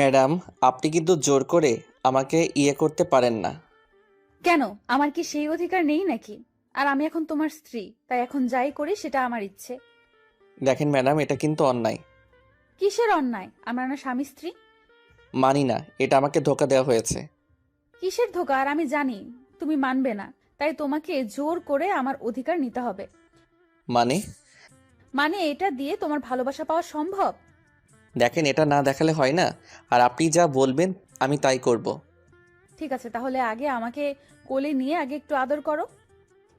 Madam, আপনি কিন্তু জোর করে আমাকে ইয়ে করতে পারেন না। কেন? আমার কি সেই অধিকার নেই নাকি? আর আমি এখন তোমার স্ত্রী, তাই এখন যাই করি সেটা আমার ইচ্ছে। দেখেন ম্যাডাম, এটা কিন্তু অন্যায়। কিসের অন্যায়? আমরা না স্বামী স্ত্রী? মানি না, এটা আমাকে ধোকা দেওয়া হয়েছে। কিসের ধোকা? আর আমি জানি তুমি মানবে না, তাই তোমাকে জোর করে আমার অধিকার নিতে হবে। মানে? মানে এটা দিয়ে তোমার ভালোবাসা পাওয়া সম্ভব? দেখেন, এটা না দেখালে হয় না। আর আপনি যা বলবেন আমি তাই করব। ঠিক আছে, তাহলে আগে আমাকে কোলে নিয়ে আগে একটু আদর করো।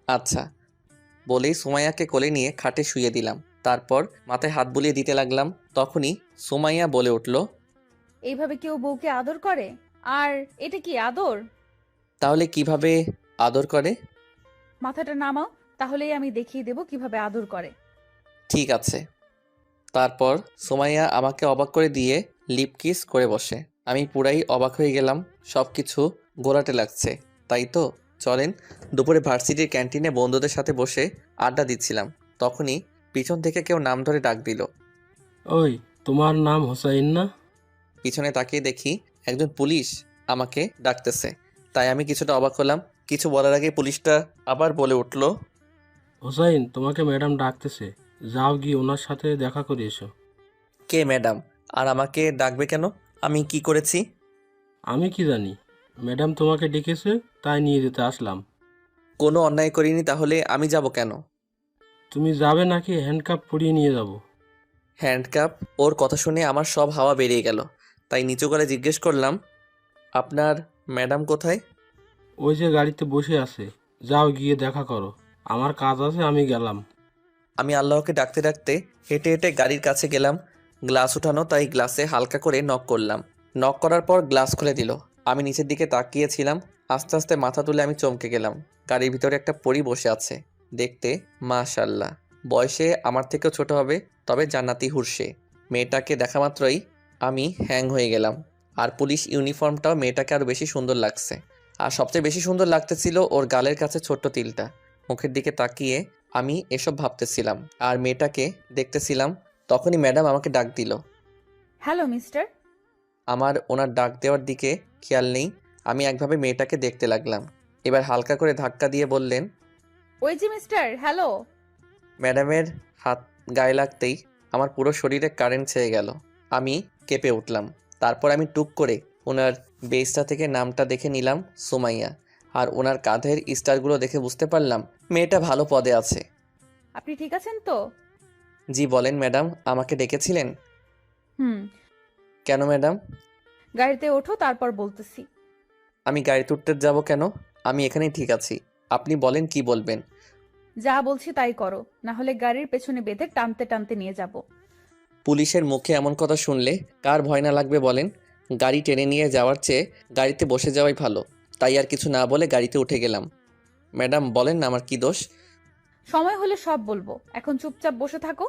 আচ্ছা। বলেই সুমাইয়াকে কোলে নিয়ে খাটে শুইয়ে দিলাম। তারপর মাথায় হাত বুলিয়ে দিতে লাগলাম। তখনই সুমাইয়া বলে উঠল, এইভাবে কেউ বউকে আদর করে? আর এটা কি আদর? তাহলে কিভাবে আদর করে? মাথাটা নামাও, তাহলেই আমি দেখিয়ে দেব কিভাবে আদর করে। ঠিক আছে। তারপর সুমাইয়া আমাকে অবাক করে দিয়ে লিপ কিস করে বসে। আমি পুরাই অবাক হয়ে গেলাম। সব কিছু গোলাটে লাগছে, তাই তো। চলেন। দুপুরে ভার্সিটির ক্যান্টিনে বন্ধুদের সাথে বসে আড্ডা দিচ্ছিলাম। তখনই পিছন থেকে কেউ নাম ধরে ডাক দিল। ওই, তোমার নাম হোসাইন না? পিছনে তাকিয়ে দেখি একজন পুলিশ আমাকে ডাকতেছে। তাই আমি কিছুটা অবাক হলাম। কিছু বলার আগে পুলিশটা আবার বলে উঠল, হোসাইন, তোমাকে ম্যাডাম ডাকতেছে। যাও গিয়ে ওনার সাথে দেখা করে এসো। কে ম্যাডাম? আর আমাকে ডাকবে কেন? আমি কি করেছি? আমি কি জানি, ম্যাডাম তোমাকে ডেকেছে, তাই নিয়ে যেতে আসলাম। কোনো অন্যায় করিনি, তাহলে আমি যাব কেন? তুমি যাবে নাকি হ্যান্ডকাপ পরিয়ে নিয়ে যাব? হ্যান্ডকাপ? ওর কথা শুনে আমার সব হাওয়া বেরিয়ে গেল। তাই নিচু গলায় জিজ্ঞেস করলাম, আপনার ম্যাডাম কোথায়? ওই যে গাড়িতে বসে আছে, যাও গিয়ে দেখা করো। আমার কাজ আছে, আমি গেলাম। আমি আল্লাহকে ডাকতে ডাকতে হেঁটে হেঁটে গাড়ির কাছে গেলাম। গ্লাস উঠানো, তাই গ্লাসে হালকা করে নক করলাম। নক করার পর গ্লাস খুলে দিল। আমি নিচের দিকে তাকিয়েছিলাম। আস্তে আস্তে মাথা তুলে আমি চমকে গেলাম। গাড়ির ভিতরে একটা পরী বসে আছে। দেখতে মাশাল্লাহ। বয়সে আমার থেকেও ছোট হবে, তবে জান্নাতি হুর সে। মেয়েটাকে দেখা মাত্রই আমি হ্যাং হয়ে গেলাম। আর পুলিশ ইউনিফর্মটাও মেয়েটাকে আরও বেশি সুন্দর লাগছে। আর সবচেয়ে বেশি সুন্দর লাগতেছিল ওর গালের কাছে ছোট্ট তিলটা। মুখের দিকে তাকিয়ে আমি এসব ভাবতেছিলাম আর মেয়েটাকে দেখতেছিলাম। তখনই ম্যাডাম আমাকে ডাক দিল। Hello mister. আমার ওনার ডাক দেওয়ার দিকে খেয়াল নেই। আমি একভাবে মেয়েটাকে দেখতে লাগলাম। এবার হালকা করে ধাক্কা দিয়ে বললেন, ওই যে মিস্টার, হ্যালো। ম্যাডামের হাত গায়ে লাগতেই আমার পুরো শরীরে কারেন্ট ছেয়ে গেল। আমি কেঁপে উঠলাম। তারপর আমি টুক করে ওনার বেসটা থেকে নামটা দেখে নিলাম, সুমাইয়া। আর ওনার কাঁধের স্টারগুলো দেখে বুঝতে পারলাম মেয়েটা ভালো পদে আছে। আপনি ঠিক আছেন তো? জি বলেন ম্যাডাম, আমাকে ডেকেছিলেন? হুম। কেন ম্যাডাম? গাড়িতে ওঠো, তারপর বলতেছি। আমি গাড়িতে উঠতে যাব কেন? আমি এখানেই ঠিক আছি। আপনি বলেন কি বলবেন। যা বলছি তাই করো, না হলে গাড়ির পেছনে বেঁধে টানতে টানতে নিয়ে যাব। পুলিশের মুখে এমন কথা শুনলে কার ভয় না লাগবে বলেন। গাড়ি টেনে নিয়ে যাওয়ার চেয়ে গাড়িতে বসে যাওয়াই ভালো। তাই আর কিছু না বলে গাড়িতে উঠে গেলাম। ম্যাডাম বলেন না আমার কি দোষ? সময় হলে সব বলবো, এখন চুপচাপ বসে থাকো।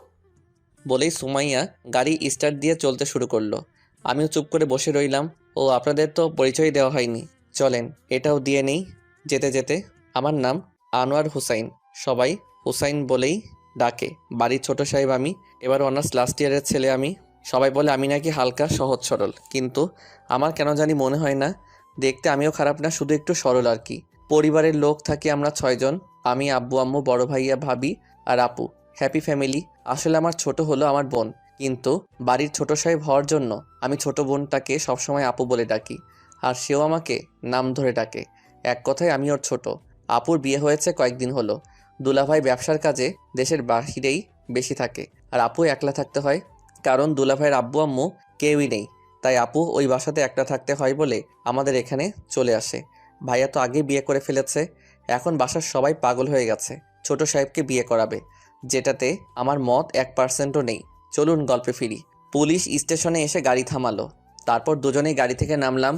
বলেই সুমাইয়া গাড়ি স্টার্ট দিয়ে চলতে শুরু করলো। আমিও চুপ করে বসে রইলাম। ও আপনাদের তো পরিচয় দেওয়া হয়নি, চলেন এটাও দিয়ে নেই। যেতে যেতে, আমার নাম আনোয়ার হুসাইন। সবাই হুসাইন বলেই ডাকে। বাড়ির ছোট সাহেব আমি। এবার অনার্স লাস্ট ইয়ারের ছেলে আমি। সবাই বলে আমি নাকি হালকা সহজ সরল, কিন্তু আমার কেন জানি মনে হয় না। দেখতে আমিও খারাপ না, শুধু একটু সরল আর কি। পরিবারের লোক থাকি আমরা 6 জন। আমি, আব্বু আম্মু, বড় ভাইয়া ভাবি আর আপু। Happy family. আসলে আমার ছোট হলো আমার বোন, কিন্তু বাড়ির ছোট সাহেব হওয়ার জন্য আমি ছোট বোনটাকে সবসময় আপু বলে ডাকি। আর সেও আমাকে নাম ধরে ডাকে। এক কথায় আমি ওর ছোট। আপুর বিয়ে হয়েছে কয়েকদিন হলো। দুলাভাই ব্যবসার কাজে দেশের বাহিরেই বেশি থাকে, আর আপু একলা থাকতে হয়। কারণ দুলাভাইয়ের আব্বু আম্মু কেউই নেই। তাই আপু ওই বাসাতে একলা থাকতে হয় বলে আমাদের এখানে চলে আসে। ভাইয়া তো আগেই বিয়ে করে ফেলেছে। এখন বাসার সবাই পাগল হয়ে গেছে ছোট সাহেবকে বিয়ে করাবে, যেটাতে আমার মত 1%ও নেই। চলুন গল্পে ফিরি। পুলিশ স্টেশনে এসে গাড়ি থামালো। তারপর দুজনেই গাড়ি থেকে নামলাম।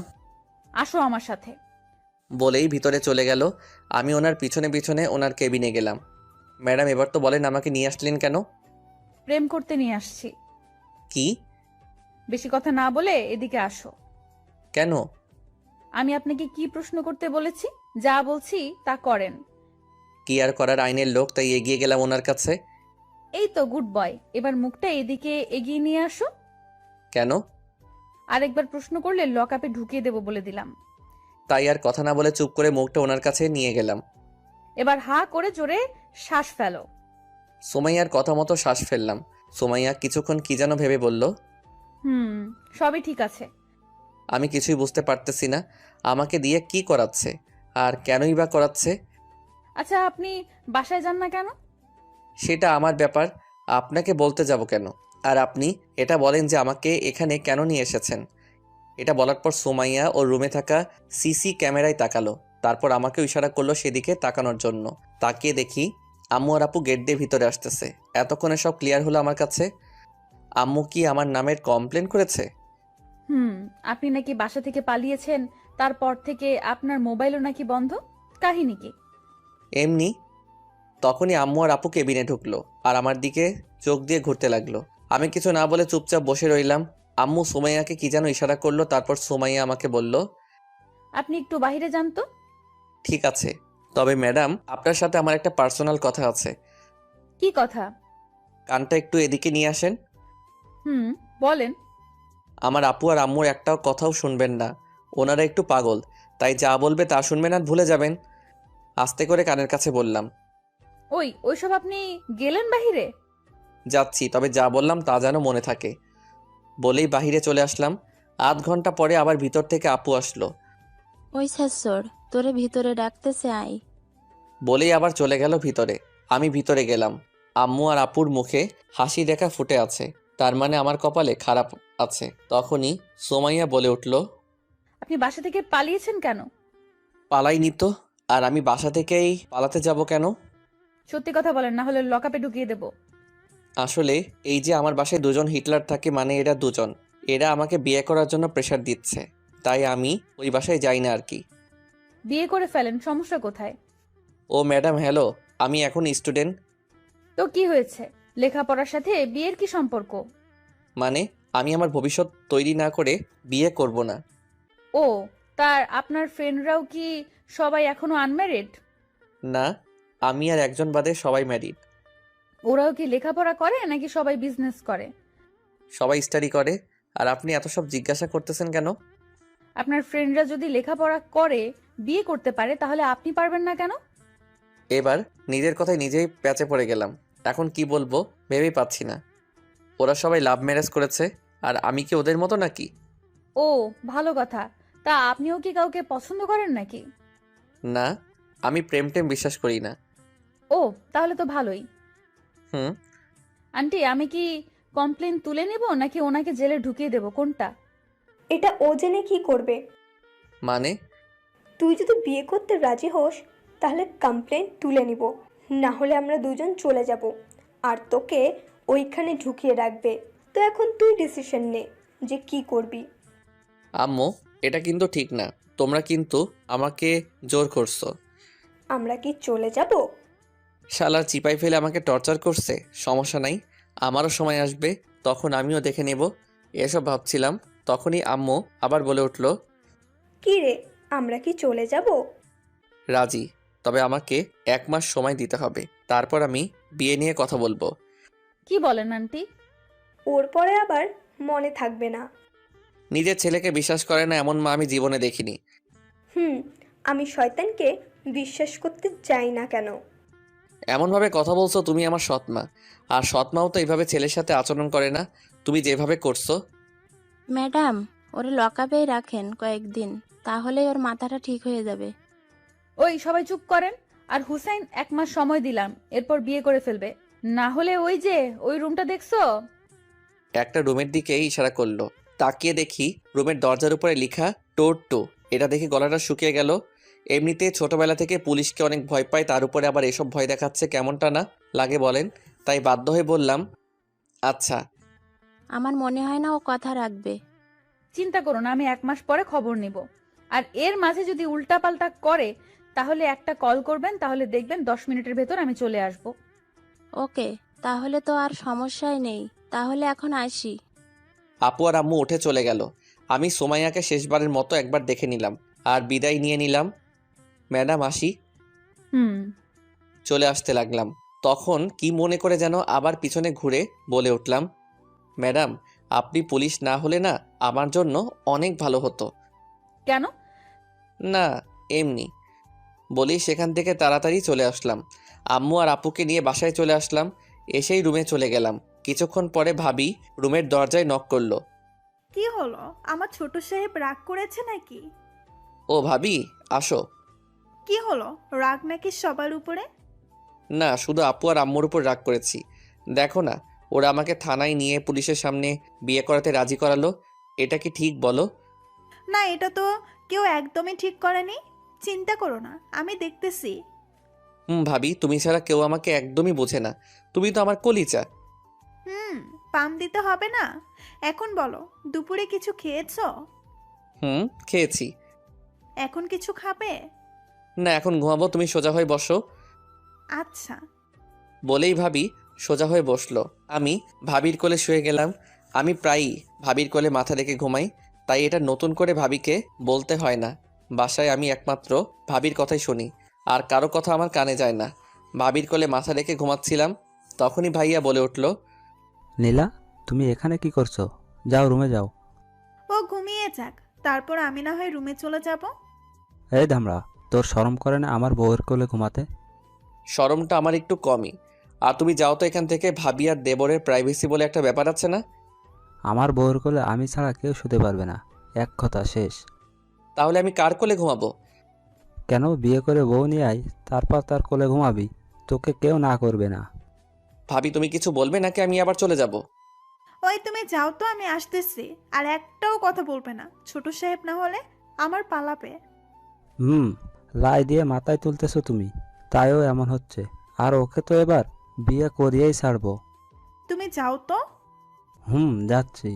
আসো আমার সাথে। বলেই ভিতরে চলে গেল। আমি ওনার পিছনে পিছনে ওনার কেবিনে গেলাম। ম্যাডাম, এবার তো বলেন আমাকে নিয়ে আসলেন কেন? প্রেম করতে নিয়ে আসছি। কি? বেশি কথা না বলে এদিকে আসো। কেন? আমি আপনাকে কি প্রশ্ন করতে বলেছি? যা বলছি তা করেন। কি আর করার, আইনের লোক, তাই এগিয়ে গেলাম ওনার কাছে। এই তো গুড বয়, এবার মুখটা এদিকে এগিয়ে নিয়ে আসো। কেন? আরেকবার প্রশ্ন করলে লকআপে ঢুকিয়ে দেব বলে দিলাম। তাই আর কথা না বলে চুপ করে মুখটা ওনার কাছে নিয়ে গেলাম। এবার হা করে জোরে শ্বাস ফেলো। সুমাইয়ার কথা মতো শ্বাস ফেললাম। সুমাইয়া কিছুক্ষণ কি যেন ভেবে বলল। হুম, সবই ঠিক আছে। আমি কিছুই বুঝতে পারতেছি না আমাকে দিয়ে কি করাচ্ছে আর কেনই বা করাচ্ছে। আচ্ছা, আপনি বাসায় যান না কেন? সেটা আমার ব্যাপার, আপনাকে বলতে যাব কেন? আর আপনি এটা বলেন যে আমাকে এখানে কেন নিয়ে এসেছেন। এটা বলার পর সুমাইয়া ওর রুমে থাকা সিসি ক্যামেরায় তাকালো, তারপর আমাকেও ইশারা করলো সেদিকে তাকানোর জন্য। তাকিয়ে দেখি আম্মু আর আপু গেট দিয়ে ভিতরে আসতেছে। এতক্ষণে সব ক্লিয়ার হলো আমার কাছে। আম্মু কি আমার নামের কমপ্লেন করেছে? হুম, আপনি নাকি বাসা থেকে পালিয়েছেন, তারপর থেকে আপনার মোবাইলও নাকি বন্ধ। কাহিনী কি? এমনি। তখনই আম্মু আর আপু কেবিনে ঢুকলো আর আমার দিকে চোখ দিয়ে ঘুরতে লাগলো। আমি কিছু না বলে চুপচাপ বসে রইলাম। আম্মু সুমাইয়াকে কি যেন ইশারা করলো, তারপর সুমাইয়া আমাকে বলল, আপনি একটু বাইরে যান তো। ঠিক আছে, তবে ম্যাডাম আপনার সাথে আমার একটা পার্সোনাল কথা আছে। কি কথা? কানটা একটু এদিকে নিয়ে আসেন। হুম, বলেন। আমার আপু আর আম্মুর একটাও কথাও শুনবেন না। ওনারা একটু পাগল, তাই যা বলবে তা শুনবেন আর ভুলে যাবেন। আস্তে করে কানের কাছে বললাম। ওইসব আপনি গেলেন বাহিরে? যাচ্ছি, তবে যা বললাম তা যেন মনে থাকে। বলেই বাহিরে চলে আসলাম। আধ ঘন্টা পরে আবার ভিতর থেকে আপু আসলো। ওই শাশ্বর, তোরে ভিতরে ডাকতেছে, আয়। বলেই আবার চলে গেল ভিতরে। আমি ভিতরে গেলাম। আম্মু আর আপুর মুখে হাসি রেখা ফুটে আছে, তার মানে আমার কপালে খারাপ আছে। তখনই সোমাইয়া বলে উঠল, আপনি বাসা থেকে পালিয়েছেন কেন? পালাইনি তো। আর আমি বাসা থেকেই পালাতে যাব কেন? সত্যি কথা বলেন, না হলে লকআপে ঢুকিয়ে দেব। আসলে এই যে আমার বাসায় দুজন হিটলার থাকে, মানে এরা দুজন, এরা আমাকে বিয়ে করার জন্য প্রেশার দিচ্ছে। তাই আমি ওই বাসায় যাই না আর কি। বিয়ে করে ফেলেন, সমস্যা কোথায়? ও ম্যাডাম হ্যালো, আমি এখন স্টুডেন্ট। তো কি হয়েছে? লেখাপড়ার সাথে বিয়ের কি সম্পর্ক? মানে আমি আমার ভবিষ্যৎ তৈরি না করে বিয়ে করব না। ও, তার আপনার ফ্রেন্ডরাও কি সবাই এখনো আনম্যারিড? না, আমি আর একজন বাদে সবাই ম্যারিড। ওরাও কি লেখাপড়া করে নাকি সবাই বিজনেস করে? সবাই স্টাডি করে। আর আপনি এত সব জিজ্ঞাসা করতেছেন কেন? আপনার ফ্রেন্ডরা যদি লেখাপড়া করে বিয়ে করতে পারে, তাহলে আপনি পারবেন না কেন? এবার নিজের কথায় নিজেই প্যাচে পড়ে গেলাম। এখন কি বলবো ভেবেই পাচ্ছি না। ওরা সবাই লাভ ম্যারেজ করেছে, আর আমি কি ওদের মতো নাকি? ও, ভালো কথা। তা আপনিও কি কাউকে পছন্দ করেন নাকি? না, আমি প্রেম টেম বিশ্বাস করি না। ও, তাহলে তো ভালোই। হুম। আন্টি, আমি কি কমপ্লেন তুলে নিব নাকি ওনাকে জেলে ঢুকিয়ে দেব, কোনটা? এটা ও জেনে কি করবে? মানে? তুই যদি বিয়ে করতে রাজি হোস তাহলে কমপ্লেন তুলে নিব, না হলে আমরা দুজন চলে যাব আর তোকে ওইখানে ঢুকিয়ে রাখবে। তো এখন তুই ডিসিশন নে যে কি করবি। আম্মু, এটা কিন্তু ঠিক না। তোমরা কিন্তু আমাকে জোর করছো। আমরা কি চলে যাব? শালার চিপাই ফেলে আমাকে টর্চার করছে। সমস্যা নাই, আমারও সময় আসবে, তখন আমিও দেখে নেব। এসব ভাবছিলাম, তখনই আম্মু আবার বলে উঠল, কি রে, আমরা কি চলে যাব? রাজি, তবে আমাকে 1 মাস সময় দিতে হবে, তারপর আমি বিয়ে নিয়ে কথা বলবো। কি বলেন আন্টি? ওর পরে আবার মনে থাকবে না। নিজের ছেলেকে বিশ্বাস করে না এমন মা আমি জীবনে দেখিনি। আমি শয়তানকে বিশ্বাস করতে চাই না কেন? এমনভাবে কথা বলছো, তুমি আমার সৎমা। আর সৎমাও তো এইভাবে ছেলের সাথে আচরণ করে না, তুমি যেভাবে করছো। ম্যাডাম, ওরে লকআপেই রাখেন কয়েকদিন, তাহলেই ওর মাথাটা ঠিক হয়ে যাবে। ওই সবাই চুপ করেন। আর হুসাইন, 1 মাস সময় দিলাম, এরপর বিয়ে করে ফেলবে। না হলে ওই যে ওই রুমটা দেখছো? একটা রুমের দিকে ইশারা করলো। তাকিয়ে দেখি রুমের দরজার উপরে লেখা টোর টু। এটা দেখে গলাটা শুকিয়ে গেল। এমনিতে ছোটবেলা থেকে পুলিশকে অনেক ভয় পায়, তার উপরে আবার এসব ভয় দেখাচ্ছে, কেমনটা না লাগে বলেন? তাই বাধ্য হয়ে বললাম, আচ্ছা। আমার মনে হয় না ও কথা রাখবে। চিন্তা করো না, আমি 1 মাস পরে খবর নিব। আর এর মাঝে যদি উল্টাপাল্টা করে, তাহলে একটা কল করবেন, তাহলে দেখবেন 10 মিনিটের ভেতর আমি চলে আসব। ওকে, তাহলে তো আর সমস্যাই নেই। তাহলে এখন আসি। আপু আর আম্মু উঠে চলে গেল। আমি সোমাইয়াকে শেষবারের মতো একবার দেখে নিলাম আর বিদায় নিয়ে নিলাম। ম্যাডাম আসি। হুম। চলে আসতে লাগলাম। তখন কি মনে করে যেন আবার পিছনে ঘুরে বলে উঠলাম, ম্যাডাম আপনি পুলিশ না হলে না আমার জন্য অনেক ভালো হতো। কেন? না, এমনি। বলি সেখান থেকে তাড়াতাড়ি চলে আসলাম। আম্মু আর আপুকে নিয়ে বাসায় চলে আসলাম। এসেই রুমে চলে গেলাম। কিছুক্ষণ পরে ভাবি রুমের দরজায় নক করলো। কি হলো? আমার ছোট সাহেব রাগ করেছে নাকি? ও ভাবি, আসো। কি হলো? রাগ নাকি সবার উপরে? না, শুধু আপু আর আম্মুর উপর রাগ করেছি। দেখো না, ওরা আমাকে থানায় নিয়ে পুলিশের সামনে বিয়ে করাতে রাজি করালো। এটা কি ঠিক বলো? না, এটা তো কেউ একদমই ঠিক করেনি। চিন্তা করো না, আমি দেখতেছি। ভাবি, তুমি ছাড়া কেউ আমাকে একদমই বোঝে না। তুমি তো আমার কলিজা। হুম, পাম দিতে হবে না। এখন বলো, দুপুরে কিছু খেয়েছো? খেয়েছি। এখন কিছু খাবে? না, এখন ঘুমাবো। তুমি সোজা হয়ে বসো। আচ্ছা। বলেই ভাবি সোজা হয়ে বসলো। আমি ভাবির কোলে শুয়ে গেলাম। আমি প্রায়ই ভাবির কোলে মাথা রেখে ঘুমাই, তাই এটা নতুন করে ভাবিকে বলতে হয় না। বাসায় আমি একমাত্র ভাবির কথাই শুনি, আর কারো কথা আমার কানে যায় না। ভাবির কোলে মাথা রেখে ঘুমাচ্ছিলাম, তখনই ভাইয়া বলে উঠল, নীলা, তুমি এখানে কি করছো? যাও রুমে যাও। ও ঘুমিয়ে যাক, তারপর আমি না হয় রুমে চলে যাব। এই ধামড়া, তোর শরম করে না আমার বউয়ের কোলে ঘুমাতে? শরমটা আমার একটু কমই। আর তুমি যাও তো এখান থেকে। ভাবি আর দেবরের প্রাইভেসি বলে একটা ব্যাপার আছে না? আমার বউয়ের কোলে আমি ছাড়া কেউ শুতে পারবে না, এক কথা শেষ। তাহলে আমি কার কোলে ঘুমাবো? কেন, বিয়ে করে বউ নিয়ে আয়, তারপর তার কোলে ঘুমাবি। তোকে কেউ না করবে না। ভাবি, তুমি কিছু বলবে নাকি আমি আবার চলে যাব? ওই তুমি যাও তো, আমি আসতেছি। আর একটাও কথা বলবে না, ছোট সাহেব না হলে আমার পালাবে। লাই দিয়ে মাথায় তুলতেছো তুমি, তাইও এমন হচ্ছে। আর ওকে তো এবার বিয়ে করিয়েই ছাড়বো। তুমি যাও তো। যাচ্ছি।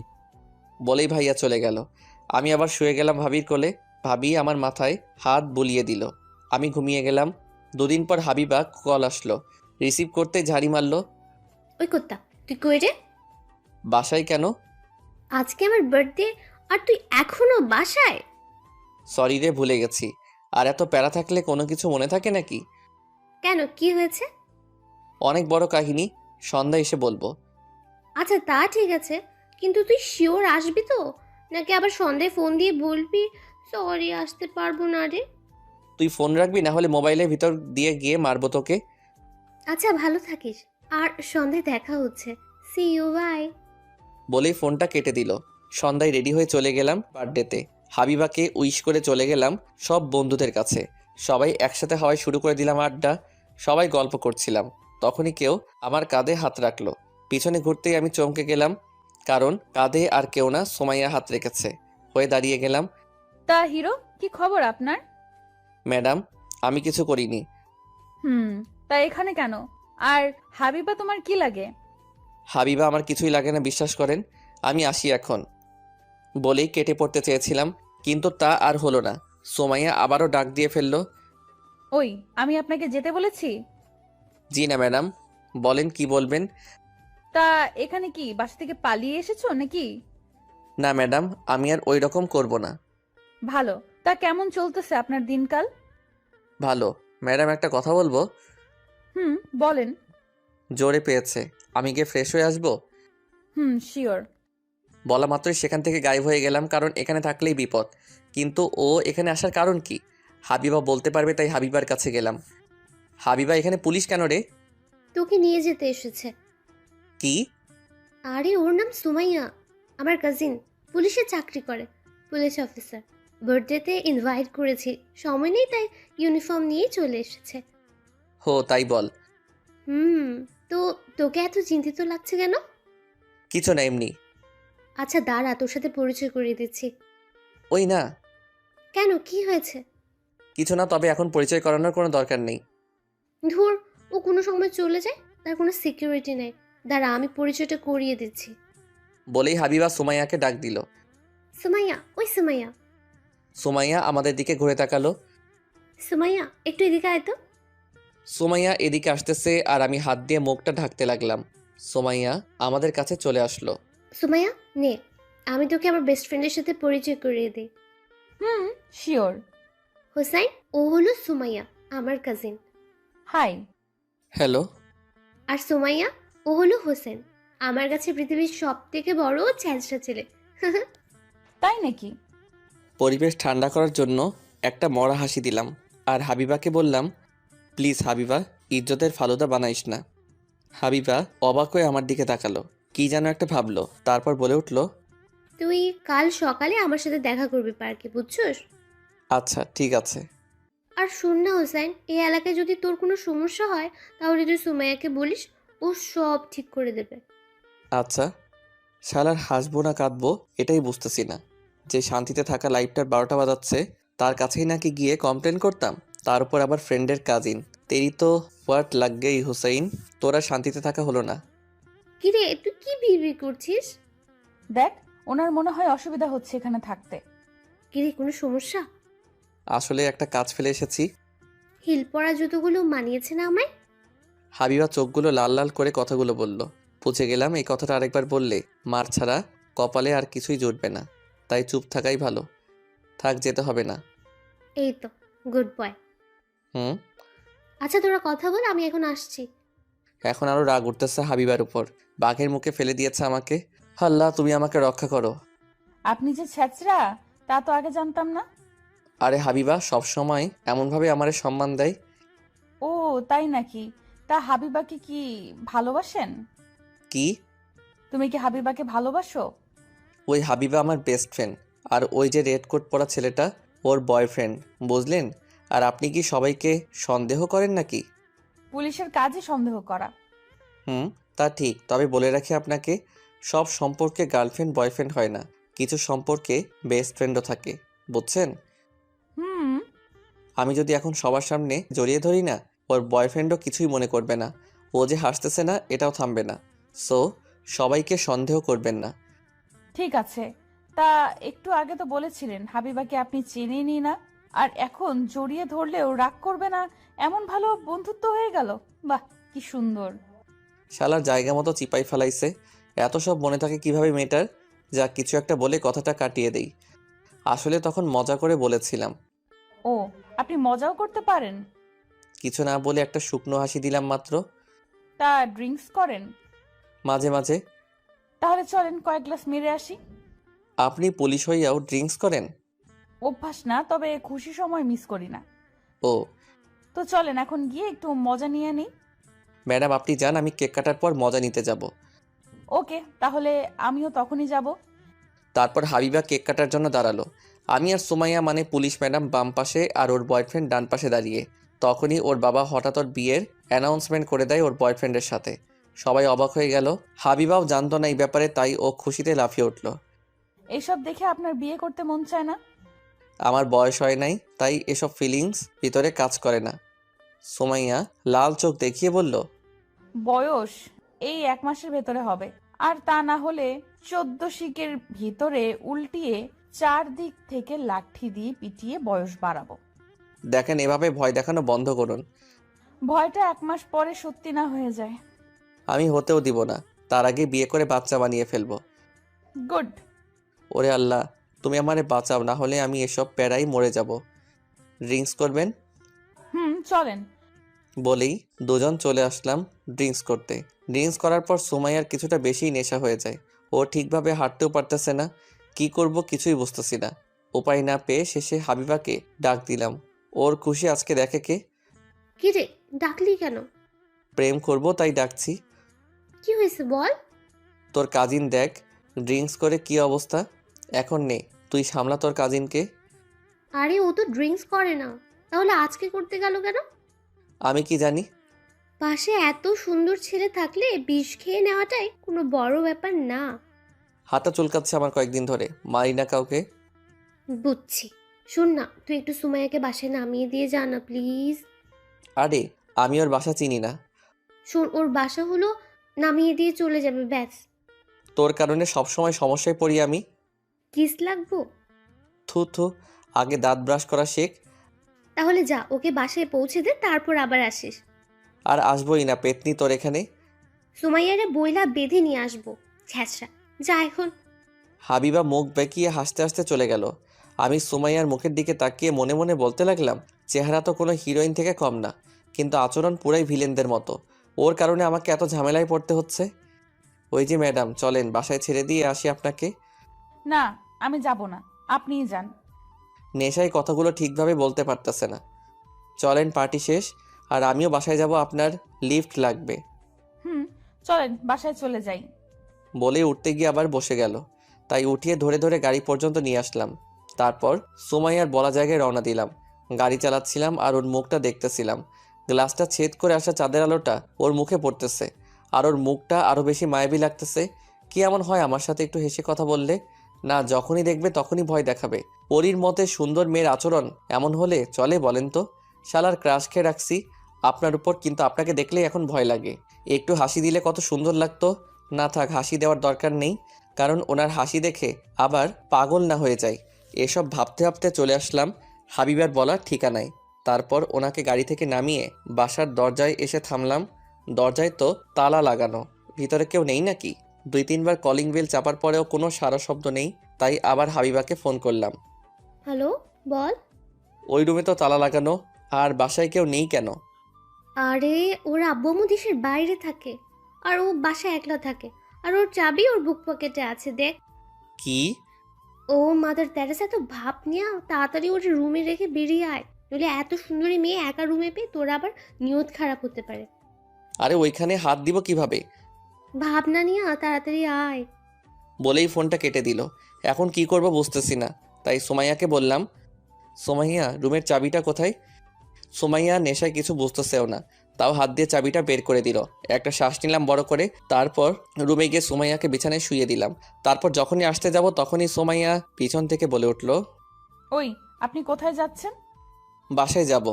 বলেই ভাইয়া চলে গেল। আমি আবার শুয়ে গেলাম ভাবির কোলে। ভাবি আমার মাথায় হাত বুলিয়ে দিল। আমি ঘুমিয়ে গেলাম। দুদিন পর হাবিবা কল আসলো। রিসিভ করতে ঝাড়ি মারলো। ওই কুত্তা, তুই কই রে? বাসায় কেন? আজকে আমার বার্থডে আর তুই এখনো বাসায়? সরি রে, ভুলে গেছি। আর এত প্যারা থাকলে কোনো কিছু মনে থাকে নাকি? কেন, কি হয়েছে? অনেক বড় কাহিনী, সন্ধ্যায় এসে বলবো। আচ্ছা তা ঠিক আছে, কিন্তু তুই শিওর আসবি তো? নাকি আবার সন্ধ্যায় ফোন দিয়ে বলবি সরি আসতে পারবো না রে? তুই ফোন রাখবি, না হলে মোবাইলের ভিতর দিয়ে গিয়ে মারবো তোকে। আচ্ছা ভালো থাকিস, আর সন্ধ্যায় দেখা হচ্ছে। See you, bye. বলেই ফোনটা কেটে দিল। সন্ধ্যায় রেডি হয়ে চলে গেলাম বার্থডেতে। হাবিবাকে উইশ করে চলে গেলাম সব বন্ধুদের কাছে। সবাই একসাথে হওয়ায় শুরু করে দিলাম আড্ডা। সবাই গল্প করছিলাম। তখনই কেউ আমার কাঁধে হাত রাখলো। পিছনে ঘুরতেই আমি চমকে গেলাম, কারণ কাঁধে আর কেউ না, সোমাইয়া হাত রেখেছে। হয়ে দাঁড়িয়ে গেলাম। তা হিরো, কি খবর আপনার? ম্যাডাম, আমি কিছু করিনি। তা এখানে কেন? আর হাবিবা তোমার কি লাগে? হাবিবা আমার কিছুই লাগে না, বিশ্বাস করেন। আমি আসি এখন। বলেই কেটে পড়তে চেয়েছিলাম, কিন্তু তা আর হলো না। সোমাইয়া আবারও ডাক দিয়ে ফেললো। ওই, আমি আপনাকে যেতে বলেছি? জি না ম্যাডাম, বলেন কি বলবেন। তা এখানে কি বাসা থেকে পালিয়ে এসেছো নাকি? না ম্যাডাম, আমি আর ওই রকম করব না। ভালো। তা কেমন চলতেছে আপনার দিনকাল? ভালো। ম্যাডাম, একটা কথা বলবো? বলেন। জোরে পেয়েছে, আমি গিয়ে ফ্রেশ হয়ে আসবো। শিওর। বলা মাত্রই সেখান থেকে গায়েব হয়ে গেলাম, কারণ এখানে থাকলেই বিপদ। কিন্তু ও এখানে আসার কারণ কি? হাবিবা বলতে পারবে, তাই হাবিবার কাছে গেলাম। হাবিবা, এখানে পুলিশ কেন রে? তোকে নিয়ে যেতে এসেছে। কি? আরে ওর নাম সুমাইয়া, আমার কাজিন, পুলিশে চাকরি করে, পুলিশ অফিসার। বার্থডেতে ইনভাইট করেছি, সময় নেই তাই ইউনিফর্ম নিয়েই চলে এসেছে। হো, তাই বল। তো তোকে এত চিন্তিত লাগছে কেন? কিছু না, এমনি। আচ্ছা দাঁড়া, তোর সাথে পরিচয় করিয়ে দিচ্ছি। ওই না। কেন, কি হয়েছে? কিছু না, তবে এখন পরিচয় করানোর কোনো দরকার নেই। ধুর, ও কোনো সময় চলে যায়, তার কোনো সিকিউরিটি নেই। দাঁড়া, আমি পরিচয়টা করিয়ে দিচ্ছি। বলেই হাবিবা সুমাইয়াকে ডাক দিল। সুমাইয়া, ওই সুমাইয়া। সুমাইয়া আমাদের দিকে ঘুরে তাকালো। সুমাইয়া, একটু এদিকে আয় তো। সুমাইয়া এদিকে আসতেছে, আর আমি হাত দিয়ে মুখটা ঢাকতে লাগলাম। সুমাইয়া আমাদের কাছে চলে আসলো। সুমাইয়া নে, আমি তোকে আমার বেস্ট ফ্রেন্ডের সাথে পরিচয় করিয়ে দিই। শিওর। হোসাইন, ও হলো সুমাইয়া, আমার কাজিন। হাই। হ্যালো। আর সুমাইয়া, ও হলো হোসেন, আমার কাছে পৃথিবীর সব থেকে বড় ছ্যাঁচড়া ছেলে। তাই নাকি? পরিবেশ ঠান্ডা করার জন্য একটা মরা হাসি দিলাম আর হাবিবাকে বললাম, প্লিজ হাবিবা, ইজ্জতের ফালুদা বানাইস না। হাবিবা অবাক হয়ে আমার দিকে তাকালো, কি যেন একটা ভাবলো, তারপর বলে উঠলো, তুই কাল সকালে আমার সাথে দেখা করবি পার্কে, বুঝছস? আচ্ছা ঠিক আছে। আর শোন না হোসেন, এই এলাকায় যদি তোর কোনো সমস্যা হয় তাহলে তুই সুমাইয়াকে বলিস, ও সব ঠিক করে দেবে। আচ্ছা। শালার হাসবো না কাঁদবো এটাই বুঝতেছি না। যে শান্তিতে থাকা লাইফটার 12টা বাজাচ্ছে তার কাছেই নাকি গিয়ে কমপ্লেন করতাম, তার উপর আবার ফ্রেন্ডের কাজিন। তেরি তো হোয়াট লাগ গেই হুসাইন, তোরা শান্তিতে থাকা হলো না। কিরে তুই কি বিড়বিড় করছিস? দেখ, ওনার মনে হয় অসুবিধা হচ্ছে এখানে থাকতে। কিরে কোনো সমস্যা? আসলে একটা কাজ ফেলে এসেছি। হিল পরা জুতোগুলো মানিয়েছে না আমায়? হাবিবা চোখগুলো লাল লাল করে কথাগুলো বলল। বুঝে গেলাম এই কথাটা আরেকবার বললে মার ছাড়া কপালে আর কিছুই জুটবে না, তাই চুপ থাকাই ভালো। থাক, যেতে হবে না। এই তো, গুড বয়। হুম। আচ্ছা তোরা কথা বল, আমি এখন আসছি। এখন আরো রাগ উঠতেছে হাবিবার উপর, বাঘের মুখে ফেলে দিয়েছে আমাকে। আল্লাহ তুমি আমাকে রক্ষা করো। আপনি যে ছ্যাচরা তা তো আগে জানতাম না। আরে হাবিবা সবসময় এমনভাবে আমারে সম্মান দেয়। ও তাই নাকি? তা হাবিবাকে কি ভালোবাসেন? কি? তুমি কি হাবিবাকে ভালোবাসো? ওই হাবিবা আমার বেস্ট ফ্রেন্ড, আর ওই যে রেড কোট পরা ছেলেটা ওর বয়ফ্রেন্ড, বুঝলেন? আর আপনি কি সবাইকে সন্দেহ করেন নাকি? পুলিশের কাজই সন্দেহ করা। হুম, তা ঠিক, তবে বলে রাখি আপনাকে, সব সম্পর্কে গার্লফ্রেন্ড বয়ফ্রেন্ড হয় না, কিছু সম্পর্কে বেস্ট ফ্রেন্ডও থাকে, বুঝছেন? হুম। আমি যদি এখন সবার সামনে জড়িয়ে ধরি না, ওর বয়ফ্রেন্ডও কিছুই মনে করবে না। ও যে হাসতেছে না এটাও থামবে না। সো সবাইকে সন্দেহ করবেন না। ঠিক আছে। তা একটু আগে তো বলেছিলেন হাবিবাকে আপনি চেনেনই না, আর এখন জড়িয়ে ধরলেও রাগ করবে না, এমন ভালো বন্ধুত্ব হয়ে গেল। বাহ, কি সুন্দর। শালার জায়গা মতো চিপাই ফেলাইছে। এত সব মনে থাকে কিভাবে মেয়েটার? যা কিছু একটা বলে কথাটা কাটিয়ে দেই। আসলে তখন মজা করে বলেছিলাম। ও, আপনি মজাও করতে পারেন? কিছু না বলে একটা শুকনো হাসি দিলাম মাত্র। তা ড্রিঙ্কস করেন? মাঝে মাঝে। তাহলে চলেন কয়েক গ্লাস মেরে আসি। আপনি পুলিশ হইয়াও ড্রিঙ্কস করেন? অভ্যাস না, তবে খুশি সময় মিস করি না। ও তো চলেন এখন গিয়ে একটু মজা নিয়ে নিই। ম্যাডাম, আপনি যান, আমি কেক কাটার পর মজা নিতে যাব। ওকে, তাহলে আমিও তখনই যাব। তারপর হাবিবা কেক কাটার জন্য দাঁড়ালো। আমি আর সুমাইয়া মানে পুলিশ ম্যাডাম বাম পাশে আর ওর বয়ফ্রেন্ড ডান পাশে দাঁড়িয়ে। তখনই ওর বাবা হঠাৎ ওর বিয়ের অ্যানাউন্সমেন্ট করে দেয় ওর বয়ফ্রেন্ডের সাথে। সবাই অবাক হয়ে গেল। হাবিবাও জানতো না এই ব্যাপারে, তাই ও খুশিতে লাফিয়ে উঠল। এইসব দেখে আপনার বিয়ে করতে মন চায় না? আমার বয়স হয় নাই, তাই এসব ফিলিংস ভিতরে কাজ করে না। সুমাইয়া লাল চোখ দেখিয়ে বলল, বয়স এই 1 মাসের ভেতরে হবে, আর তা না হলে 14 শিকের ভিতরে উল্টিয়ে 4 দিক থেকে লাঠি দিয়ে পিটিয়ে বয়স বাড়াবো। দেখেন এভাবে ভয় দেখানো বন্ধ করুন। ভয়টা 1 মাস পরে সত্যি না হয়ে যায়। আমি হতেও দিব না, তার আগে বিয়ে করে বাচ্চা বানিয়ে ফেলবো। গুড। ওরে আল্লাহ, তুমি আমারে বাঁচাও, না হলে আমি এসব প্যারাই মরে যাব। ড্রিঙ্কস করবেন? চলেন। বলেই দুজন চলে আসলাম ড্রিঙ্কস করতে। ড্রিঙ্কস করার পর সুমাইয়ার কিছুটা বেশিই নেশা হয়ে যায়। ও ঠিকভাবে হাঁটতেও পারতেছে না। কি করব কিছুই বুঝতেছি না। উপায় না পেয়ে শেষে হাবিবাকে ডাক দিলাম। ওর খুশি আজকে দেখে কে। কি রে, ডাকলি কেন? প্রেম করব তাই ডাকছি। কি হয়েছে বল? তোর কাজিন দেখ ড্রিঙ্কস করে কি অবস্থা। এখন নে, তুই সামলা তোর কাজিনকে। আরে ও তো ড্রিঙ্কস করে না, তাহলে আজকে করতে গেল কেন? আমি কি জানি। পাশে এত সুন্দর ছেলে থাকলে বিষ খেয়ে নেওয়াটাই কোনো বড় ব্যাপার না। হাতটা চুলকাচ্ছে আমার কয়েকদিন ধরে, মারি না কাউকে। বুঝছি। শোন না, তুই একটু সুমাইয়াকে বাসায় নামিয়ে দিয়ে যা না প্লিজ। আরে আমি ওর বাসা চিনি না। শোন, ওর বাসা হলো নামিয়ে দিয়ে চলে যাবে, ব্যাস। তোর কারণে সবসময় সমস্যায় পড়ি আমি। কিস লাগবো? থু থু, আগে দাঁত ব্রাশ করা শেখ। তাহলে যা, ওকে বাসায় পৌঁছে দে, তারপর আবার আসিস। আর আসবোই না পেতনি তোর এখানে। সুমাইয়ারে বইলা বেঁধে নিয়ে আসবো, ছ্যাঁচড়া। যা এখন। হাবিবা মুখ বেঁকিয়ে হাসতে হাসতে চলে গেল। আমি সুমাইয়ার মুখের দিকে তাকিয়ে মনে মনে বলতে লাগলাম, চেহারা তো কোনো হিরোইন থেকে কম না, কিন্তু আচরণ পুরাই ভিলেনদের মতো। ওর কারণে আমাকে এত ঝামেলায় পড়তে হচ্ছে। ওই যে ম্যাডাম, চলেন বাসায় ছেড়ে দিয়ে আসি আপনাকে। না, আমি যাব না, আপনিই যান। নেশায় কথাগুলো ঠিকভাবে বলতে পারতেছে না। চলেন, পার্টি শেষ, আর আমিও বাসায় যাব, আপনার লিফট লাগবে। হুম, চলেন বাসায় চলে যাই। বলে উঠতে গিয়ে আবার বসে গেল। তাই উঠিয়ে ধরে ধরে গাড়ি পর্যন্ত নিয়ে আসলাম। তারপর সুমাইয়ার বলা জায়গায় রওনা দিলাম। গাড়ি চালাচ্ছিলাম আর ওর মুখটা দেখতেছিলাম। গ্লাসটা ছেদ করে আসা চাঁদের আলোটা ওর মুখে পড়তেছে, আর ওর মুখটা আরও বেশি মায়াবী লাগতেছে। কি এমন হয় আমার সাথে একটু হেসে কথা বললে? না, যখনই দেখবে তখনই ভয় দেখাবে। পরীর মতে সুন্দর মেয়ের আচরণ এমন হলে চলে বলেন তো? শালার ক্রাশ খেয়ে রাখছি আপনার উপর, কিন্তু আপনাকে দেখলেই এখন ভয় লাগে। একটু হাসি দিলে কত সুন্দর লাগতো। না থাক, হাসি দেওয়ার দরকার নেই, কারণ ওনার হাসি দেখে আবার পাগল না হয়ে যায়। এসব ভাবতে ভাবতে চলে আসলাম হাবিবার বলার ঠিকানায়। তারপর ওনাকে গাড়ি থেকে নামিয়ে বাসার দরজায় এসে থামলাম। দরজায় তো তালা লাগানো, ভিতরে কেউ নেই নাকি? 2-3 বার কলিং বেল চাপার পরেও কোনো সাড়া শব্দ নেই। তাই আবার হাবিবাকে ফোন করলাম। হ্যালো, বল। ওই রুমে তো তালা লাগানো, আর বাসায় কেউ নেই কেন? আরে ওর আব্বু আম্মু দেশের বাইরে থাকে, আর ও বাসায় একলা থাকে, আর ওর চাবি ওর বুক পকেটে আছে, দেখ। কি? ও মাদার তেরেসা, এত ভাব নিয়ে তাড়াতাড়ি ওর রুমে রেখে বেরিয়ে আয়, নইলে এত সুন্দরী মেয়ে একা রুমে পেয়ে তোর আবার নিয়ত খারাপ হতে পারে। আরে ওইখানে হাত দিব কিভাবে? ভাবনা নিয়ে তাড়াতাড়ি আয়। বলেই ফোনটা কেটে দিল। এখন কি করব বুঝতেছি না। তাই সুমাইয়াকে বললাম, সুমাইয়া, রুমের চাবিটা কোথায়? সুমাইয়া নেশায় কিছু বুঝতেছেও না, তাও হাত দিয়ে চাবিটা বের করে দিল। একটা শ্বাস নিলাম বড় করে, তারপর রুমে গিয়ে সুমাইয়াকে বিছানায় শুইয়ে দিলাম। তারপর যখনই আসতে যাব তখনই সুমাইয়া পিছন থেকে বলে উঠল, ওই, আপনি কোথায় যাচ্ছেন? বাসায় যাব।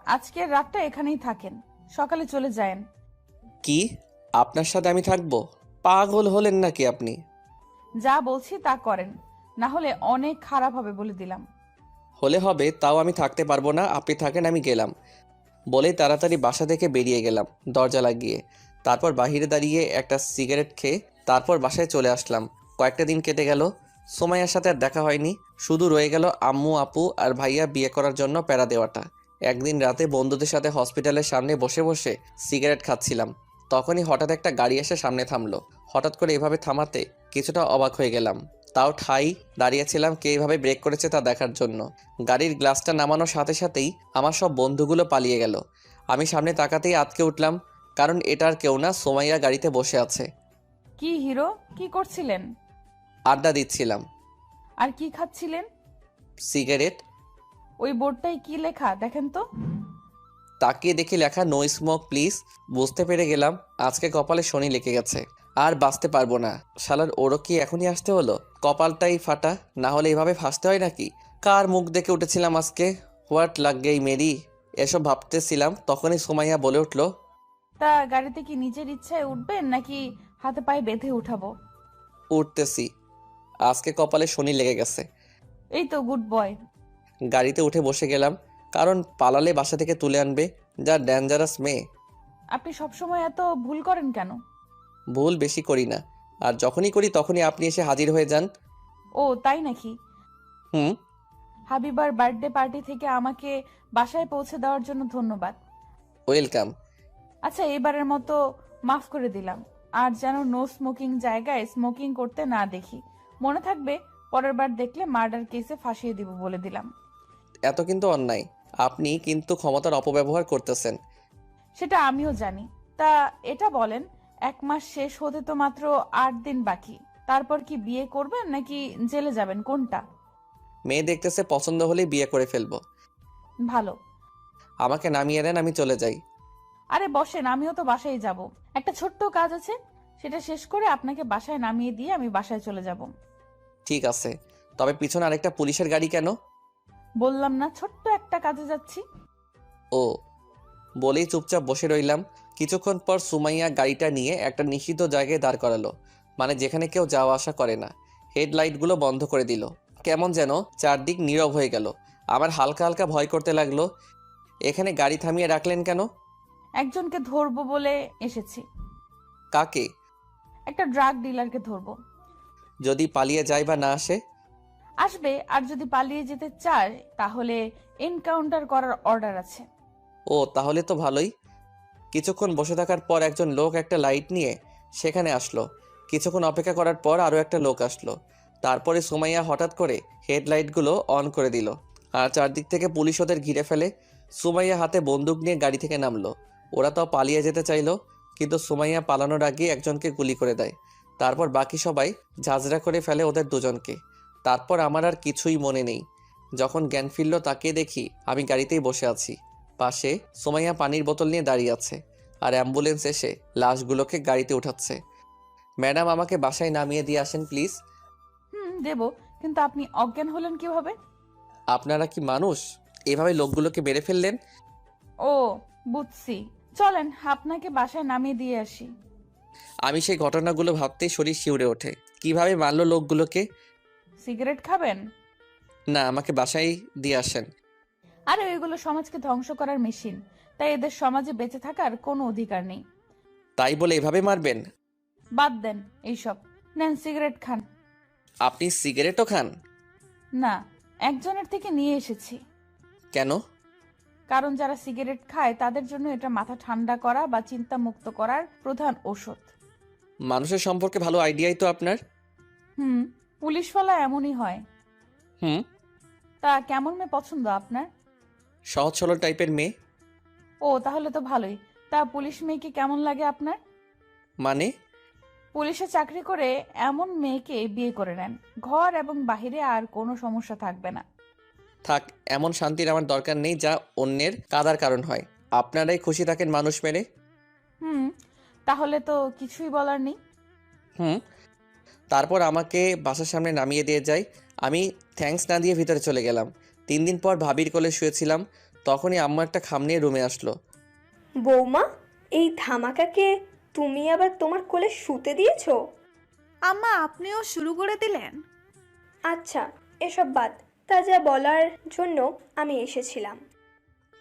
আজকের রাতটা এখানেই থাকেন, সকালে চলে যায়েন। কি? আপনার সাথে আমি থাকবো? পাগল হলেন নাকি আপনি? যা বলছি তা করেন, না হলে অনেক খারাপ হবে বলে দিলাম। হলে হবে, তাও আমি থাকতে পারবো না। আপনি থাকেন, আমি গেলাম। বলেই তাড়াতাড়ি বাসা থেকে বেরিয়ে গেলাম দরজা লাগিয়ে। তারপর বাইরে দাঁড়িয়ে একটা সিগারেট খেয়ে তারপর বাসায় চলে আসলাম। কয়েকটা দিন কেটে গেল, সোমাইয়ার সাথে আর দেখা হয়নি। শুধু রয়ে গেল আম্মু, আপু আর ভাইয়া বিয়ে করার জন্য প্যারা দেওয়াটা। একদিন রাতে বন্ধুদের সাথে হসপিটালের সামনে বসে বসে সিগারেট খাচ্ছিলাম। তখনই হঠাৎ একটা গাড়ি এসে সামনে থামলো। হঠাৎ করে এভাবে থামাতে কিছুটা অবাক হয়ে গেলাম। তাও ঠাই দাঁড়িয়েছিলাম কে এভাবে ব্রেক করেছে তা দেখার জন্য। গাড়ির গ্লাসটা নামানোর সাথে সাথেই আমার সব বন্ধুগুলো পালিয়ে গেল। আমি সামনে তাকাতেই আটকে উঠলাম, কারণ এটার কেউ না, সোমাইয়া গাড়িতে বসে আছে। কি হিরো, কি করছিলেন? আড্ডা দিচ্ছিলাম। আর কি খাচ্ছিলেন? সিগারেট। ওই বোর্ডটায় কি লেখা দেখেন তো। তাকিয়ে দেখি লেখা নো স্মোক প্লিজ। বুঝতে পেরে গেলাম আজকে কপালে শনি লেগে গেছে, আর বাঁচতে পারবো না। শালার ওরও কি এখনই আসতে হলো? কপালটাই ফাটা, না হলে এভাবে ফাঁসতে হয় নাকি? কার মুখ দেখে উঠেছিলাম আজকে? হোয়াট লাগ গেই মেরি। এসব ভাবতেছিলাম তখনই সুমাইয়া বলে উঠল, তা গাড়িতে কি নিজের ইচ্ছায় উঠবেন নাকি হাতে পায়ে বেঁধে উঠাবো? উঠতেছি, আজকে কপালে শনি লেগে গেছে। এই তো, গুড বয়। গাড়িতে উঠে বসে গেলাম, কারণ পালালে বাসা থেকে তুলে আনবে। যা ডেঞ্জারাস মেয়ে। আপনি সবসময় এত ভুল করেন কেন? ভুল বেশি করি না, আর যখনই করি তখনই আপনি এসে হাজির হয়ে যান। ও তাই নাকি? হুম। হাবিবার বার্থডে পার্টি থেকে আমাকে বাসায় পৌঁছে দেওয়ার জন্য ধন্যবাদ। ওয়েলকাম। আচ্ছা, এবারের মতো মাফ করে দিলাম। আর যেন নো স্মোকিং জায়গায় স্মোকিং করতে না দেখি, মনে থাকবে। পরের বার দেখলে মার্ডার কেসে ফাঁসিয়ে দিব বলে দিলাম। এত কিন্তু অন্যায়। আপনি কিন্তু ক্ষমতার অপব্যবহার করতেছেন। সেটা আমিও জানি। তা এটা বলেন, 1 মাস শেষ হতে তো মাত্র 8 দিন বাকি। তারপর কি বিয়ে করবেন নাকি জেলে যাবেন, কোনটা? মেয়ে দেখতেছে, পছন্দ হলেই বিয়ে করে ফেলবো। ভালো। আমাকে নামিয়ে দেন, আমি চলে যাই। আরে বসেন, আমিও তো বাসায় যাব। একটা ছোট্ট কাজ আছে, সেটা শেষ করে আপনাকে বাসায় নামিয়ে দিয়ে আমি বাসায় চলে যাব। ঠিক আছে, তবে পিছনে আরেকটা পুলিশের গাড়ি কেন? বললাম না, ছোট্ট একটা কাজে যাচ্ছি। ও, বলেই চুপচাপ বসে রইলাম। কিছুক্ষণ পর সুমাইয়া গাড়িটা নিয়ে একটা নিষিদ্ধ জায়গায় দাঁড় করালো, মানে যেখানে কেউ যাওয়া আসা করে না। হেডলাইটগুলো বন্ধ করে দিল। কেমন যেন চারদিক নীরব হয়ে গেল। আমার হালকা হালকা ভয় করতে লাগলো। এখানে গাড়ি থামিয়ে রাখলেন কেন? একজনকে ধরবো বলে এসেছি। কাকে? একটা ড্রাগ ডিলারকে ধরবো। যদি পালিয়ে যায় বা না আসে? আসবে, আর যদি পালিয়ে যেতে চায় তাহলে এনকাউন্টার করার অর্ডার আছে। ও, তাহলে তো ভালোই। কিছুক্ষণ বসে থাকার পর একজন লোক একটা লাইট নিয়ে সেখানে আসলো। কিছুক্ষণ অপেক্ষা করার পর আরও একটা লোক আসলো। তারপরে সুমাইয়া হঠাৎ করে হেডলাইটগুলো অন করে দিল আর চারদিক থেকে পুলিশ ওদের ঘিরে ফেলে। সুমাইয়া হাতে বন্দুক নিয়ে গাড়ি থেকে নামলো। ওরা তো পালিয়ে যেতে চাইলো, কিন্তু সুমাইয়া পালানোর আগে একজনকে গুলি করে দেয়। তারপর বাকি সবাই ঝাঁঝরা করে ফেলে ওদের দুজনকে। তারপর আমার আর কিছুই মনে নেই। যখন জ্ঞান ফিরল তাকিয়ে দেখি আমি গাড়িতেই বসে আছি। পাশে সুমাইয়া পানির বোতল নিয়ে দাঁড়িয়ে আছে আর অ্যাম্বুলেন্স এসে লাশগুলোকে গাড়িতে উঠাচ্ছে। ম্যাডাম, আমাকে বাসায় নামিয়ে দিয়ে আসেন প্লিজ। দেব, কিন্তু আপনি অজ্ঞান হলেন কিভাবে? আপনারা কি মানুষ? এভাবে লোকগুলোকে মেরে ফেললেন? ও, বুঝছি। চলেন আপনাকে বাসায় নামিয়ে দিয়ে আসি। আমি সেই ঘটনাগুলো ভাবতেই শরীর শিউরে ওঠে। কিভাবে মারলো লোকগুলোকে? সিগারেট খাবেন? না, আমাকে বাসায় দিয়ে আসেন। আরে ওইগুলো সমাজকে ধ্বংস করার মেশিন, তাই এদের সমাজে বেঁচে থাকার কোনো অধিকার নেই। তাই বলে এভাবে মারবেন? বাদ দেন এইসব, নেন সিগারেট খান। আপনি সিগারেটও খান? না, একজনের থেকে নিয়ে এসেছি। কেন? কারণ যারা সিগারেট খায় তাদের জন্য এটা মাথা ঠান্ডা করা বা চিন্তা মুক্ত করার প্রধান ঔষধ। মানুষের সম্পর্কে ভালো আইডিয়াই তো আপনার। পুলিশওয়ালা এমনই হয়। হুম। তা কেমন মেয়ে পছন্দ আপনার? সহজ সরল টাইপের মেয়ে। ও, তাহলে তো ভালোই। তা পুলিশ মেয়েকে কেমন লাগে আপনার? মানে? পুলিশে চাকরি করে এমন মেয়েকে বিয়ে করে নেন, ঘর এবং বাহিরে আর কোনো সমস্যা থাকবে না। থাক, এমন শান্তির আমার দরকার নেই যা অন্যের কাদার কারণ হয়। আপনারাই খুশি থাকেন মানুষ মেরে। তাহলে তো কিছুই বলার নেই। তারপর আমাকে বাসার সামনে নামিয়ে দিয়ে যায়। আমি থ্যাঙ্কস না দিয়ে ভিতরে চলে গেলাম। 3 দিন পর ভাবির কোলে শুয়েছিলাম, তখনই আম্মা একটা খাম নিয়ে রুমে আসলো। বৌমা, এই ধামাকাকে তুমি আবার তোমার কোলে শুতে দিয়েছো? আম্মা, আপনিও শুরু করে দিলেন? আচ্ছা, এসব বাদ। তা যা বলার জন্য আমি এসেছিলাম।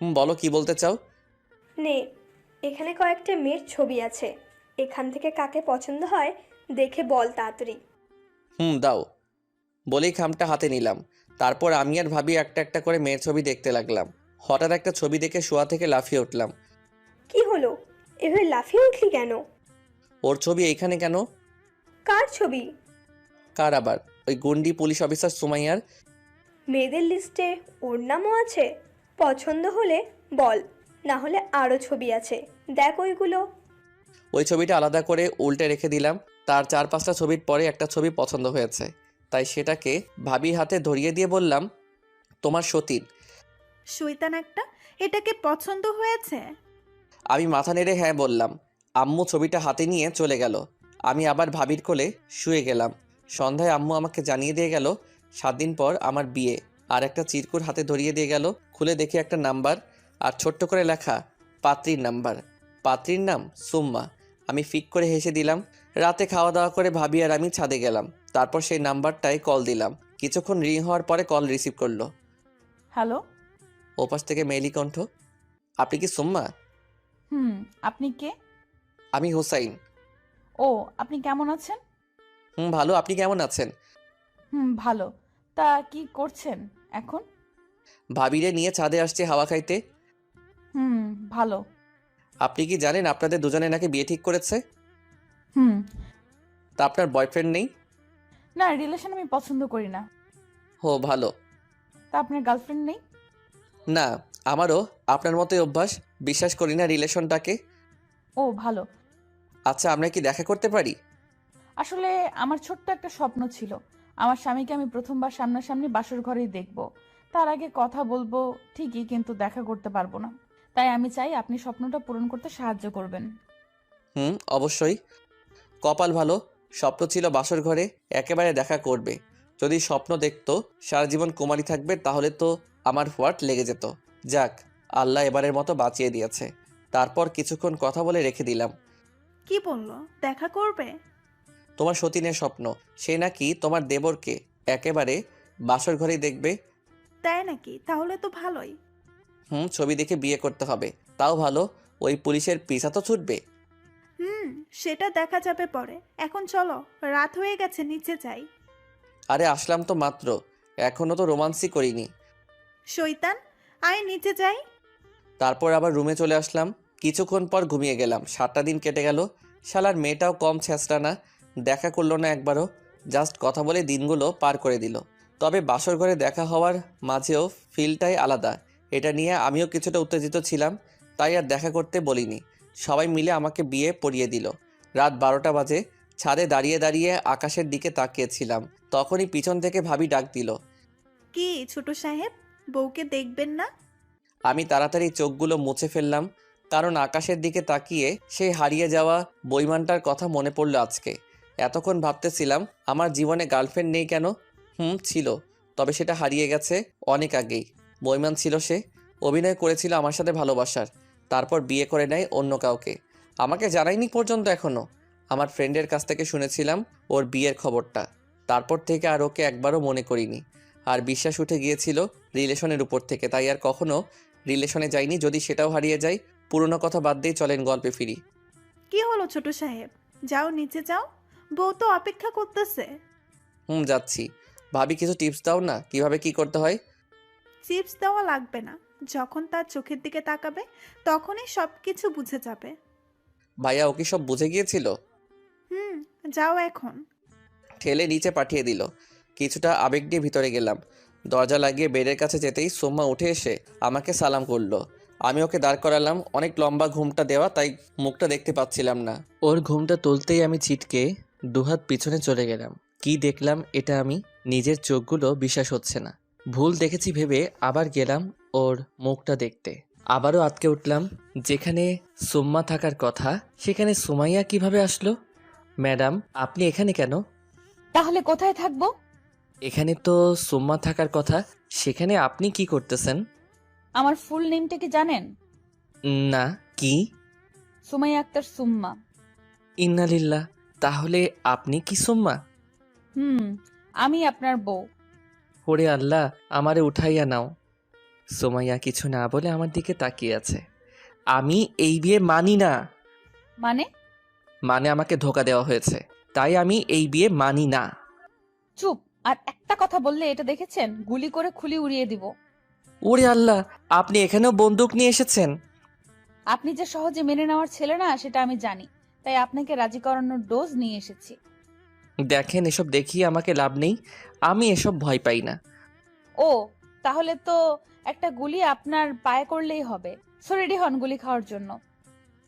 বলো, কি বলতে চাও? নে, এখানে কয়েকটা মেয়ের ছবি আছে। এখান থেকে কাকে পছন্দ হয় দেখে বল তাড়াতাড়ি। দাও। বলেই খামটা হাতে নিলাম। তারপর আমি আর ভাবি একটা একটা করে মেয়ের ছবি দেখতে লাগলাম। হঠাৎ একটা ছবি দেখে শোয়া থেকে লাফিয়ে উঠলাম। কি হলো? এভাবে লাফিয়ে উঠলি কেন? ওর ছবি এইখানে কেন? কার ছবি? কার আবার? ওই গুন্ডি পুলিশ অফিসার সুমাইয়ার। মেয়েদের লিস্টে ওর নামও আছে? পছন্দ হলে বল, না হলে আরও ছবি আছে, দেখ ওইগুলো। ওই ছবিটা আলাদা করে উল্টে রেখে দিলাম। তার 4-5টা ছবির পরে একটা ছবি পছন্দ হয়েছে, তাই সেটাকে ভাবির হাতে ধরিয়ে দিয়ে বললাম, তোমার সতীন। শয়তান একটা, এটাকে পছন্দ হয়েছে? আমি মাথা নেড়ে হ্যাঁ বললাম। আম্মু ছবিটা হাতে নিয়ে চলে গেল। আমি আবার ভাবির কোলে শুয়ে গেলাম। সন্ধ্যায় আম্মু আমাকে জানিয়ে দিয়ে গেল 7 দিন পর আমার বিয়ে। আর একটা চিরকুট হাতে ধরিয়ে দিয়ে গেল। খুলে দেখি একটা নাম্বার আর ছোট্ট করে লেখা পাত্রীর নাম্বার। পাত্রীর নাম সুম্মা। আমি ফিক করে হেসে দিলাম। রাতে খাওয়া দাওয়া করে ভাবি আর আমি ছাদে গেলাম। তারপর সেই নাম্বারটায় কল দিলাম। কিছুক্ষণ রিং হওয়ার পরে কল রিসিভ করলো। হ্যালো। ওপাশ থেকে মেলি কণ্ঠ, আপনি কি সুম্মা? আপনি কে? আমি হোসাইন। ও, আপনি কেমন আছেন? ভালো, আপনি কেমন আছেন? ভালো। তা কি করছেন এখন? ভাবিরে নিয়ে ছাদে আসছে হাওয়া খাইতে। ভালো। আপনি কি জানেন আপনাদের দুজনে নাকি বিয়ে ঠিক করেছে? তা আপনার বয়ফ্রেন্ড নেই? না, রিলেশন আমি পছন্দ করি না। হো, ভালো। তা আপনার গার্লফ্রেন্ড নেই? না, আমারও আপনার মতোই অভ্যাস, বিশ্বাস করি না রিলেশনটাকে। ও, ভালো। আচ্ছা, আমরা কি দেখা করতে পারি? আসলে আমার ছোট্ট একটা স্বপ্ন ছিল, আমার স্বামীকে আমি প্রথমবার সামনাসামনি বাসর ঘরেই দেখব। তার আগে কথা বলবো ঠিকই, কিন্তু দেখা করতে পারবো না। তাই আমি চাই আপনি স্বপ্নটা পূরণ করতে সাহায্য করবেন। অবশ্যই। কপাল ভালো, স্বপ্ন ছিল বাসর ঘরে একেবারে দেখা করবে। যদি স্বপ্ন দেখতো সারা জীবন কুমারী থাকবে তাহলে তো আমার হোয়াট লেগে যেত। যাক, আল্লাহ এবারের মতো বাঁচিয়ে দিয়েছে। তারপর কিছুক্ষণ কথা বলে রেখে দিলাম। কি বললো? দেখা করবে? তোমার সতীনের স্বপ্ন, সে নাকি তোমার দেবরকে একেবারে বাসর ঘরেই দেখবে। তাই নাকি? তাহলে তো ভালোই। ছবি দেখে বিয়ে করতে হবে, তাও ভালো। ওই পুলিশের পিছা তো ছুটবে। সেটা দেখা যাবে পরে। এখন চলো, রাত হয়ে গেছে, নিচে যাই। আরে আসলাম তো মাত্র, এখনো তো রোমান্সই করিনি। শয়তান, আয় নিচে যাই। তারপর আবার রুমে চলে আসলাম। কিছুক্ষণ পর ঘুমিয়ে গেলাম। 7টা দিন কেটে গেল। শালার মেয়েটাও কম ছেঁচড়া না, দেখা করলো না একবারও, জাস্ট কথা বলে দিনগুলো পার করে দিল। তবে বাসর ঘরে দেখা হওয়ার মাঝেও ফিলটাই আলাদা, এটা নিয়ে আমিও কিছুটা উত্তেজিত ছিলাম, তাই আর দেখা করতে বলিনি। সবাই মিলে আমাকে বিয়ে পড়িয়ে দিল। রাত 12টা বাজে, ছাদে দাঁড়িয়ে দাঁড়িয়ে আকাশের দিকে তাকিয়েছিলাম, তখনই পিছন থেকে ভাবি ডাক দিল। কি ছোট সাহেব, বউকে দেখবেন না? আমি তাড়াতাড়ি চোখগুলো মুছে ফেললাম, কারণ আকাশের দিকে তাকিয়ে সেই হারিয়ে যাওয়া বইমানটার কথা মনে পড়লো আজকে। এতক্ষণ ভাবতেছিলাম আমার জীবনে গার্লফ্রেন্ড নেই কেন। ছিল, তবে সেটা হারিয়ে গেছে অনেক আগেই। বইমান ছিল সে, অভিনয় করেছিল আমার সাথে ভালোবাসার, তারপর বিয়ে করে নেয় অন্য কাউকে। আমাকে জানায়নি পর্যন্ত এখনও। আমার ফ্রেন্ডের কাছ থেকে শুনেছিলাম ওর বিয়ের খবরটা, তারপর থেকে আর ওকে একবারও মনে করিনি। আর বিশ্বাস উঠে গিয়েছিল রিলেশনের উপর থেকে, তাই আর কখনো রিলেশনে যাইনি। যদি সেটাও হারিয়ে যায়, পুরনো কথা বাদ দিয়ে চলেন গল্পে ফিরি। কি হলো ছোট সাহেব, যাও নিচে যাও, বউ তো অপেক্ষা করতেছে। যাচ্ছি। ভাবি কিছু টিপস দাও না, কিভাবে কি করতে হয়। চিপস দেওয়া লাগবে না, যখন তার চোখের দিকে তাকাবে তখনই সব কিছু বুঝে যাবে। ভাইয়া ও কি সব বুঝে গিয়েছিল? যাও এখন। ঠেলে নিচে পাঠিয়ে দিল। কিছুটা আবেগ নিয়ে ভিতরে গেলাম। দরজা লাগিয়ে বেডের কাছে যেতেই সোম্মা উঠে এসে আমাকে সালাম করলো। আমি ওকে দাঁড় করালাম, অনেক লম্বা ঘুমটা দেওয়া, তাই মুখটা দেখতে পাচ্ছিলাম না। ওর ঘুমটা তুলতেই আমি ছিটকে দুহাত পিছনে চলে গেলাম। কি দেখলাম এটা আমি নিজের চোখগুলো বিশ্বাস হচ্ছে না। ভুল দেখেছি ভেবে আবার গেলাম ওর মুখটা দেখতে। আবারও আটকে উঠলাম। যেখানে সোম্মা থাকার কথা সেখানে সুমাইয়া কিভাবে আসলো? ম্যাডাম, আপনি এখানে কেন? তাহলে কোথায় থাকবো? এখানে তো সোম্মা থাকার কথা, সেখানে আপনি কি করতেছেন? আমার ফুল নেমটা কি জানেন? না, কি? সুমাইয়া আক্তার সুম্মা। ইন্নালিল্লাহ, তাহলে আপনি কি সোম্মা? আমি আপনার বউ। ওরে আল্লাহ, আমারে উঠাইয়া নাও। সোমাইয়া কিছু না বলে আমার দিকে তাকিয়ে আছে। আমি এই বিয়ে মানি না। মানে আমাকে ধোকা দেওয়া হয়েছে, তাই আমি এই বিয়ে মানি না। চুপ! আর একটা কথা বললে এটা দেখেছেন, গুলি করে খুলি উড়িয়ে দিব। ওরে আল্লাহ, আপনি এখানেও বন্দুক নিয়ে এসেছেন? আপনি যে সহজে মেনে নেওয়ার ছেলে না সেটা আমি জানি, তাই আপনাকে রাজি করানোর ডোজ নিয়ে এসেছি। দেখেন, এসব দেখিয়ে আমাকে লাভ নেই, আমি এসব ভয় পাই না। ও, তাহলে তো একটা গুলি আপনার পায়ে করলেই হবে। সো রেডি হন গুলি খাওয়ার জন্য।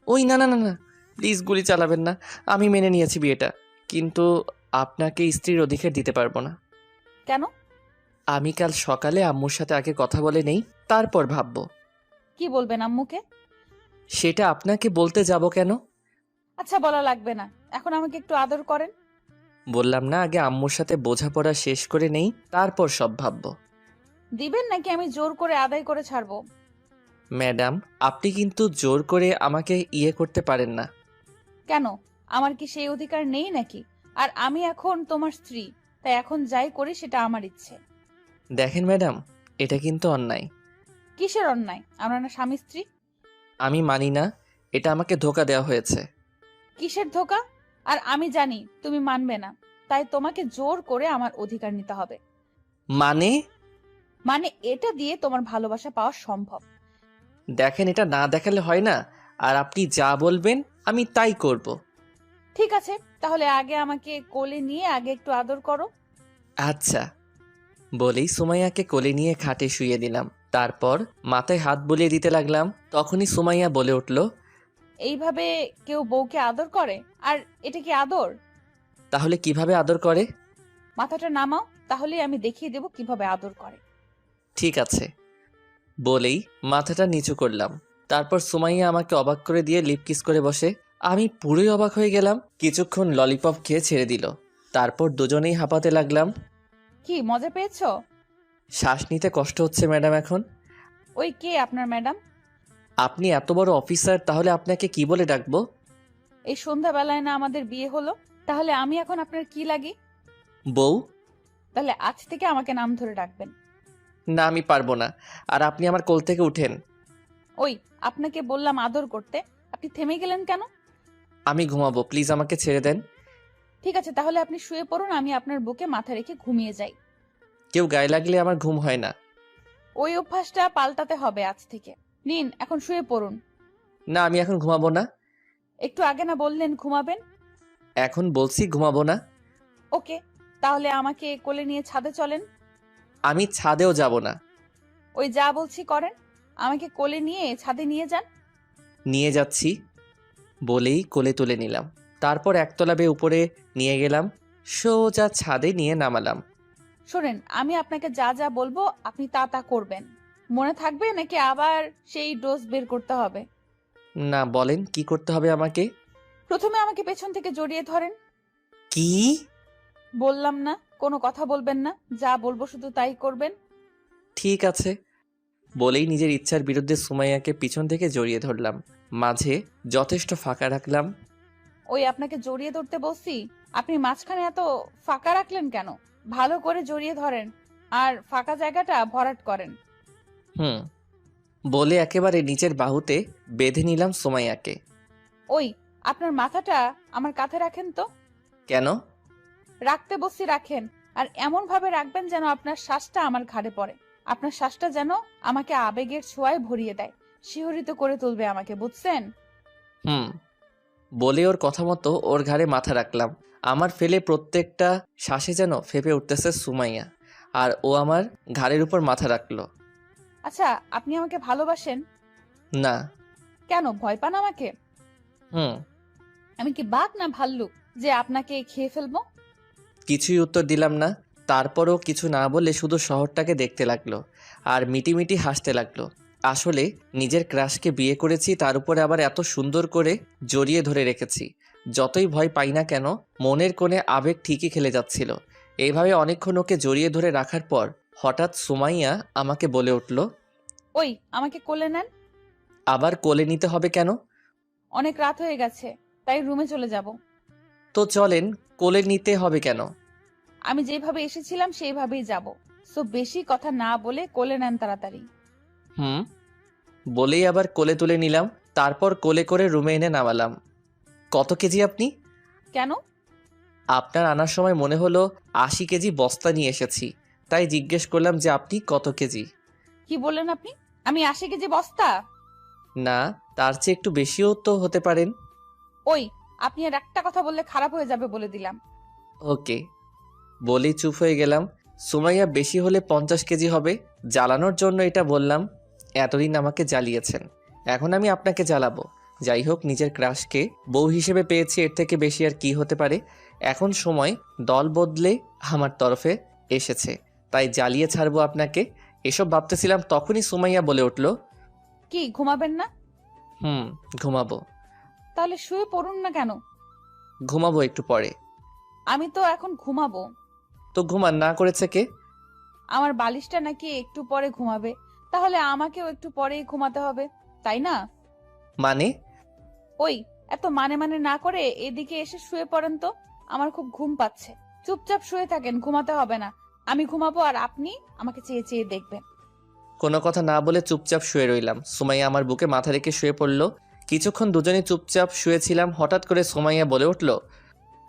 ওই না না না না, প্লিজ গুলি চালাবেন না। আমি মেনে নিয়েছি বিয়েটা, কিন্তু আপনাকে স্ত্রীর অধিকার দিতে পারবো না। কেন? আমি কাল সকালে আম্মুর সাথে আগে কথা বলে নেই, তারপর ভাববো। কি বলবেন আম্মুকে? সেটা আপনাকে বলতে যাব কেন? আচ্ছা, বলা লাগবে না, এখন আমাকে একটু আদর করেন। বললাম না, আগে আম্মুর সাথে বোঝাপড়া শেষ করে নেই, তারপর সব ভাববো। দিবেন নাকি আমি জোর করে আদায় করে ছাড়বো? ম্যাডাম, আপনি কিন্তু জোর করে আমাকে ইয়ে করতে পারেন না। কেন? আমার কি সেই অধিকার নেই নাকি? আর আমি এখন তোমার স্ত্রী, তাই এখন যাই করি সেটা আমার ইচ্ছে। দেখেন ম্যাডাম, এটা কিন্তু অন্যায়। কিসের অন্যায়? আমরা না স্বামী স্ত্রী? আমি মানি না, এটা আমাকে ধোকা দেওয়া হয়েছে। কিসের ধোকা? আর আমি জানি তুমি মানবে না, তাই তোমাকে জোর করে আমার অধিকার নিতে হবে। মানে? মানে এটা দিয়ে তোমার ভালোবাসা পাওয়া সম্ভব। দেখেন, এটা না দেখালে হয় না, আর আপনি যা বলবেন আমি তাই করব। ঠিক আছে, তাহলে আগে আমাকে কোলে নিয়ে আগে একটু আদর করো। আচ্ছা। বলেই সুমাইয়াকে কোলে নিয়ে খাটে শুইয়ে দিলাম, তারপর মাথায় হাত বুলিয়ে দিতে লাগলাম। তখনই সুমাইয়া বলে উঠল, এইভাবে কেউ বউকে আদর করে? আর এটা কি আদর? তাহলে কিভাবে আদর করে? মাথাটা নামাও, তাহলেই আমি দেখিয়ে দেব কিভাবে আদর করে। ঠিক আছে। বলেই মাথাটা নিচু করলাম। তারপর সুমাইয়া আমাকে অবাক করে দিয়ে লিপ কিস করে বসে। আমি পুরোই অবাক হয়ে গেলাম। কিছুক্ষণ ললিপপ খেয়ে ছেড়ে দিল, তারপর দুজনেই হাঁপাতে লাগলাম। কি মজা পেয়েছো? শ্বাস নিতে কষ্ট হচ্ছে ম্যাডাম এখন। ওই কে আপনার ম্যাডাম? আপনি এত বড় অফিসার, তাহলে আপনাকে কি বলে ডাকবো? এই সন্ধ্যাবেলায় না আমাদের বিয়ে হলো, তাহলে আমি এখন আপনার কি লাগি? বউ। তাহলে আজ থেকে আমাকে নাম ধরে ডাকবেন। না, আমি পারবো না। আর আপনি আমার কোল থেকে উঠেন। ওই, আপনাকে বললাম আদর করতে, আপনি থেমে গেলেন কেন? আমি ঘুমাবো, প্লিজ আমাকে ছেড়ে দেন। ঠিক আছে, তাহলে আপনি শুয়ে পড়ুন, আমি আপনার বুকে মাথা রেখে ঘুমিয়ে যাই। কেউ গায়ে লাগলে আমার ঘুম হয় না। ওই অভ্যাসটা পাল্টাতে হবে আজ থেকে। নিন, এখন শুয়ে পড়ুন। না, আমি এখন ঘুমাবো না। একটু আগে না বললেন ঘুমাবেন? এখন বলছি ঘুমাবো না। ওকে, তাহলে আমাকে কোলে নিয়ে ছাদে চলেন। আমি ছাদেও যাব না। ওই যা বলছি করেন, আমাকে কোলে নিয়ে ছাদে নিয়ে যান। নিয়ে যাচ্ছি বলেই কোলে তুলে নিলাম। তারপর একতলা বেয়ে উপরে নিয়ে গেলাম, সোজা ছাদে নিয়ে নামালাম। শোনেন, আমি আপনাকে যা যা বলবো আপনি তা তা করবেন। মনে থাকবে নাকি আবার সেই ডোজ বের করতে হবে? না, বলেন কি করতে হবে আমাকে? প্রথমে আমাকে পেছন থেকে জড়িয়ে ধরেন। কি? বললাম না কোনো কথা বলবেন না, যা বলবো শুধু তাই করবেন। ঠিক আছে বলেই নিজের ইচ্ছার বিরুদ্ধে সুমাইয়াকে পিছন থেকে জড়িয়ে ধরলাম। মাঝে যথেষ্ট ফাঁকা রাখলাম। ওই আপনাকে জড়িয়ে ধরতে বলছি, আপনি মাঝখানে এত ফাঁকা রাখলেন কেন? ভালো করে জড়িয়ে ধরেন আর ফাঁকা জায়গাটা ভরাট করেন। হুম বলে একেবারে নিচের বাহুতে বেঁধে নিলাম সুমাইয়াকে। ওই আপনার মাথাটা আমার কাঁধে রাখেন তো। কেন? রাখতে বসছি রাখেন, আর এমন ভাবে রাখবেন যেন আপনার শ্বাসটা আমার ঘাড়ে পড়ে। আপনার শ্বাসটা যেন আমাকে আবেগের ছোঁয়ায় ভরিয়ে দেয়, শিহরিত করে তুলবে আমাকে, বুঝছেন? হুম বলে ওর কথা মতো ওর ঘাড়ে মাথা রাখলাম। আমার ফেলে প্রত্যেকটা শ্বাসে যেন ফেপে উঠতেছে সুমাইয়া, আর ও আমার ঘাড়ের উপর মাথা রাখলো। আচ্ছা, আপনি আমাকে ভালোবাসেন? না। কেন ভয় পান আমাকে? হুম আমি কি বাঘ না ভাল্লুক যে আপনাকে খেয়ে ফেলবো? কিছুই উত্তর দিলাম না। তারপরও কিছু না বলে শুধু শহরটাকে দেখতে লাগলো আর মিটিমিটি হাসতে লাগলো। আসলে নিজের ক্রাশকে বিয়ে করেছি, তার উপরে আবার এত সুন্দর করে জড়িয়ে ধরে রেখেছি। যতই ভয় পাই না কেন, মনের কোণে আবেগ ঠিকই খেলে যাচ্ছিল। এইভাবে অনেকক্ষণ ওকে জড়িয়ে ধরে রাখার পর হঠাৎ সুমাইয়া আমাকে বলে উঠল, ওই আমাকে কোলে নেন। আবার কোলে নিতে হবে কেন? অনেক রাত হয়ে গেছে, তাই রুমে চলে যাব। তো চলেন, কোলে নিতে হবে কেন? আমি যেভাবে এসেছিলাম সেইভাবেই যাব। সো বেশি কথা না বলে কোলে নেন তাড়াতাড়ি। হুম বলেই আবার কোলে তুলে নিলাম। তারপর কোলে করে রুমে এনে নামালাম। কত কেজি আপনি? কেন? আপনার আনার সময় মনে হলো 80 কেজি বস্তা নিয়ে এসেছি, তাই জিজ্ঞেস করলাম যে আপনি কত কেজি। কি বললেন আপনি? আমি 80 কেজি বস্তা? না, তার চেয়ে একটু বেশিও তো হতে পারেন। ওই আপনি আর একটা কথা বললে খারাপ হয়ে যাবে বলে দিলাম। ওকে বলেই চুপ হয়ে গেলাম। সুমাইয়া বেশি হলে 50 কেজি হবে। জ্বালানোর জন্য এটা বললাম। এতদিন আমাকে জ্বালিয়েছেন, এখন আমি আপনাকে জ্বালাবো। যাই হোক, নিজের ক্রাশকে বউ হিসেবে পেয়েছি, এর থেকে বেশি আর কি হতে পারে। এখন সময় দল বদলে আমার তরফে এসেছে, তাই জ্বালিয়ে ছাড়বো আপনাকে। এসব ভাবতেছিলাম, তখনই সুমাইয়া বলে উঠল, কি ঘুমাবেন না? ঘুমাবো। তাহলে শুয়ে পড়ুন না কেন? ঘুমাবো একটু পরে। আমি তো এখন ঘুমাবো। তো ঘুমান না করেছে কে? আমার বালিশটা নাকি একটু পরে ঘুমাবে, তাহলে আমাকেও একটু পরেই ঘুমাতে হবে, তাই না? মানে? ওই এত মানে মানে না করে এদিকে এসে শুয়ে পড়েন তো। আমার খুব ঘুম পাচ্ছে। চুপচাপ শুয়ে থাকেন, ঘুমাতে হবে না। আমি ঘুমাবো আর আপনি আমাকে চেয়ে চেয়ে দেখবেন। কোনো কথা না বলে চুপচাপ শুয়ে রইলাম। সুমাইয়া আমার বুকে মাথা রেখে শুয়ে পড়ল। কিছুক্ষণ দুজনে চুপচাপ শুয়েছিলাম। হঠাৎ করে সুমাইয়া বলে উঠল,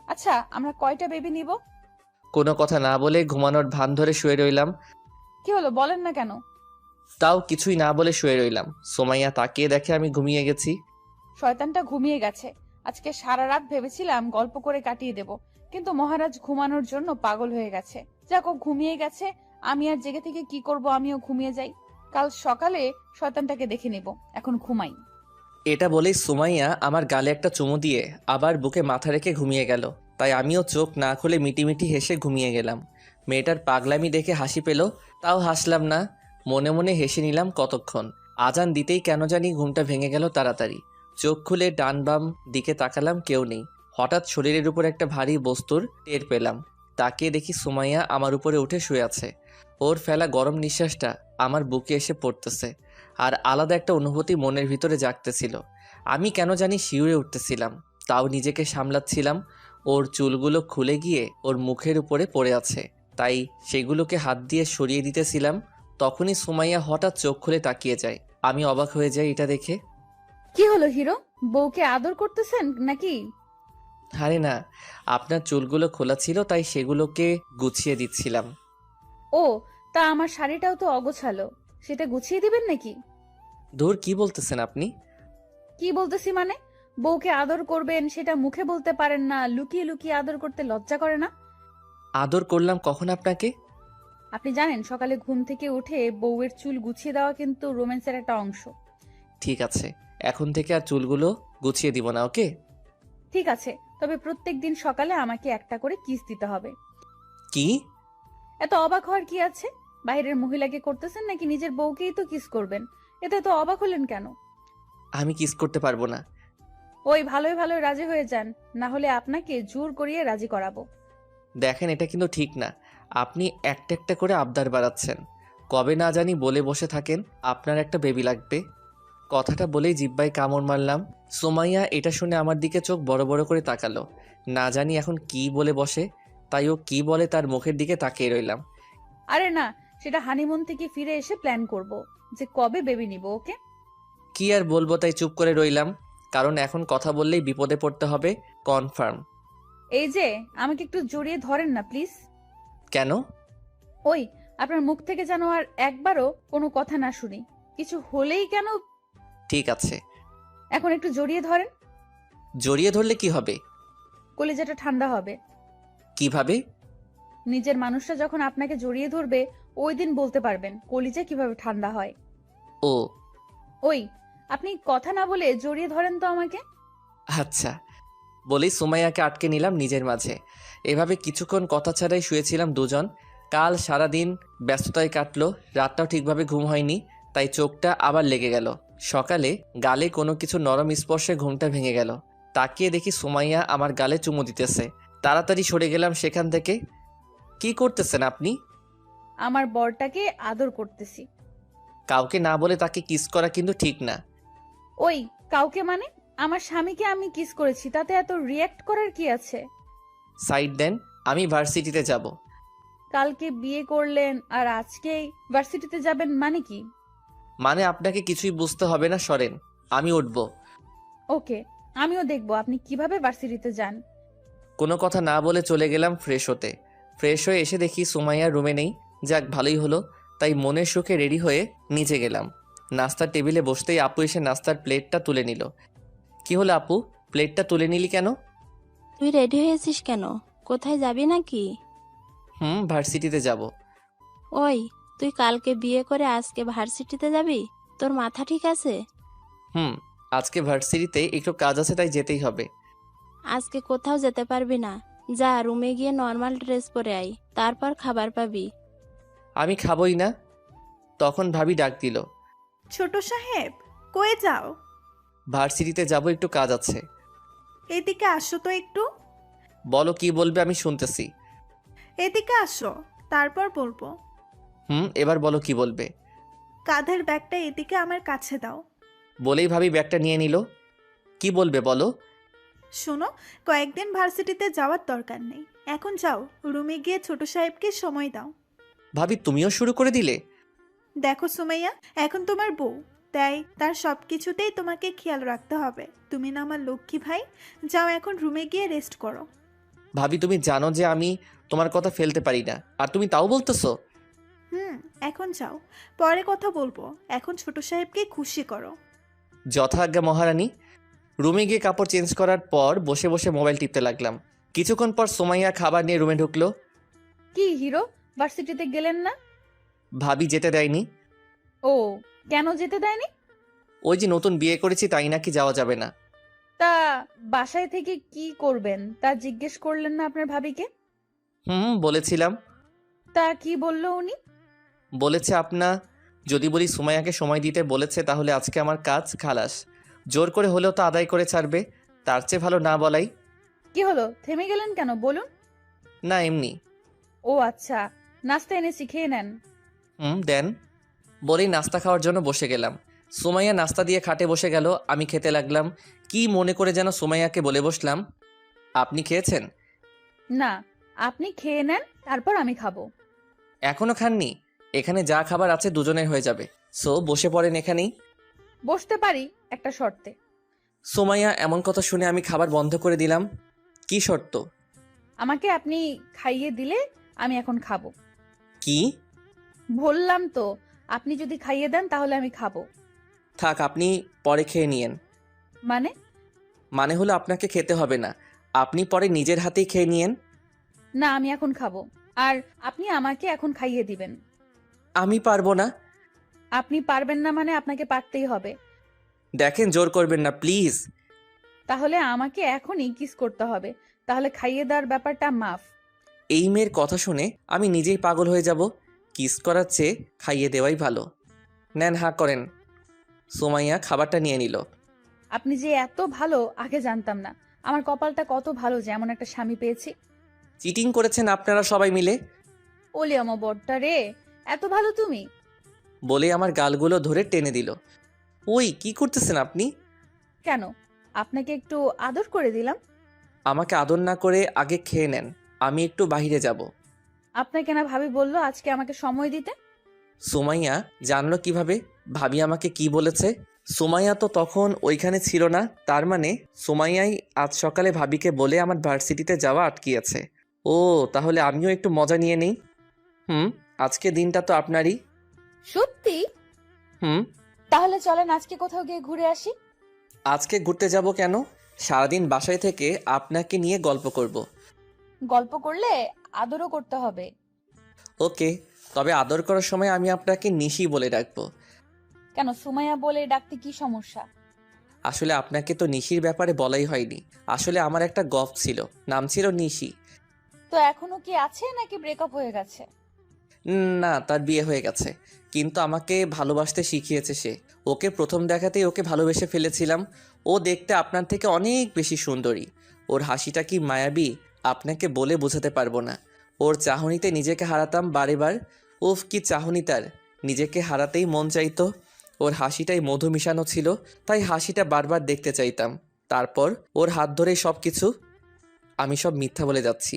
আচ্ছা, আমরা কয়টা বেবি নিব? কোনো কথা না বলে ঘুমানোর ভান ধরে শুয়ে রইলাম। কি হলো বলেন না কেন? তাও কিছুই না বলে শুয়ে রইলাম। সুমাইয়া তাকিয়ে দেখে আমি ঘুমিয়ে গেছি। শয়তানটা ঘুমিয়ে গেছে। আজকে সারা রাত ভেবেছিলাম গল্প করে কাটিয়ে দেব, কিন্তু মহারাজ ঘুমানোর জন্য পাগল হয়ে গেছে। যাক, ও ঘুমিয়ে গেছে, আমি আর জেগে থেকে কি করব? আমিও ঘুমিয়ে যাই। কাল সকালে শয়তানটাকে দেখে নেব। এখন ঘুমাই। এটা বলেই সুমাইয়া আমার গালে একটা চুমু দিয়ে আবার বুকে মাথা রেখে ঘুমিয়ে গেল। তাই আমিও চোখ না খুলে মিটিমিটি হেসে ঘুমিয়ে গেলাম। মেয়েটার পাগলামি দেখে হাসি পেল, তাও হাসলাম না, মনে মনে হেসে নিলাম কতক্ষণ। আজান দিতেই কেন জানি ঘুমটা ভেঙে গেল তাড়াতাড়ি। চোখ খুলে ডান বাম দিকে তাকালাম, কেউ নেই। হঠাৎ শরীরের উপর একটা ভারী বস্তুর টের পেলাম। তাকিয়ে দেখি সুমাইয়া আমার উপরে উঠে শুয়ে আছে। ওর ফেলা গরম নিঃশ্বাসটা আমার বুকে এসে পড়তেছে, আর আলাদা একটা অনুভূতি মনের ভিতরে জাগতেছিল। আমি কেন জানি শিউরে উঠতেছিলাম, তাও নিজেকে সামলাচ্ছিলাম। ওর চুলগুলো খুলে গিয়ে ওর মুখের উপরে পড়ে আছে, তাই সেগুলোকে হাত দিয়ে সরিয়ে দিতেছিলাম। তখনই সুমাইয়া হঠাৎ চোখ খুলে তাকিয়ে যায়। আমি অবাক হয়ে যাই এটা দেখে। কি হলো হিরো, বউকে আদর করতেছেন নাকি? আরে না, আপনার চুলগুলো খোলা ছিল তাই সেগুলোকে গুছিয়ে দিচ্ছিলাম। ও, তা আমার শাড়িটাও তো অগোছালো, সেটা গুছিয়ে দিবেন নাকি? ধুর, কি বলতেছেন আপনি? কি বলতেছি মানে, বউকে আদর করবেন সেটা মুখে বলতে পারেন না, লুকিয়ে লুকিয়ে আদর করতে লজ্জা করে না? আদর করলাম কখন আপনাকে? আপনি জানেন সকালে ঘুম থেকে উঠে বউয়ের চুল গুছিয়ে দেওয়া কিন্তু রোম্যান্সের একটা অংশ। ঠিক আছে, এখন থেকে আর চুলগুলো গুছিয়ে দিব না, ওকে? ঠিক আছে, তবে প্রত্যেকদিন সকালে আমাকে একটা করে কিস দিতে হবে। কি? এত অবাক হওয়ার কি আছে? বাইরের মহিলাকে করতেছেন নাকি নিজের বউকেই তো কিস করবেন? এতে তো অবাক হলেন কেন? আমি কিস করতে পারবো না। ওই ভালোই ভালোই রাজি হয়ে যান, না হলে আপনাকে জোর করিয়ে রাজি করাবো। দেখেন, এটা কিন্তু ঠিক না। আপনি একটা একটা করে আবদার বাড়াচ্ছেন। কবে না জানি বলে বসে থাকেন আপনার একটা বেবি লাগবে। কথাটা বলেই জিব্বায় কামড় মারলাম। সুমাইয়া এটা শুনে আমার দিকে চোখ বড় বড় করে তাকালো। না জানি এখন কি বলে বসে, তাই ও কি বলে তার মুখের দিকে তাকিয়ে রইলাম। আরে না, সেটা হানিমুন থেকে ফিরে এসে প্ল্যান করব যে কবে বেবি নিব, ওকে? কি আর বলবো, তাই চুপ করে রইলাম। কারণ এখন কথা বললেই বিপদে পড়তে হবে, কনফার্ম। এই যে, আমাকে একটু জড়িয়ে ধরেন না প্লিজ। কেন? ওই, আপনার মুখ থেকে যেন আর একবারও কোনো কথা না শুনি। কিছু হলেই কেন। ঠিক আছে। এখন একটু জড়িয়ে ধরেন। জড়িয়ে ধরলে কি হবে? কলিজাটা ঠান্ডা হবে। কিভাবে? নিজের মানুষটা যখন আপনাকে জড়িয়ে ধরবে, ওই দিন বলতে পারবেন কলিজা কিভাবে ঠান্ডা হয়। ও ওই, আপনি কথা না বলে জড়িয়ে ধরেন তো আমাকে। আচ্ছা। বলেই সুমাইয়াকে আটকে নিলাম নিজের মাঝে। এভাবে কিছুক্ষণ কথা ছাড়াই শুয়েছিলাম দুজন। কাল সারাদিন ব্যস্ততায় কাটলো, রাতটাও ঠিকভাবে ঘুম হয়নি, তাই চোখটা আবার লেগে গেল। সকালে গালে কোনো কিছু নরম স্পর্শে ঘুমটা ভেঙে গেল। তাকিয়ে দেখি সুমাইয়া আমার গালে চুমু দিতেছে। তাড়াতাড়ি সরে গেলাম সেখান থেকে। কি করতেছেন আপনি? আমার বরটাকে আদর করতেছি। কাউকে না বলে তাকে কিস করা কিন্তু ঠিক না। ওই, কাউকে মানে? আমার স্বামীকে আমি কিস করেছি, তাতে এত রিয়্যাক্ট করার কি আছে? সাইড দেন, আমি ভার্সিটিতে যাব। কালকে বিয়ে করলেন আর আজকেই ভার্সিটিতে যাবেন মানে কি? মানে আপনাকে কিছুই বুঝতে হবে না, সরেন, আমি উঠব। ওকে, আমিও দেখবো আপনি কিভাবে ভার্সিটিতে যান। কোনো কথা না বলে চলে গেলাম ফ্রেশ হতে। ফ্রেশ হয়ে এসে দেখি সুমাইয়া রুমে নেই। যাক, ভালোই হলো। তাই মনের সুখে রেডি হয়ে নিচে গেলাম। নাস্তার টেবিলে বসতেই আপু এসে নাস্তার প্লেটটা তুলে নিল। কি হলো আপু, প্লেটটা তুলে নিলি কেন? তুই রেডি হয়েছিস কেন? কোথায় যাবি নাকি? ভার্সিটিতে যাব। ওই, তুই কালকে বিয়ে করে আজকে ভার্সিটিতে যাবি? তোর মাথা ঠিক আছে? আজকে ভার্সিটিতে একটু কাজ আছে, তাই যেতেই হবে। আজকে কোথাও যেতে পারবি না। যা রুমে গিয়ে নর্মাল ড্রেস পরে আয়, তারপর খাবার পাবি। আমি খাবই না। তখন ভাবি ডাক দিল। ছোট সাহেব, কয়ে যাও? ভার্সিটিতে যাব, একটু কাজ আছে। এদিকে আসো তো একটু। বলো, কি বলবে, আমি শুনতেছি। এদিকে আসো, তারপর বলবো। এবার বলো কি বলবে। কাঁধের ব্যাগটা এদিকে আমার কাছে দাও। বলেই ভাবি ব্যাগটা নিয়ে নিল। কি বলবে বলো। শোনো, কয়েকদিন ভার্সিটিতে যাওয়ার দরকার নেই। এখন যাও, রুমে গিয়ে ছোট সাহেবকে সময় দাও। ভাবি, তুমিও শুরু করে দিলে? দেখো সুমাইয়া, এখন তোমার বউ, তাই তার সব কিছুতেই তোমাকে খেয়াল রাখতে হবে। তুমি না আমার লক্ষ্মী ভাই? যাও এখন রুমে গিয়ে রেস্ট করো। ভাবি, তুমি জানো যে আমি তোমার কথা ফেলতে পারি না, আর তুমি তাও বলতেছো। এখন যাও, পরে কথা বলবো। এখন ছোট সাহেবকে খুশি করো। যথাজ্ঞা মহারানী। রুমে গিয়ে কাপড় চেঞ্জ করার পর বসে বসে মোবাইল টিপতে লাগলাম। কিছুক্ষণ পর সুমাইয়া খাবার নিয়ে রুমে ঢুকলো। কি হিরো, ভার্সিটিতে গেলেন না? ভাবি যেতে দেয়নি। ও, কেন যেতে দেয়নি? ওই যে নতুন বিয়ে করেছি, তাই নাকি যাওয়া যাবে না। তা বাসায় থেকে কি করবেন তা জিজ্ঞেস করলেন না আপনার ভাবিকে? বলেছিলাম। তা কি বললো উনি? বলেছে যদি বলি সুমাইয়াকে সময় দিতে বলেছে, তাহলে আজকে আমার কাজ খালাস। জোর করে হলেও তো আদায় করে ছাড়বে, তার চেয়ে ভালো না বলাই। কি হলো, থেমে গেলেন কেন, বলুন। না, এমনি। ও আচ্ছা, নাস্তা এনেছি, খেয়ে নেন। দেন। বলেই নাস্তা খাওয়ার জন্য বসে গেলাম। সুমাইয়া নাস্তা দিয়ে খাটে বসে গেল, আমি খেতে লাগলাম। কি মনে করে যেন সুমাইয়াকে বলে বসলাম, আপনি খেয়েছেন? না, আপনি খেয়ে নেন, তারপর আমি খাবো। এখনো খাননি? এখানে যা খাবার আছে দুজনের হয়ে যাবে, সো বসে পড়েন এখানেই। বসতে পারি, একটা শর্তে। সুমাইয়া এমন কথা শুনে আমি খাবার বন্ধ করে দিলাম। কি শর্ত? আমাকে আপনি খাইয়ে দিলে আমি এখন খাবো। কি? বললাম তো, আপনি যদি খাইয়ে দেন তাহলে আমি খাবো। থাক, আপনি পরে খেয়ে নিয়েন। মানে? মানে হলো আপনাকে খেতে হবে না, আপনি পরে নিজের হাতেই খেয়ে নিয়েন। না, আমি এখন খাবো। আর আপনি আমাকে এখন খাইয়ে দিবেন। আমি পারবো না। আপনি পারবেন না মানে আপনাকে পারতেই হবে। দেখেন, জোর করবেন না প্লিজ। তাহলে আমাকে এখনই কিস করতে হবে, তাহলে খাইয়ে দেওয়ার ব্যাপারটা মাফ। এই মেয়ের কথা শুনে আমি নিজেই পাগল হয়ে যাব। কিস করার চেয়ে খাইয়ে দেওয়াই ভালো। নেন, হাঁ করেন। সুমাইয়া খাবারটা নিয়ে নিল। আপনি যে এত ভালো আগে জানতাম না। আমার কপালটা কত ভালো যে এমন একটা স্বামী পেয়েছি। চিটিং করেছেন আপনারা সবাই মিলে। ওলে আমার বড়টা রে, এত ভালো তুমি। বলে আমার গালগুলো ধরে টেনে দিল। ওই কি করতেছেন আপনি? কেন? আপনাকে একটু আদর করে দিলাম। আমাকে আদর না করে আগে খেয়ে নেন, আমি একটু বাইরে যাব। আপনাকে না ভাবি বললো আজকে আমাকে সময় দিতে। সুমাইয়া জানলো কিভাবে ভাবি আমাকে কি বলেছে? সুমাইয়া তো তখন ওইখানে ছিল না, তার মানে সুমাইয়াই আজ সকালে ভাবিকে বলে আমার ভার্সিটিতে যাওয়া আটকিয়েছে। ও, তাহলে আমিও একটু মজা নিয়ে নেই। আজকে দিনটা তো আপনারই। সত্যি? হুম। তাহলে চলেন আজকে কোথাও গিয়ে ঘুরে আসি। আজকে ঘুরতে যাব কেন? সারাদিন বাসায় থেকে আপনাকে নিয়ে গল্প করব। গল্প করলে আদরও করতে হবে। ওকে, তবে আদর করার সময় আমি আপনাকে নিশি বলে ডাকবো। কেন সুমাইয়া বলে ডাকতে কি সমস্যা? আসলে আপনাকে তো নিশির ব্যাপারে বলাই হয়নি। আসলে আমার একটা গফ ছিল, নাম ছিল নিশি। তো এখনো কি আছে নাকি ব্রেকআপ হয়ে গেছে? না, তার বিয়ে হয়ে গেছে, কিন্তু আমাকে ভালোবাসতে শিখিয়েছে সে। ওকে প্রথম দেখাতেই ওকে ভালোবেসে ফেলেছিলাম। ও দেখতে আপনার থেকে অনেক বেশি সুন্দরী। ওর হাসিটা কি মায়াবী, আপনাকে বলে বোঝাতে পারবো না। ওর চাহনিতে নিজেকে হারাতাম বারেবার। উফ, কি চাহনি তার! নিজেকে হারাতেই মন চাইতো। ওর হাসিটাই মধু মিশানো ছিল, তাই হাসিটা বারবার দেখতে চাইতাম। তারপর ওর হাত ধরেই সব কিছু। আমি সব মিথ্যা বলে যাচ্ছি।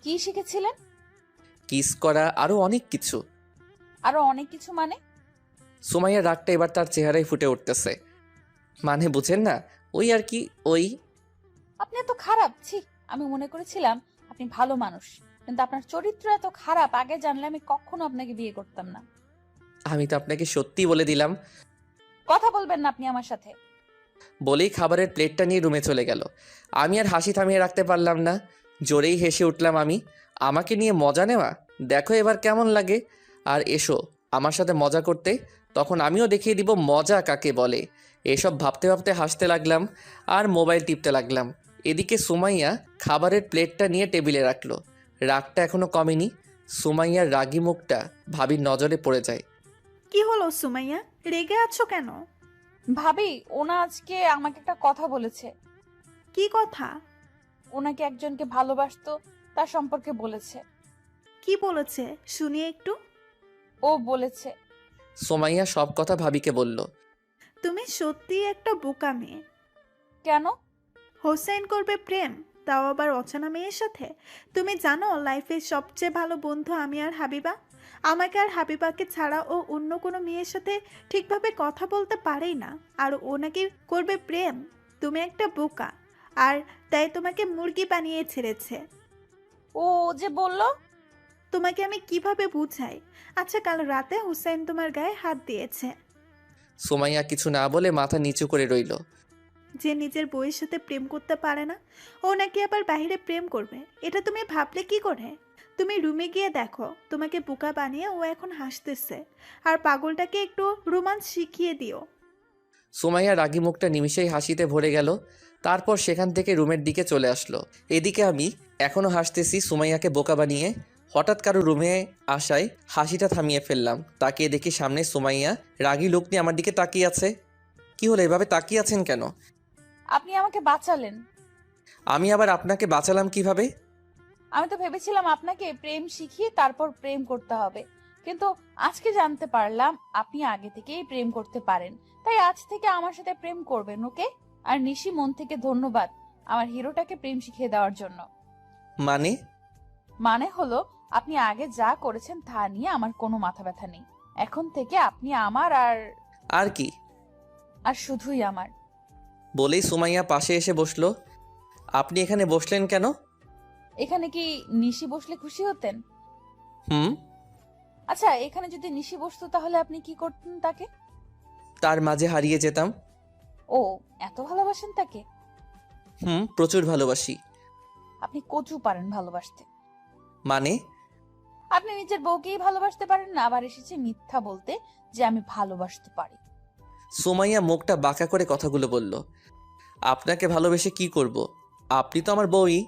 কি শিখেছিলেন? কিস করা, আরও অনেক কিছু। আরো অনেক কিছু মানে? সুমাইয়ার রাগটা এবার তার চেহারায় ফুটে উঠতেছে। মানে বুঝেন না, ওই আর কি, ওই। আপনি এত খারাপ, ছি। আমি মনে করেছিলাম আপনি ভালো মানুষ, কিন্তু আপনার চরিত্র এত খারাপ, আগে জানলে আমি কখনো আপনাকে বিয়ে করতাম না। আমি তো আপনাকে সত্যি বলে দিলাম। কথা বলবেন না আপনি আমার সাথে। বলেই খাবারের প্লেটটা নিয়ে রুমে চলে গেল। আমি আর হাসি থামিয়ে রাখতে পারলাম না, জোরেই হেসে উঠলাম আমি। আমাকে নিয়ে মজা নেওয়া, দেখো এবার কেমন লাগে। আর এসো আমার সাথে মজা করতে, তখন আমিও দেখিয়ে দিব মজা কাকে বলে। এসব ভাবতে ভাবতে হাসতে লাগলাম আর মোবাইল টিপতে লাগলাম। এদিকে সুমাইয়া খাবারের প্লেটটা নিয়ে টেবিলে রাখলো। রাগটা এখনো কমেনি। সুমাইয়ার রাগী মুখটা ভাবির নজরে পড়ে যায়। কি হলো সুমাইয়া, রেগে আছো কেন? ভাবি, ওনা আজকে আমাকে একটা কথা বলেছে। কি কথা? ওনাকে একজনকে ভালোবাসতো, তার সম্পর্কে বলেছে। কি বলেছে শুনি একটু। ও বলেছে। সুমাইয়া সব কথা ভাবিকে বলল। তুমি সত্যিই একটা বোকা মেয়ে। কেন? হোসেন করবে প্রেম, তাও আবার অচেনা মেয়ের সাথে? তুমি জানো লাইফের সবচেয়ে ভালো বন্ধু আমি আর হাবিবা। আমাকে আর হাবিবাকে ছাড়া ও অন্য কোনো মেয়ের সাথে ঠিকভাবে কথা বলতে পারেই না, আর ও নাকি করবে প্রেম। তুমি একটা বোকা, আর তাই তোমাকে মুরগি বানিয়ে ছেড়েছে। ও যে বললো। তোমাকে আমি কিভাবে বুঝাই? আচ্ছা, কাল রাতে হুসেন তোমার গায়ে হাত দিয়েছে। সুমাইয়া কিছু না বলে মাথা নিচু করে রইল। যে নিজের বউয়ের সাথে প্রেম করতে পারে না, ও নাকি আবার বাইরে প্রেম করবে, এটা তুমি ভাবলে কি করে? তুমি রুমে গিয়ে দেখো, তোমাকে বোকা বানিয়ে ও এখন হাসতেছে। আর পাগলটাকে একটু রোমান্স শিখিয়ে দিও। সুমাইয়া রাগী মুখটা নিমিষেই হাসিতে ভরে গেল। তারপর সেখান থেকে রুমের দিকে চলে আসলো। এদিকে আমি এখনও হাসতেছি সুমাইয়াকে বোকা বানিয়ে। হঠাৎ কারো রুমে আসায় হাসিটা থামিয়ে ফেললাম। তাকিয়ে দেখি সামনে সুমাইয়া রাগী লোক নিয়ে আমার দিকে তাকিয়ে আছে। কি হলো, এভাবে তাকিয়ে আছেন কেন? আপনি আমাকে বাঁচালেন। আমি আবার আপনাকে বাঁচালাম কিভাবে? আমি তো ভেবেছিলাম আপনাকে প্রেম শিখিয়ে তারপর প্রেম করতে হবে, কিন্তু আজকে জানতে পারলাম আপনি আগে থেকেই প্রেম করতে পারেন, তাই আজ থেকে আমার সাথে প্রেম করবেন, ওকে? আর নিশি, মন থেকে ধন্যবাদ আমার হিরোটাকে প্রেম শিখিয়ে দেওয়ার জন্য। মানে? মানে হলো, আপনি আগে যা করেছেন তা নিয়ে আমার কোনো মাথা ব্যথা নেই। এখন থেকে আপনি আমার আর কি? আর শুধুই আমার। বলেই সুমাইয়া পাশে এসে বসলো। আপনি এখানে বসলেন কেন? এখানে কি নিশি বসলে খুশি হতেন? হুম। আচ্ছা, এখানে যদি নিশি বসতো তাহলে আপনি কি করতেন তাকে? তার মাঝে হারিয়ে যেতাম। ও, এত ভালোবাসেন তাকে? প্রচুর ভালোবাসি। আপনি কচু পারেন ভালোবাসতে। মানে? আপনি নিজের বউকেই ভালোবাসতে পারেন না, আবার এসেছে মিথ্যা বলতে যে আমি ভালোবাসতে পারি। সুমাইয়া মুখটা বাঁকা করে কথাগুলো বলল। আপনাকে ভালোবেসে কি করব? আপনি তো আমার বউই।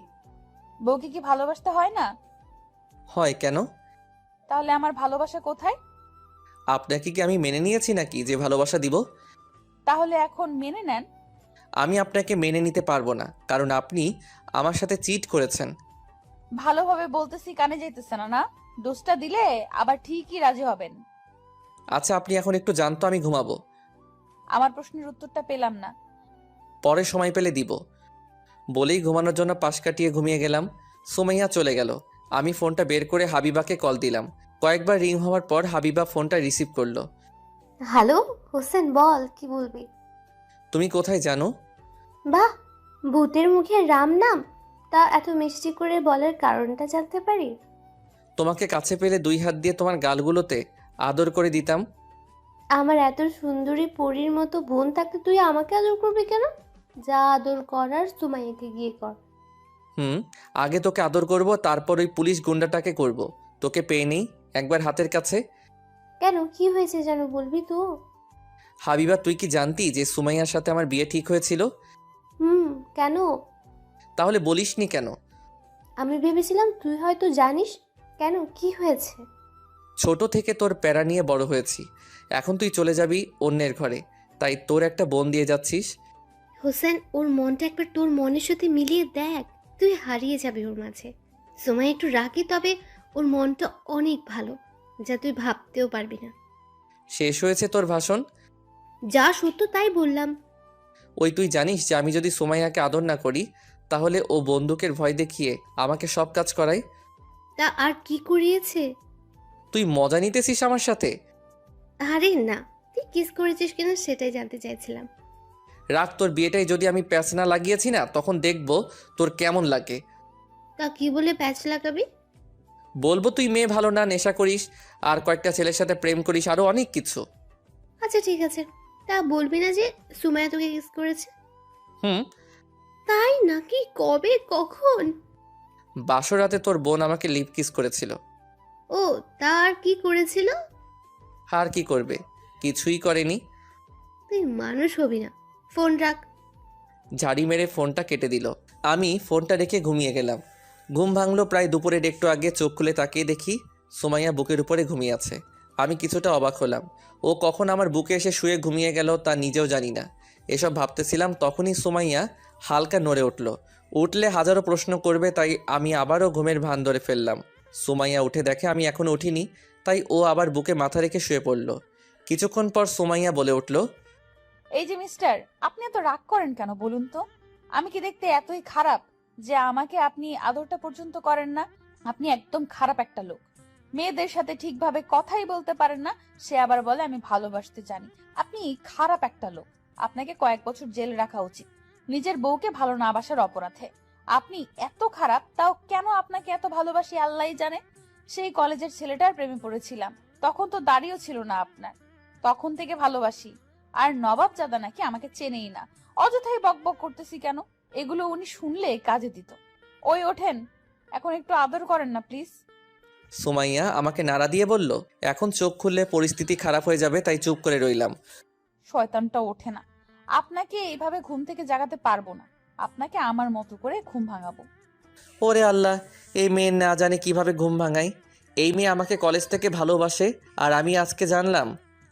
বউকে কি ভালোবাসতে হয় না? হয় কেন? তাহলে আমার ভালোবাসা কোথায়? আপনাকে কি আমি মেনে নিয়েছি নাকি যে ভালোবাসা দিব? তাহলে এখন মেনে নেন। আমি আপনাকে মেনে নিতে পারবো না, কারণ আপনি আমার সাথে চিট করেছেন। ভালোভাবে বলতেছি, কানে যাইতেছে না না? দোষটা দিলে আবার ঠিকই রাজি হবেন। আচ্ছা, আপনি এখন একটু জানতো, আমি ঘুমাবো। আমার প্রশ্নের উত্তরটা পেলাম না। পরে সময় পেলে দিব বলেই ঘুমানোর জন্য পাশ কাটিয়ে ঘুমিয়ে গেলাম। সুমাইয়া চলে গেল। আমি ফোনটা বের করে হাবিবাকে কল দিলাম। কয়েকবার রিং হওয়ার পর হাবিবা ফোনটা রিসিভ করলো। হ্যালো হোসেন, বল কি বলবি? তুমি কোথায় জানো? বাহ, ভূতের মুখে রাম নাম। তা এত মিষ্টি করে বলার কারণটা জানতে পারি? তোমাকে কাছে পেলে 2 হাত দিয়ে তোমার গালগুলোতে আদর করে দিতাম। আমার এত সুন্দরী পরীর মতো বোন থাকতে তুই আমাকে আদর করবি কেন? যা আদর করার সুমাইয়াকে গিয়ে কর। আগে তোকে আদর করব, তারপর ওই পুলিশ গুন্ডাটাকে করব। তোকে পেয়ে নেই একবার হাতের কাছে। কেন, কি হয়েছে যেন বলবি তো? হাবিবা, তুই কি জানতি যে সুমাইয়ার সাথে আমার বিয়ে ঠিক হয়েছিল? কেন? তাহলে বলিসনি কেন? আমি ভেবেছিলাম তুই হয়তো জানিস। কেন, কি হয়েছে? ছোট থেকে তোর প্যারা নিয়ে বড় হয়েছি, এখন তুই চলে যাবি অন্যের ঘরে, তাই তোর একটা বোন দিয়ে যাচ্ছিস। হোসেন, ওর মনটা একবার তোর মনের সাথে মিলিয়ে দেখ, তুই হারিয়ে যাবি ওর মাঝে। সময় একটু রাখি, তবে ওর মনটা অনেক ভালো, যা তুই ভাবতেও পারবি না। শেষ হয়েছে তোর ভাষণ? যা সত্য তাই বললাম। ওই তুই জানিস যে আমি যদি সুমাইয়াকে আদর না করি তাহলে ও বন্দুকের ভয় দেখিয়ে আমাকে সব কাজ করায়। তা আর কি করিয়েছে? তুই মজা নিতেছিস আমার সাথে? আরে না, তুই কিস করেছিস কিনা সেটাই জানতে চাইছিলাম। রাখ, তোর বিয়েটাই যদি আমি প্যাচ না লাগিয়েছি না, তখন দেখবো তোর কেমন লাগে। তা কি বলে প্যাচ লাগাবি? বলবো তুই মেয়ে ভালো না, নেশা করিস, আর কয়েকটা ছেলের সাথে প্রেম করিস, আরো অনেক কিছু। আচ্ছা ঠিক আছে, তা বলবি না যে সুমাইয়া তোকে কিস করেছে? হুম। তাই নাকি? কবে, কখন? বাসরাতে তোর বোন আমাকে লিপ কিস করেছিল। ও, তার কি করেছিল? আর কি করবে, কিছুই করেনি। তুই মানুষ হবি না, ফোন রাখ। ঝাড়ি মেরে ফোনটা কেটে দিল। আমি ফোনটা রেখে ঘুমিয়ে গেলাম। ঘুম ভাঙলো প্রায় দুপুরের একটু আগে। চোখ খুলে তাকিয়ে দেখি সুমাইয়া বুকের উপরে ঘুমিয়ে আছে। আমি কিছুটা অবাক হলাম। ও কখন আমার বুকে এসে শুয়ে ঘুমিয়ে গেল তা নিজেও জানি না। এসব ভাবতেছিলাম, তখনই সুমাইয়া হালকা নড়ে উঠলে হাজারো প্রশ্ন করবে, তাই আমি আবারও ঘুমের ভান ধরে ফেললাম। সুমাইয়া উঠে দেখে আমি এখনো উঠিনি, তাই ও আবার বুকে মাথা রেখে শুয়ে পড়ল। কিছুক্ষণ পর সুমাইয়া বলে উঠল, এই যে মিস্টার, আপনি এত রাগ করেন কেন বলুন তো? আমি কি দেখতে এতই খারাপ যে আমাকে আপনি আদরটা পর্যন্ত করেন না? আপনি একদম খারাপ একটা লোক। মেয়েদের সাথে ঠিকভাবে কথাই বলতে পারেন না, সে আবার বলে আমি ভালোবাসতে জানি। আপনি খারাপ একটা লোক। আপনাকে কয়েক বছর জেল রাখা উচিত নিজের বউকে ভালো না বাসার অপরাধে। আপনি এত খারাপ, তাও কেন আপনাকে এত ভালোবাসি আল্লাহই জানে। সেই কলেজের ছেলেটার প্রেমে পড়েছিলাম, তখন তো দাড়িও ছিল না আপনার, তখন থেকে ভালোবাসি। আর নবাব জাদা নাকি আমাকে চেনেই না। অযথাই বকবক করতেছি কেন? এগুলো উনি শুনলে কাজে দিত। ওই ওঠেন, এখন একটু আদর করেন না প্লিজ। সুমাইয়া আমাকে নাড়া দিয়ে বলল, এখন চোখ খুললে পরিস্থিতি খারাপ হয়ে যাবে, তাই চুপ করে রইলাম। শয়তানটা ওঠে না। আপনাকে এইভাবে ঘুম থেকে জাগাতে পারবো না। আপনাকে আমার মতো করে ঘুম ভাঙাবো। ওরে আল্লাহ, এই মেয়ে না জানে কিভাবে ঘুম ভাঙাই। এই মেয়ে আমাকে কলেজ থেকে ভালোবাসে, আর আমি আজকে জানলাম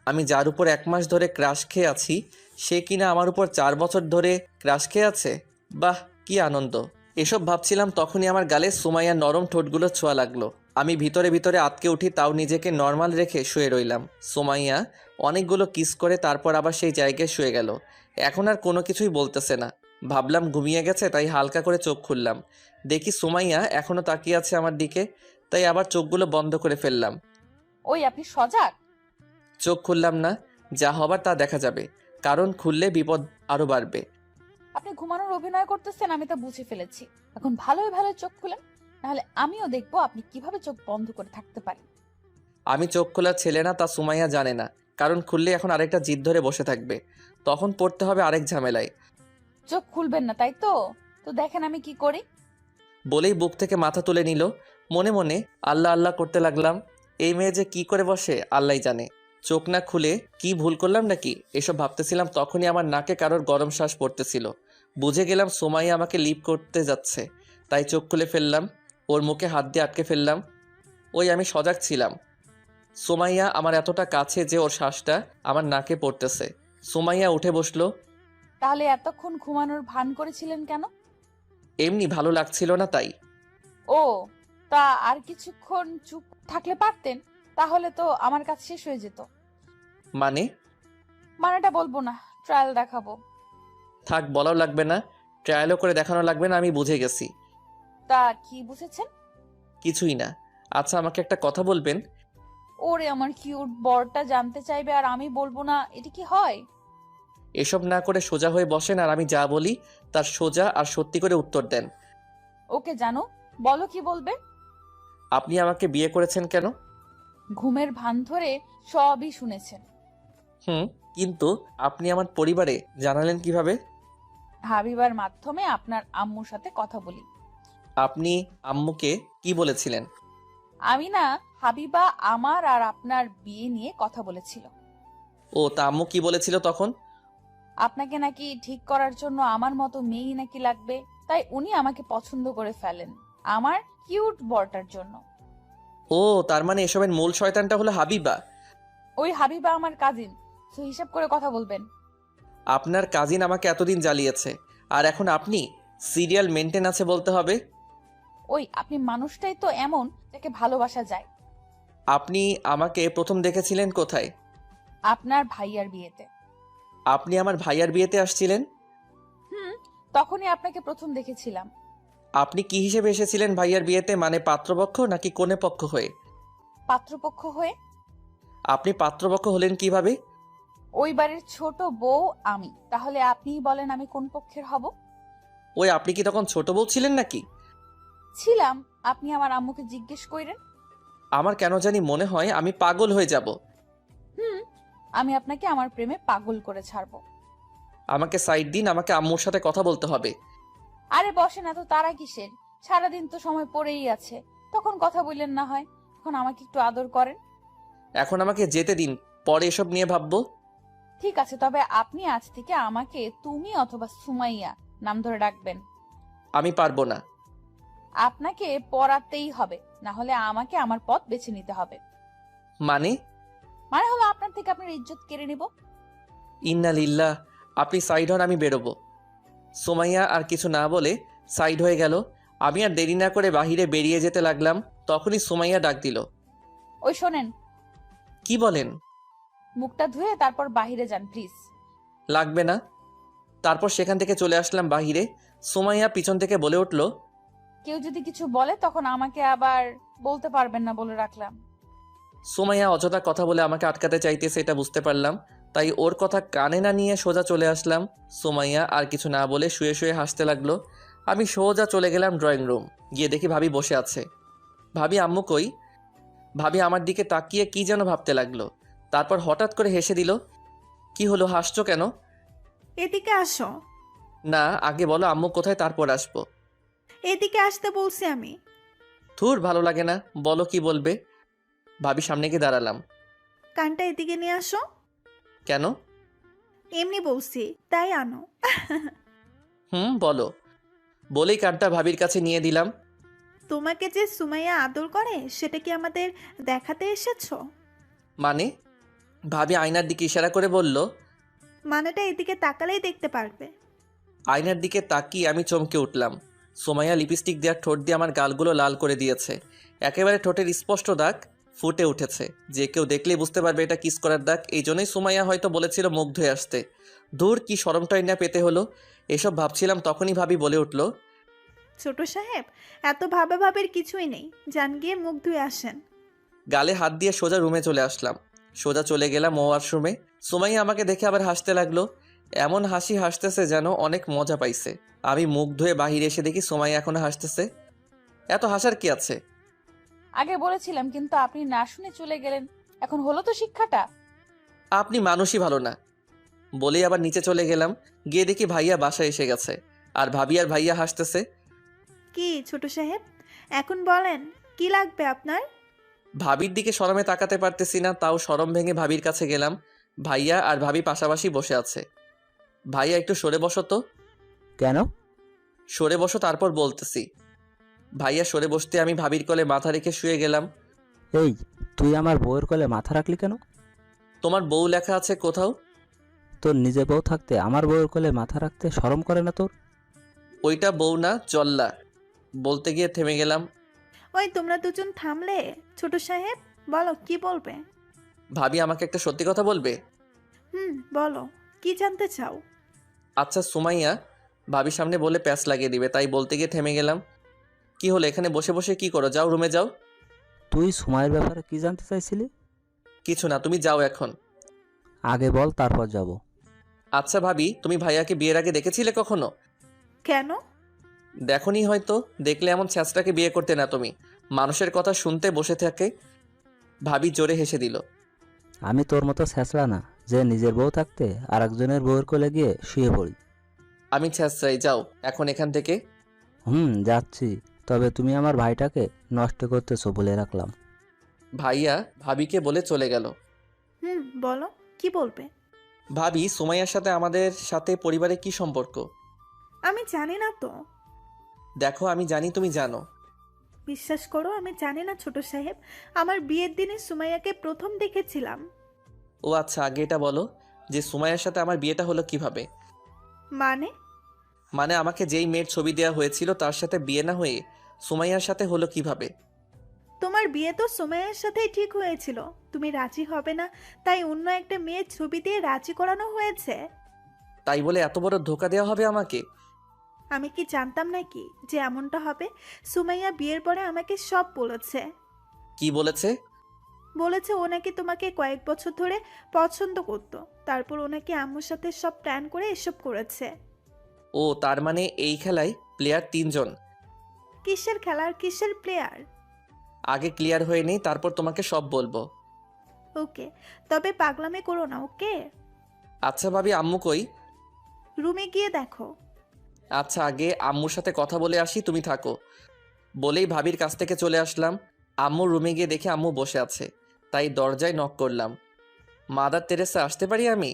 আমি যার উপর 1 মাস ধরে ক্রাশ খেয়ে আছি সে কিনা আমার উপর 4 বছর ধরে ক্রাশ খেয়ে আছে। বাহ, কি আনন্দ! এসব ভাবছিলাম, তখনই আমার গালে সুমাইয়ার নরম ঠোঁটগুলো ছোঁয়া লাগলো। আমি ভিতরে ভিতরে আটকে উঠি, তাও নিজেকে নর্মাল রেখে শুয়ে রইলাম। সুমাইয়া অনেকগুলো কিস করে তারপর আবার সেই জায়গায় শুয়ে গেল। এখন আর কোনো কিছুই বলতেছে না। ভাবলাম ঘুমিয়ে গেছে, তাই হালকা করে চোখ খুললাম। দেখি সুমাইয়া এখনো তাকিয়ে আছে আমার দিকে, তাই আবার চোখগুলো বন্ধ করে ফেললাম। ওই আপনি সজাগ? চোখ খুললাম না, যা হবার তা দেখা যাবে, কারণ খুললে বিপদ আরো বাড়বে। আপনি ঘুমানোর অভিনয় করতেছেন, আমি তা বুঝে ফেলেছি। এখন ভালোই ভালো চোখ খুলেন, নাহলে আমিও দেখবো আপনি কিভাবে চোখ বন্ধ করে থাকতে পারেন। আমি চোখ খোলার ছেলে না, তা সুমাইয়া জানে না, কারণ খুললে এখন আরেকটা জিদ ধরে বসে থাকবে, তখন পড়তে হবে আরেক ঝামেলায়। চোখ খুলবেন না তাই তো? তো দেখেন আমি কি করি। বলেই বুক থেকে মাথা তুলে নিল। মনে মনে আল্লাহ আল্লাহ করতে লাগলাম। এই মেয়ে যে কি করে বসে আল্লাহই জানে। চোখ না খুলে কি ভুল করলাম নাকি এসব ভাবতেছিলাম, তখনই আমার নাকে কারোর গরম শ্বাস পড়তেছিল। বুঝে গেলাম সুমাইয়া আমাকে লিভ করতে যাচ্ছে, তাই চোখ খুলে ফেললাম। ওর মুখে হাত দিয়ে আটকে ফেললাম। ওই আমি সজাগ ছিলাম। সুমাইয়া আমার এতটা কাছে যে ওর শ্বাসটা আমার নাকে পড়তেছে। সুমাইয়া উঠে বসলো। তাহলে এতক্ষণ ঘুমানোর ভান করেছিলেন কেন? এমনি ভালো লাগছিল না তাই। ও, তা আর কিছুক্ষণ চুপ থাকলে পারতেন, তাহলে তো আমার কাজ শেষ হয়ে যেত। মানে? মানেটা বলবো না, ট্রায়াল দেখাবো। থাক, বলাও লাগবে না, ট্রায়ালও করে দেখানো লাগবে না, আমি বুঝে গেছি। তা কি বুঝেছেন? কিছুই না। আচ্ছা, আমাকে একটা কথা বলবেন? ওরে আমার কিউট বরটা জানতে চাইবে আর আমি বলবো না, এটা কি হয়? এসব না করে সোজা হয়ে বসেন, আর আমি যা বলি তার সোজা আর সত্যি করে উত্তর দেন। ওকে জানো, বলো কি বলবে। আপনি আমাকে বিয়ে করেছেন কেন? ঘুমের ভান ধরে সবই শুনেছেন। কিন্তু আপনি আমার পরিবারে জানালেন কিভাবে? হাবিবার মাধ্যমে আপনার আম্মুর সাথে কথা বলি। আপনি আম্মুকে কি বলেছিলেন? আমি না, হাবিবা আমার আর আপনার বিয়ে নিয়ে কথা বলেছিল। ও, তা আম্মু কি বলেছিল তখন? আপনাকে নাকি ঠিক করার জন্য আমার মতো মেয়েই নাকি লাগবে, তাই উনি আমাকে পছন্দ করে ফেলেন আমার কিউট বরটার জন্য। ও, তার মানে এসবের মূল শয়তানটা হলো হাবিবা। ওই হাবিবা আমার কাজিন, তো হিসাব করে কথা বলবেন। আপনার কাজিন আমাকে এতদিন জ্বালিয়েছে, আর এখন আপনি সিরিয়াল মেনটেন আছে বলতে হবে। ওই আপনি মানুষটাই তো এমন যাকে ভালোবাসা যায়। আপনি আমাকে প্রথম দেখেছিলেন কোথায়? আপনার ভাইয়ার বিয়েতে। আপনি আমার ভাইয়ার বিয়েতে আসছিলেন? তখনই আপনাকে প্রথম দেখেছিলাম। আপনি কি হিসেবে এসেছিলেন ভাইয়ার বিয়েতে, মানে পাত্রপক্ষ নাকি কনে পক্ষ হয়ে? পাত্রপক্ষ হয়ে। আপনি পাত্রপক্ষ হলেন কিভাবে? ওই বাড়ির ছোট বউ আমি, তাহলে আপনিই বলেন আমি কোন পক্ষের হব? ওই আপনি কি তখন ছোট বউ ছিলেন নাকি? ছিলাম, আপনি আমার আম্মুকে জিজ্ঞেস করেন। আমার কেন জানি মনে হয় আমি পাগল হয়ে যাব। আমি আপনাকে আমার প্রেমে পাগল করে ছাড়বো। আমাকে সাইড দিন, আমাকে আম্মুর সাথে কথা বলতে হবে। আরে বসেন, এত তারা কিসের? সারাদিন তো সময় পড়েই আছে, তখন কথা বললেন না হয়। এখন আমাকে একটু আদর করেন। এখন আমাকে যেতে দিন, পরে এসব নিয়ে ভাববো। ঠিক আছে, তবে আপনি আজ থেকে আমাকে তুমি অথবা সুমাইয়া নাম ধরে ডাকবেন। আমি পারবো না। আপনাকে পড়াতেই হবে, না হলে আমাকে আমার পথ বেছে নিতে হবে। মানে? মানে হলো আপনার থেকে আপনার ইজ্জত কেড়ে নিব। ইন্না লিল্লাহ। আপনি সাইড হন, আমি বেরোবো। সুমাইয়া আর কিছু না বলে সাইড হয়ে গেল। আমি আর দেরি না করে বাহিরে বেরিয়ে যেতে লাগলাম। তখনই সুমাইয়া ডাক দিল। ওই শোনেন, কি বলেন? মুখটা ধুয়ে তারপর বাহিরে যান প্লিজ। লাগবে না। তারপর সেখান থেকে চলে আসলাম বাহিরে। সুমাইয়া পিছন থেকে বলে উঠল, কেউ যদি কিছু বলে তখন আমাকে আবার বলতে পারবেন না বলে রাখলাম। সুমাইয়া অযথা কথা বলে আমাকে আটকাতে চাইতেছে, এটা বুঝতে পারলাম। তাই ওর কথা কানে না নিয়ে সোজা চলে আসলাম। সুমাইয়া আর কিছু না বলে শুয়ে শুয়ে হাসতে লাগলো। আমি সোজা চলে গেলাম ড্রয়িং রুম। গিয়ে দেখি ভাবি বসে আছে। ভাবি আম্মু কই? ভাবি আমার দিকে তাকিয়ে কি যেন ভাবতে লাগলো। তারপর হঠাৎ করে হেসে দিল। কি হলো, হাসছো কেন? এদিকে আসো। না, আগে বলো আম্মু কোথায়, তারপর আসবো। এদিকে আসতে বলছি আমি। ধুর, ভালো লাগে না, বলো কি বলবে। ভাবি সামনে গিয়ে দাঁড়ালাম। কানটা এদিকে নিয়ে আসো। কেন? এমনি বলছি, তাই আনো। বলো। বলেই কানটা ভাবির কাছে নিয়ে দিলাম। তোমাকে যে সুমাইয়া আদর করে সেটা কি আমাদের দেখাতে এসেছো? মানে? ভাবি আয়নার দিকে ইশারা করে বলল। মানেটা এদিকে তাকালেই দেখতে পারবে। আয়নার দিকে তাকিয়ে আমি চমকে উঠলাম। সুমাইয়া লিপস্টিক দেওয়ার ঠোঁট দিয়ে আমার গালগুলো লাল করে দিয়েছে। একেবারে ঠোঁটের স্পষ্ট দাগ ফুটে উঠেছে, যে কেউ দেখলেই বুঝতে পারবে এটা কিস করার দাগ। এই জন্যই সুমাইয়া হয়তো বলেছিল মুখ ধুয়ে আসতে। দূর, কি শরমটাই না পেতে হলো। এসব ভাবছিলাম, তখনই ভাবি বলে উঠল, ছোট সাহেব, এত ভাবের কিছুই নেই, যান গিয়ে মুখ ধুয়ে আসেন। গালে হাত দিয়ে সোজা রুমে চলে আসলাম। সোজা চলে গেলাম ওয়াশরুমে। সুমাইয়া আমাকে দেখে আবার হাসতে লাগলো। এমন হাসি হাসতেছে যেন অনেক মজা পাইছে। আমি মুখ ধুয়ে বাহিরে এসে দেখি সুমাইয়া এখনো হাসতেছে। এত হাসার কি আছে? আগে বলেছিলাম, কিন্তু আপনি না শুনে চলে গেলেন। এখন হলো তো শিক্ষাটা। আপনি মানুষই ভালো না। বলেই আবার নিচে চলে গেলাম। গিয়ে দেখি ভাইয়া বাসায় এসে গেছে। আর ভাবি আর ভাইয়া হাসতেছে। কি ছোট সাহেব, এখন বলেন কি লাগবে আপনার? ভাবির দিকে শরমে তাকাতে পারতেছি না, তাও শরম ভেঙে ভাবির কাছে গেলাম। ভাইয়া আর ভাবি পাশাপাশি বসে আছে। ভাইয়া একটু সরে বসো তো। কেন? সরে বসো, তারপর বলতেছি। ভাইয়া সরে বসতে আমি ভাবির কোলে মাথা রেখে শুয়ে গেলাম। এই, তুই আমার বউয়ের কোলে মাথা রাখলি কেন? তোমার বউ লেখা আছে কোথাও? তোর নিজে বউ থাকতে আমার বউয়ের কোলে মাথা রাখতে শরম করে না তোর? ওইটা বউ না, জল্লা। বলতে গিয়ে থেমে গেলাম। ওই তোমরা দুজন থামলে। ছোট সাহেব বলো কি বলবে? ভাবি আমাকে একটা সত্যি কথা বলবে? বলো কি জানতে চাও? আচ্ছা সুমাইয়া, ভাবির সামনে বলে প্যাঁচ লাগিয়ে দিবে, তাই বলতে গিয়ে থেমে গেলাম। কি হলো, এখানে বসে বসে কি করো? যাও, রুমে যাও। তুই সুমাইয়ের ব্যাপারে কি জানতে চাইছিলি? কিছু না, তুমি যাও এখন। আগে বল, তারপর যাব। আচ্ছা ভাবি, তুমি ভাইয়াকে বিয়ের আগে দেখেছিলে কখনো? কেন? দেখোনি হয়তো, দেখলে এমন ছ্যাঁচটাকে বিয়ে করতে না তুমি। মানুষের কথা শুনতে বসে থাকে। ভাবি জোরে হেসে দিল। আমি তোর মতো ছ্যাঁচড়া না যে নিজের বউ থাকতে আর একজনের বউয়ের কোলে গিয়ে শুয়ে পড়ি। আমি ছ্যাঁচড়াই, যাও এখন এখান থেকে। যাচ্ছি, তবে তুমি আমার ভাইটাকে নষ্ট করতেছো বলে রাখলাম। ভাইয়া ভাবিকে বলে চলে গেল। বলো কি বলবে? ভাবি, সুমাইয়ার সাথে আমাদের সাথে পরিবারে কি সম্পর্ক? আমি জানি না তো। দেখো, আমি জানি তুমি জানো। বিশ্বাস করো আমি জানি না ছোট সাহেব। আমার বিয়ের দিনে সুমাইয়াকে প্রথম দেখেছিলাম। ও আচ্ছা, আগে এটা বলো যে সুমাইয়ার সাথে আমার বিয়েটা হলো কিভাবে? মানে? মানে আমাকে যেই মেয়ের ছবি দেওয়া হয়েছিল তার সাথে বিয়ে না হয়ে সুমাইয়ার সাথে হলো কিভাবে? তোমার বিয়ে তো সুমাইয়ার সাথেই ঠিক হয়েছিল। তুমি রাজি হবে না, তাই অন্য একটা মেয়ের ছবি দিয়ে রাজি করানো হয়েছে। তাই বলে এত বড় ধোকা দেওয়া হবে আমাকে? আমি কি জানতাম নাকি যে এমনটা হবে? সুমাইয়া বিয়ের পরে আমাকে সব বলেছে। কি বলেছে? বলেছে ও নাকি তোমাকে কয়েক বছর ধরে পছন্দ করত, তারপর ও নাকি আম্মুর সাথে সব প্ল্যান করে এসব করেছে। ও তার মানে এই খেলায় প্লেয়ার 3 জন? কিসের খেলার কিসের প্লেয়ার? আগে ক্লিয়ার হয়ে নেই, তারপর তোমাকে সব বলবো। ওকে, তবে পাগলামি করো না, ওকে? আচ্ছা ভাবি, আম্মু কই? রুমে গিয়ে দেখো। আচ্ছা, আগে আম্মুর সাথে কথা বলে আসি, তুমি থাকো। বলেই ভাবির কাছ থেকে চলে আসলাম। আম্মুর রুমে গিয়ে দেখে আম্মু বসে আছে, তাই দরজায় নক করলাম। মাদার তেরেসা, আসতে পারি আমি?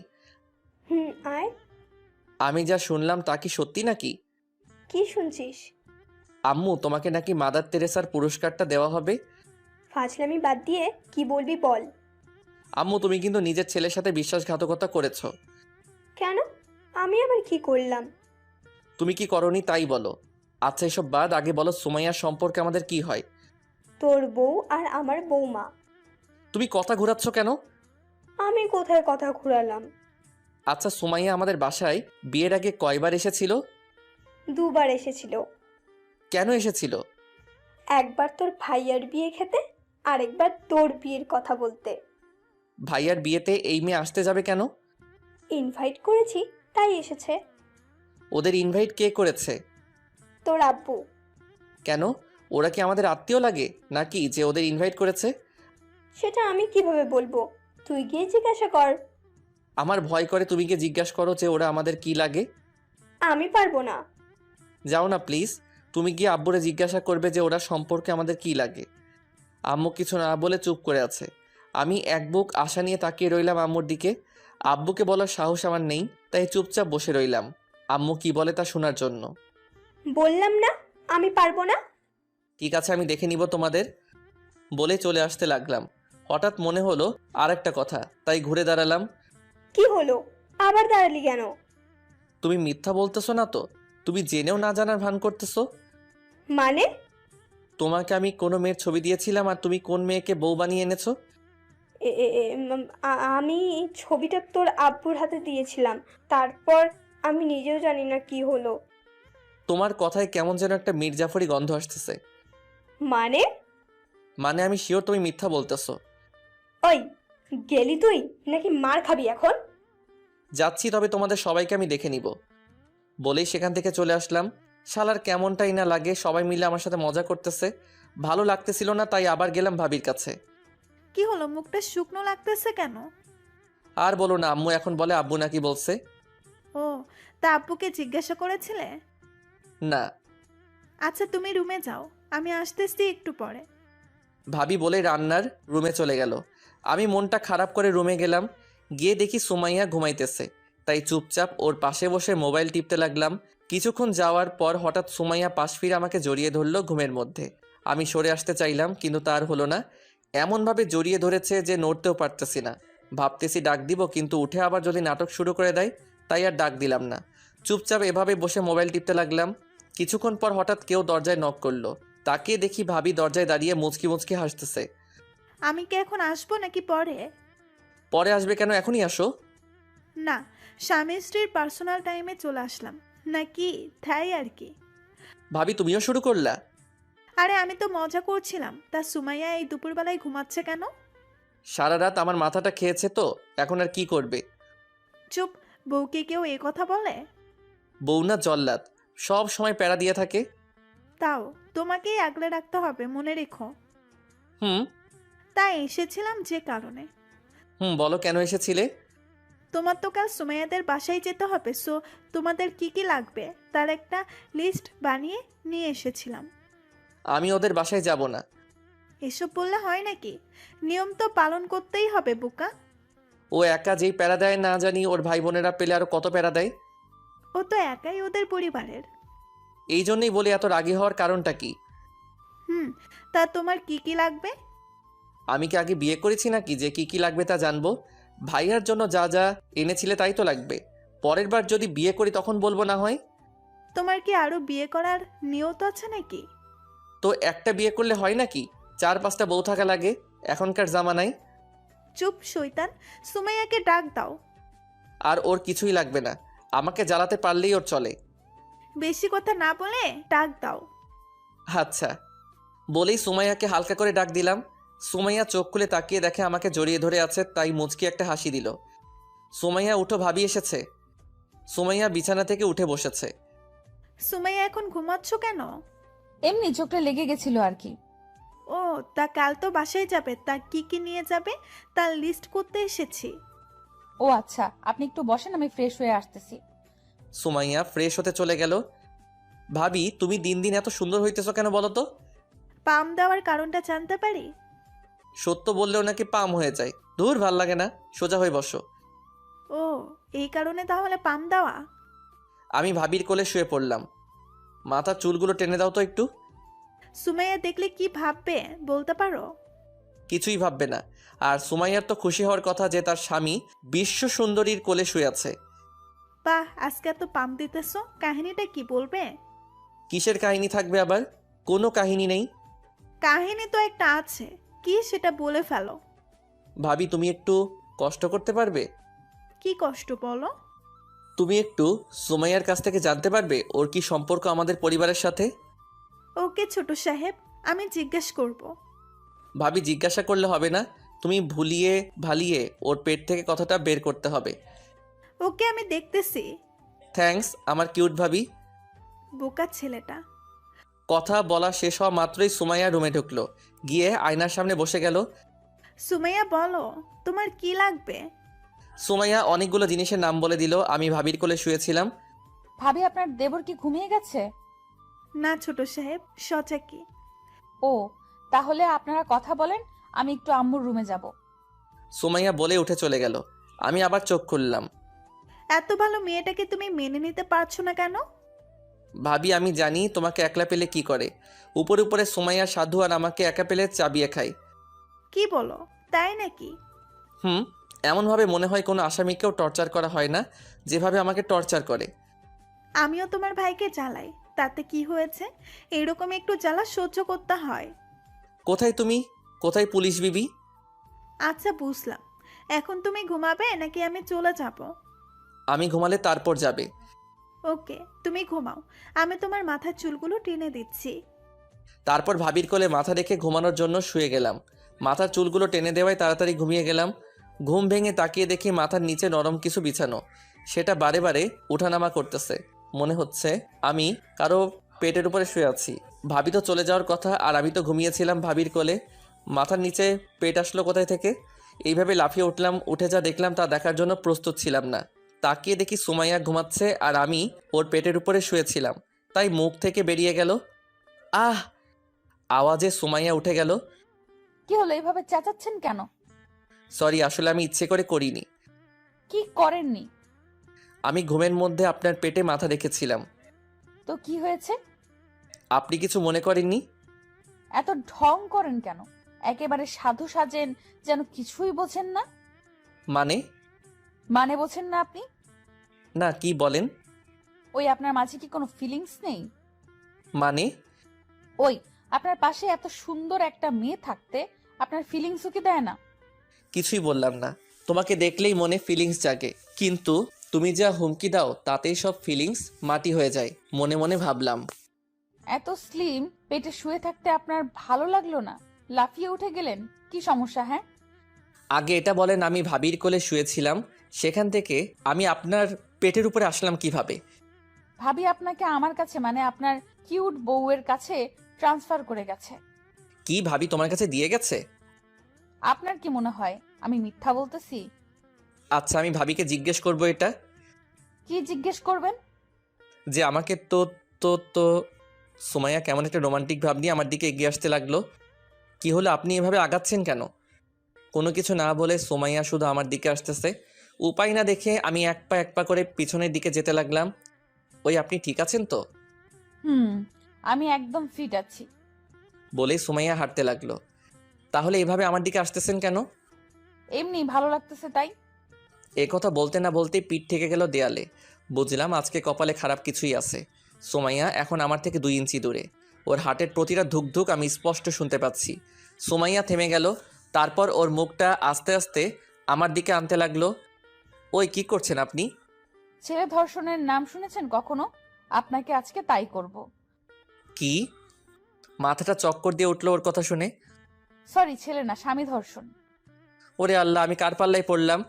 আয়। আমি যা শুনলাম তা কি সত্যি নাকি? কি শুনছিস? আম্মু, তোমাকে নাকি মাদার তেরেসার পুরস্কারটা দেওয়া হবে। ফাজলামি বাদ দিয়ে কি বলবি বল। আম্মু, তুমি কিন্তু নিজের ছেলের সাথে বিশ্বাসঘাতকতা করেছো। কেন? আমি আবার কি করলাম? তুমি কি করনি তাই বলো। আচ্ছা এসব বাদ, আগে বলো সুমাইয়ার সম্পর্কে আমাদের কি হয়? তোর বউ আর আমার বৌমা। তুমি কথা ঘোরাচ্ছ কেন? আমি কোথায় কথা ঘুরালাম? আচ্ছা, সুমাইয়া আমাদের বাসায় বিয়ের আগে কয়বার এসেছিল? 2 বার এসেছিল। কেন এসেছিল? একবার তোর ভাইয়ার বিয়ে খেতে, আরেকবার তোর বিয়ের কথা বলতে। ভাইয়ার বিয়েতে এই মেয়ে আসতে যাবে কেন? ইনভাইট করেছি তাই এসেছে। ওদের ইনভাইট কে করেছে? তোর আব্বু। কেন? ওরা কি আমাদের আত্মীয় লাগে নাকি যে ওদের ইনভাইট করেছে? সেটা আমি কিভাবে বলবো? তুই গিয়ে জিজ্ঞাসা কর। আমার ভয় করে, তুমি গিয়ে জিজ্ঞাসা করো যে ওরা আমাদের কি লাগে। আমি পারবো না। যাও না প্লিজ, তুমি গিয়ে আব্বুরে জিজ্ঞাসা করবে যে ওরা সম্পর্কে আমাদের কি লাগে। আম্মু কিছু না বলে চুপ করে আছে। আমি এক বুক আশা নিয়ে তাকিয়ে রইলাম আম্মুর দিকে। আব্বুকে বলার সাহস আমার নেই, তাই চুপচাপ বসে রইলাম আম্মু কি বলে তা শোনার জন্য। বললাম না আমি পারবো না। ঠিক আছে, আমি দেখে নিব তোমাদের, বলে চলে আসতে লাগলাম। হঠাৎ মনে হলো আর একটা কথা, তাই ঘুরে দাঁড়ালাম। কি হলো? আবার দাঁড়ালি কেন? তুমি মিথ্যা বলতেছো না তো? তুমি জেনেও না জানার ভান করতেছো। মানে? তোমাকে আমি কোনো মেয়ের ছবি দিয়েছিলাম আর তুমি কোন মেয়েকে বউ বানিয়ে এনেছো? আমি ছবিটা তোর আব্বুর হাতে দিয়েছিলাম, তারপর আমি নিজেও জানি না কি হলো। তোমার কথায় কেমন যেন একটা মির্জাফরি গন্ধ আসতেছে। মানে? মানে আমি শিওর তুমি মিথ্যা বলতেছো। ওই, গেলি তুই নাকি মার খাবি এখন? যাচ্ছি, তবে তোমাদের সবাইকে আমি দেখে নিব। বলেই সেখান থেকে চলে আসলাম। শালার কেমনটাই না লাগে, সবাই মিলে আমার সাথে মজা করতেছে। ভালো লাগতেছিল না, তাই আবার গেলাম ভাবির কাছে। কি হলো, মুখটা শুকনো লাগতেছে কেন? আর বলো না, আম্মু এখন বলে আব্বু নাকি বলছে। ও, তা আব্বুকে জিজ্ঞাসা করেছিলে? না। আচ্ছা তুমি রুমে যাও, আমি আসতেছি একটু পরে। ভাবি বলে রান্নার রুমে চলে গেল। আমি মনটা খারাপ করে রুমে গেলাম। গিয়ে দেখি সুমাইয়া ঘুমাইতেছে, তাই চুপচাপ ওর পাশে বসে মোবাইল টিপতে লাগলাম। কিছুক্ষণ যাওয়ার পর হঠাৎ সুমাইয়া পাশ ফিরে আমাকে জড়িয়ে ধরলো ঘুমের মধ্যে। আমি সরে আসতে চাইলাম, কিন্তু তার হলো না। এমনভাবে জড়িয়ে ধরেছে যে নড়তেও পারতেছি না। ভাবতেছি ডাক দিব, কিন্তু উঠে আবার যদি নাটক শুরু করে দেয়, তাই আর ডাক দিলাম না। চুপচাপ এভাবে বসে মোবাইল টিপতে লাগলাম। কিছুক্ষণ পর হঠাৎ কেউ দরজায় নক করলো। তাকিয়ে দেখি ভাবি দরজায় দাঁড়িয়ে মুচকি মুচকি হাসতেছে। আমি কি এখন আসবো নাকি পরে? পরে আসবে কেন, এখনই আসো। না, স্বামী স্ত্রীর পার্সোনাল টাইমে চলে আসলাম নাকি, তাই আর কি। ভাবি তুমিও শুরু করলা? আরে আমি তো মজা করছিলাম। তা সুমাইয়া এই দুপুরবেলায় ঘুমাচ্ছে কেন? সারা রাত আমার মাথাটা খেয়েছে তো, এখন আর কি করবে। চুপ, বউকে কেউ এ কথা বলে? বউ না জল্লাদ, সব সময় প্যারা দিয়ে থাকে। তাও তোমাকেই আগলে রাখতে হবে, মনে রেখো। হুম। তাই এসেছিলাম যে কারণে। বলো কেন এসেছিলে? তোমার তো কাল সুমাইয়াদের বাসায় যেতে হবে, সো তোমাদের কি কি লাগবে তার একটা লিস্ট বানিয়ে নিয়ে এসেছিলাম। আমি ওদের বাসায় যাব না। এসব বললে হয় নাকি? নিয়ম তো পালন করতেই হবে বোকা। ও একা যেই প্যারা দেয় না জানি ওর ভাই বোনেরা পেলে আরো কত প্যারা দেয়। ও তো একাই ওদের পরিবারের। এই জন্যই বলি এত রাগী হওয়ার কারণটা কি? তা তোমার কি কি লাগবে? আমি কি আগে বিয়ে করেছি নাকি যে কি কি লাগবে তা জানবো? ভাইয়ার জন্য যা যা এনেছিলে তাই তো লাগবে। পরের বার যদি বিয়ে করি তখন বলবো না হয়। তোমার কি আরো বিয়ে করার নিয়ত আছে নাকি? তো একটা বিয়ে করলে হয় নাকি 4-5টা বউ থাকা লাগে এখনকার জামানায়? চুপ শয়তান, সুমাইয়াকে ডাক দাও। আর ওর কিছুই লাগবে না, আমাকে জ্বালাতে পারলেই ওর চলে। বেশি কথা না বলে ডাক দাও। আচ্ছা বলেই সুমাইয়াকে হালকা করে ডাক দিলাম। সুমাইয়া চোখ খুলে তাকিয়ে দেখে আমাকে জড়িয়ে ধরে আছে, তাই মুচকি একটা হাসি দিল। সুমাইয়া উঠো, ভাবি এসেছে। সুমাইয়া বিছানা থেকে উঠে বসেছে। সুমাইয়া এখন ঘুমাচ্ছ কেন? এমনি চোখটা লেগে গেছিল আর কি। ও, তা কাল তো বাসায় যাবে, তা কি কি নিয়ে যাবে তার লিস্ট করতে এসেছি। ও আচ্ছা, আপনি একটু বসেন, আমি ফ্রেশ হয়ে আসতেছি। সুমাইয়া ফ্রেশ হতে চলে গেল। ভাবি তুমি দিন দিন এত সুন্দর হইতেছো কেন বলো তো? পাম দেওয়ার কারণটা জানতে পারি? সত্য বললেও নাকি পাম হয়ে যায়। দূর, ভাল লাগে না, সোজা হয়ে বসো। ও, এই কারণে তাহলে পাম দেওয়া? আমি ভাবির কোলে শুয়ে পড়লাম। মাথার চুলগুলো টেনে দাও তো একটু। সুমাইয়া দেখলে কি ভাববে বলতে পারো? কিছুই ভাববে না। আর সুমাইয়ার তো খুশি হওয়ার কথা যে তার স্বামী বিশ্ব সুন্দরীর কোলে শুয়ে আছে। বাহ, আজকে এত পাম দিতেছো, কাহিনীটা কি বলবে? কিসের কাহিনী থাকবে আবার? কোনো কাহিনী নেই। কাহিনী তো একটা আছে, কি সেটা বলে ফেলো। ভাবি তুমি একটু কষ্ট করতে পারবে? কি কষ্ট বলো? তুমি একটু সুমাইয়ার কাছ থেকে জানতে পারবে ওর কি সম্পর্ক আমাদের পরিবারের সাথে। ওকে ছোট সাহেব, আমি জিজ্ঞেস করব। ভাবি জিজ্ঞাসা করলে হবে না, তুমি ভুলিয়ে ভালিয়ে ওর পেট থেকে কথাটা বের করতে হবে। ওকে আমি দেখতেছি। থ্যাঙ্কস আমার কিউট ভাবি। বোকা ছেলেটা। কথা বলা শেষ হওয়া মাত্রই সুমাইয়া রুমে ঢুকলো, গিয়ে আয়নার সামনে বসে গেল। সুমাইয়া বলো, তোমার কি লাগবে? সুমাইয়া অনেকগুলো জিনিসের নাম বলে দিল। আমি ভাবির কোলে শুয়েছিলাম। ভাবি আপনার দেবর কি ঘুমিয়ে গেছে? না ছোট সাহেব, সচাকি। ও, তাহলে আপনারা কথা বলেন, আমি একটু আম্মুর রুমে যাব। সুমাইয়া বলে উঠে চলে গেল। আমি আবার চোখ খুললাম। এত ভালো মেয়েটাকে তুমি মেনে নিতে পারছো না কেন? ভাবি আমি জানি তোমাকে একলা পেলে কি করে। উপরে উপরে সুমাইয়া সাধু, আর আমাকে একা পেলে চাবিয়ে খায়। কি বলো, তাই নাকি? এমনভাবে মনে হয় কোনো আসামিকেও টর্চার করা হয় না যেভাবে আমাকে টর্চার করে। আমিও তোমার ভাইকে জ্বালাই, তাতে কি হয়েছে? এরকম একটু জ্বালা সহ্য করতে হয়। কোথায় তুমি, কোথায় পুলিশ বিবি? আচ্ছা বুঝলাম, এখন তুমি ঘুমাবে নাকি আমি চলে যাব? আমি ঘুমালে তারপর যাবে। ওকে, তুমি ঘুমাও, আমি তোমার মাথার চুলগুলো টেনে দিচ্ছি। তারপর ভাবির কোলে মাথা রেখে ঘুমানোর জন্য শুয়ে গেলাম। মাথার চুলগুলো টেনে দেওয়ায় তাড়াতাড়ি ঘুমিয়ে গেলাম। ঘুম ভেঙে তাকিয়ে দেখি মাথার নিচে নরম কিছু বিছানো, সেটা বারে বারে উঠানামা করতেছে। মনে হচ্ছে আমি কারো পেটের উপরে শুয়ে আছি। ভাবি তো চলে যাওয়ার কথা, আর আমি তো ঘুমিয়েছিলাম ভাবির কোলে। মাথার নিচে পেট আসলো কোথায় থেকে? এইভাবে লাফিয়ে উঠলাম। উঠে যা দেখলাম তা দেখার জন্য প্রস্তুত ছিলাম না। তাকিয়ে দেখি সুমাইয়া ঘুমাচ্ছে আর আমি ওর পেটের উপরে শুয়েছিলাম। তাই মুখ থেকে বেরিয়ে গেল। আহ! আওয়াজে সুমাইয়া উঠে গেল। কি হলো, এইভাবে চেঁচাচ্ছেন কেন? সরি, আসলে আমি ইচ্ছে করে করিনি। কি করেননি? আমি ঘুমের মধ্যে আপনার পেটে মাথা রেখেছিলাম। তো কি হয়েছে? আপনি কিছু মনে করেননি? এত ঢং করেন কেন? একেবারে সাধু সাজেন, যেন কিছুই বোঝেন না। মানে? মানে বোঝেন না আপনি? না, কি বলেন? ওই আপনার মাঝে কি কোনো ফিলিংস নেই? মানে? ওই আপনার পাশে এত সুন্দর একটা মেয়ে থাকতে আপনার ফিলিংসও কি দেয় না? কিছুই বললাম না। তোমাকে দেখলেই মনে ফিলিংস জাগে, কিন্তু তুমি যা হুমকি দাও তাতেই সব ফিলিংস মাটি হয়ে যায়। মনে মনে ভাবলাম, এত স্লিম পেটে শুয়ে থাকতে আপনার ভালো লাগলো না? লাফিয়ে উঠে গেলেন, কি সমস্যা? হ্যাঁ, আগে এটা বলেন, আমি ভাবির কোলে শুয়েছিলাম, সেখান থেকে আমি আপনার পেটের উপরে আসলাম কিভাবে? ভাবি আপনাকে আমার কাছে, মানে আপনার কিউট বউয়ের কাছে ট্রান্সফার করে গেছে। কি ভাবি তোমার কাছে দিয়ে গেছে? আপনার কি মনে হয় আমি মিথ্যা বলতেছি? আচ্ছা, আমি ভাবিকে জিজ্ঞেস করব এটা। কি জিজ্ঞেস করবেন? যে আমাকে তো তো তো সুমাইয়া কেমন একটা রোমান্টিক ভাব নিয়ে আমার দিকে এগিয়ে আসতে লাগলো। কি হলো, আপনি এভাবে আগাচ্ছেন কেন? কোনো কিছু না বলে সুমাইয়া শুধু আমার দিকে আসতেছে। উপায় না দেখে আমি এক পা করে পিছনের দিকে যেতে লাগলাম। ওই, আপনি ঠিক আছেন তো? আমি একদম ফিট আছি। বলেই সুমাইয়া হাঁটতে লাগলো। তাহলে এভাবে আমার দিকে আসতেছেন কেন? এমনি ভালো লাগতেছে তাই। এ কথা বলতে না বলতেই পিঠ থেকে গেল দেয়ালে। বুঝলাম আজকে কপালে খারাপ কিছুই আছে। সুমাইয়া এখন আমার থেকে 2 ইঞ্চি দূরে। ওর হার্টের প্রতিটা ধুকধুক আমি স্পষ্ট শুনতে পাচ্ছি। সুমাইয়া থেমে গেল, তারপর ওর মুখটা আস্তে আস্তে আমার দিকে আনতে লাগলো। ওই, কি করছেন আপনি? ছেলে ধর্ষণের নাম শুনেছেন কখনো? আপনাকে আজকে তাই করব। কি? মাথাটা চক্কর দিয়ে উঠলো ওর কথা শুনে। সরি, ছেলে না, স্বামী ধর্ষণ। ওরে আল্লাহ, আমি কার পাল্লায় পড়লাম?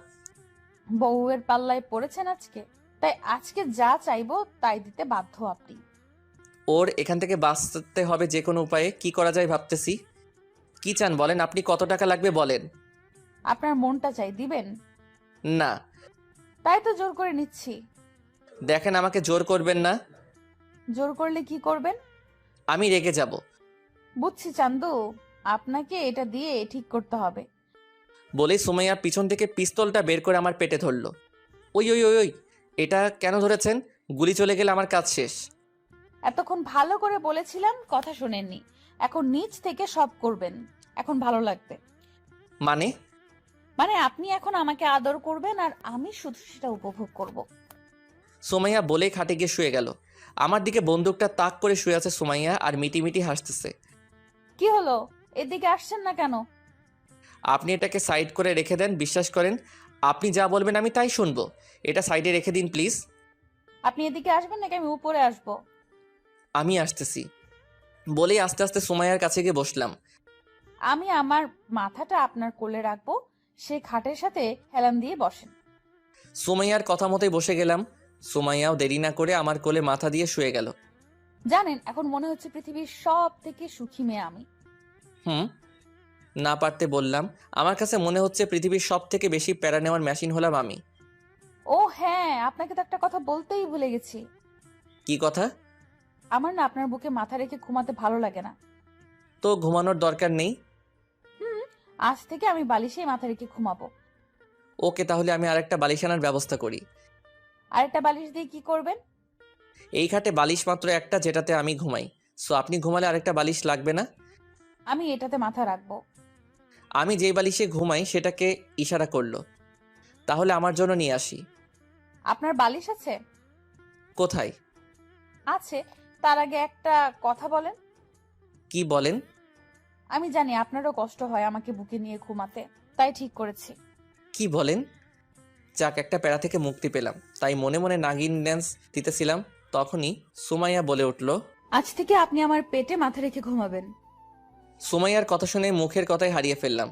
বউয়ের পাল্লায় পড়েছেন আজকে, তাই আজকে যা চাইবো তাই দিতে বাধ্য আপনি। ওর এখান থেকে বাঁচতে হবে যে কোনো উপায়ে। কি করা যায় ভাবতেছি। কি চান বলেন, আপনি কত টাকা লাগবে বলেন। আপনার মনটা চাই, দিবেন? না। তাই তো জোর করে নিচ্ছি। দেখেন, আমাকে জোর করবেন না। জোর করলে কি করবেন? আমি রেগে যাব। বুঝছি চান্দু, আপনাকে এটা দিয়ে ঠিক করতে হবে। বলেই সুমাইয়ার পিছন থেকে পিস্তলটা বের করে আমার পেটে ধরলো। ওই ওই ওই ওই, এটা কেন ধরেছেন? গুলি চলে গেলে আমার কাজ শেষ। এতক্ষণ ভালো করে বলেছিলাম, কথা শোনেননি। এখন নিচ থেকে সব করবেন, এখন ভালো লাগবে। মানে? মানে আপনি এখন আমাকে আদর করবেন আর আমি শুধু সেটা উপভোগ করব। সুমাইয়া বলেই খাটে গিয়ে শুয়ে গেল। আমার দিকে বন্দুকটা তাক করে শুয়ে আছে সুমাইয়া আর মিটিমিটি হাসতেছে। কি হলো, এদিকে আসছেন না কেন? আপনি এটাকে সাইড করে রেখে দেন, বিশ্বাস করেন আপনি যা বলবেন আমি তাই শুনবো। এটা সাইডে রেখে দিন প্লিজ। আপনি এদিকে আসবেন নাকি আমি উপরে আসবো? আমি আসতেছি। বলেই আস্তে আস্তে সুমাইয়ার কাছে গিয়ে বসলাম। আমি আমার মাথাটা আপনার কোলে রাখবো, সে খাটের সাথে হেলান দিয়ে বসেন। সুমাইয়ার কথা মতোই বসে গেলাম। সুমাইয়াও দেরি না করে আমার কোলে মাথা দিয়ে শুয়ে গেল। জানেন, এখন মনে হচ্ছে পৃথিবীর সব থেকে সুখী মেয়ে আমি। না পারতে বললাম, আমার কাছে মনে হচ্ছে পৃথিবীর সব থেকে বেশি প্যারা নেওয়ার মেশিন হলাম আমি। ও হ্যাঁ, আপনাকে তো একটা কথা বলতেই ভুলে গেছি। কি কথা? আমার না আপনার বুকে মাথা রেখে ঘুমাতে ভালো লাগে না। তো ঘুমানোর দরকার নেই। আজ থেকে আমি বালিশেই মাথা রেখে ঘুমাবো। ওকে, তাহলে আমি আরেকটা বালিশ আনার ব্যবস্থা করি। আরেকটা বালিশ দিয়ে কি করবেন? এই খাটে বালিশ মাত্র একটা, যেটাতে আমি ঘুমাই। সো আপনি ঘুমালে আরেকটা বালিশ লাগবে না। আমি এটাতে মাথা রাখবো। আমি যেই বালিশে ঘুমাই সেটাকে ইশারা করলো। তাহলে আমার জন্য নিয়ে আসি। আপনার বালিশ আছে? কোথায়? আছে। তার আগে একটা কথা বলেন। কি বলেন? আমি জানি আপনারও কষ্ট হয় আমাকে বুকে নিয়ে ঘুমাতে, তাই ঠিক করেছি। কি বলেন? যাক, একটা প্যারা থেকে মুক্তি পেলাম। তাই মনে মনে নাগিন ড্যান্স দিতেছিলাম, তখনই সুমাইয়া বলে উঠল। আজ থেকে আপনি আমার পেটে মাথা রেখে ঘুমাবেন। সুমাইয়ার কথা শুনে মুখের কথাই হারিয়ে ফেললাম।